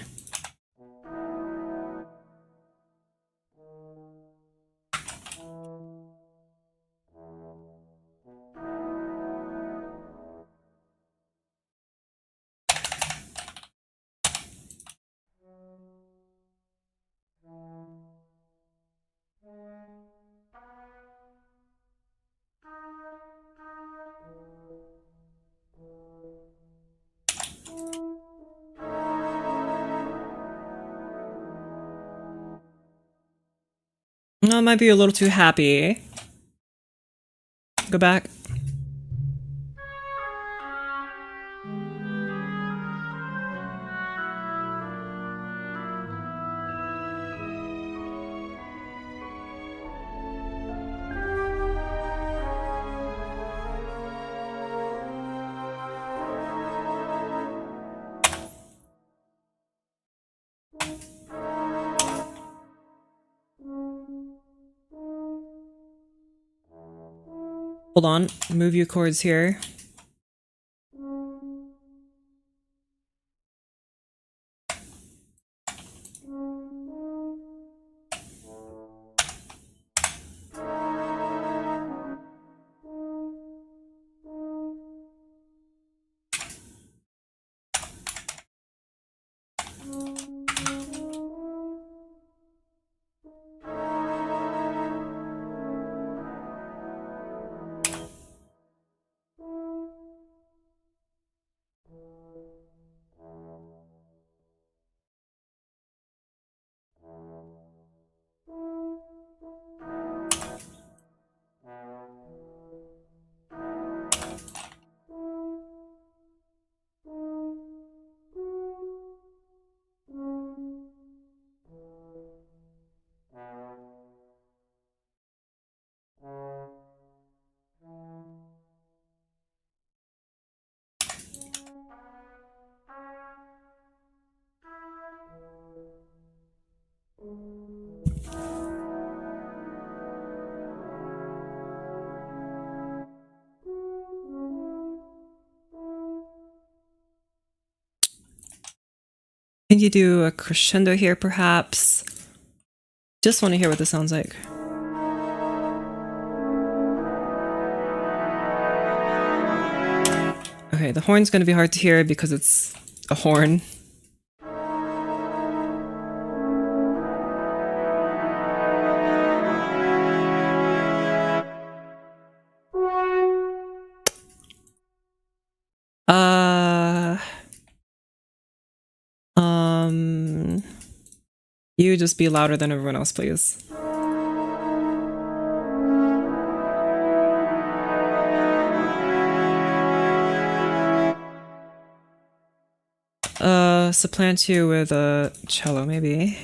No, I might be a little too happy. Go back. Hold on, move your chords here. Can you do a crescendo here, perhaps? Just want to hear what this sounds like. Okay, the horn's going to be hard to hear because it's a horn. You just be louder than everyone else, please. supplant you with a cello, maybe.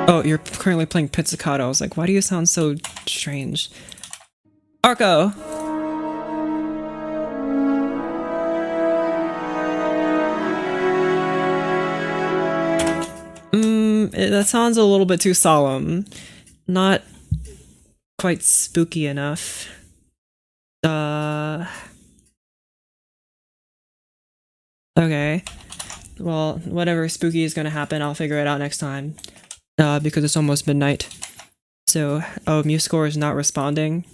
Oh, you're currently playing pizzicato. I was like, why do you sound so strange? Arco! That sounds a little bit too solemn. Not quite spooky enough. Okay. Well, whatever spooky is gonna happen, I'll figure it out next time. Because it's almost midnight. So, oh, MuseScore is not responding.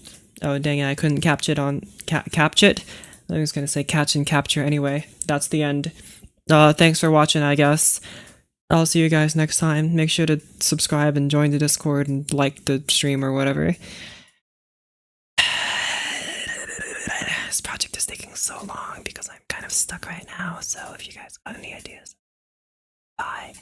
Oh, dang it, I couldn't capture it on... capture it? I was gonna say catch and capture anyway. That's the end. Thanks for watching, I guess. I'll see you guys next time. Make sure to subscribe and join the Discord and like the stream or whatever. This project is taking so long because I'm kind of stuck right now, so if you guys got any ideas, bye.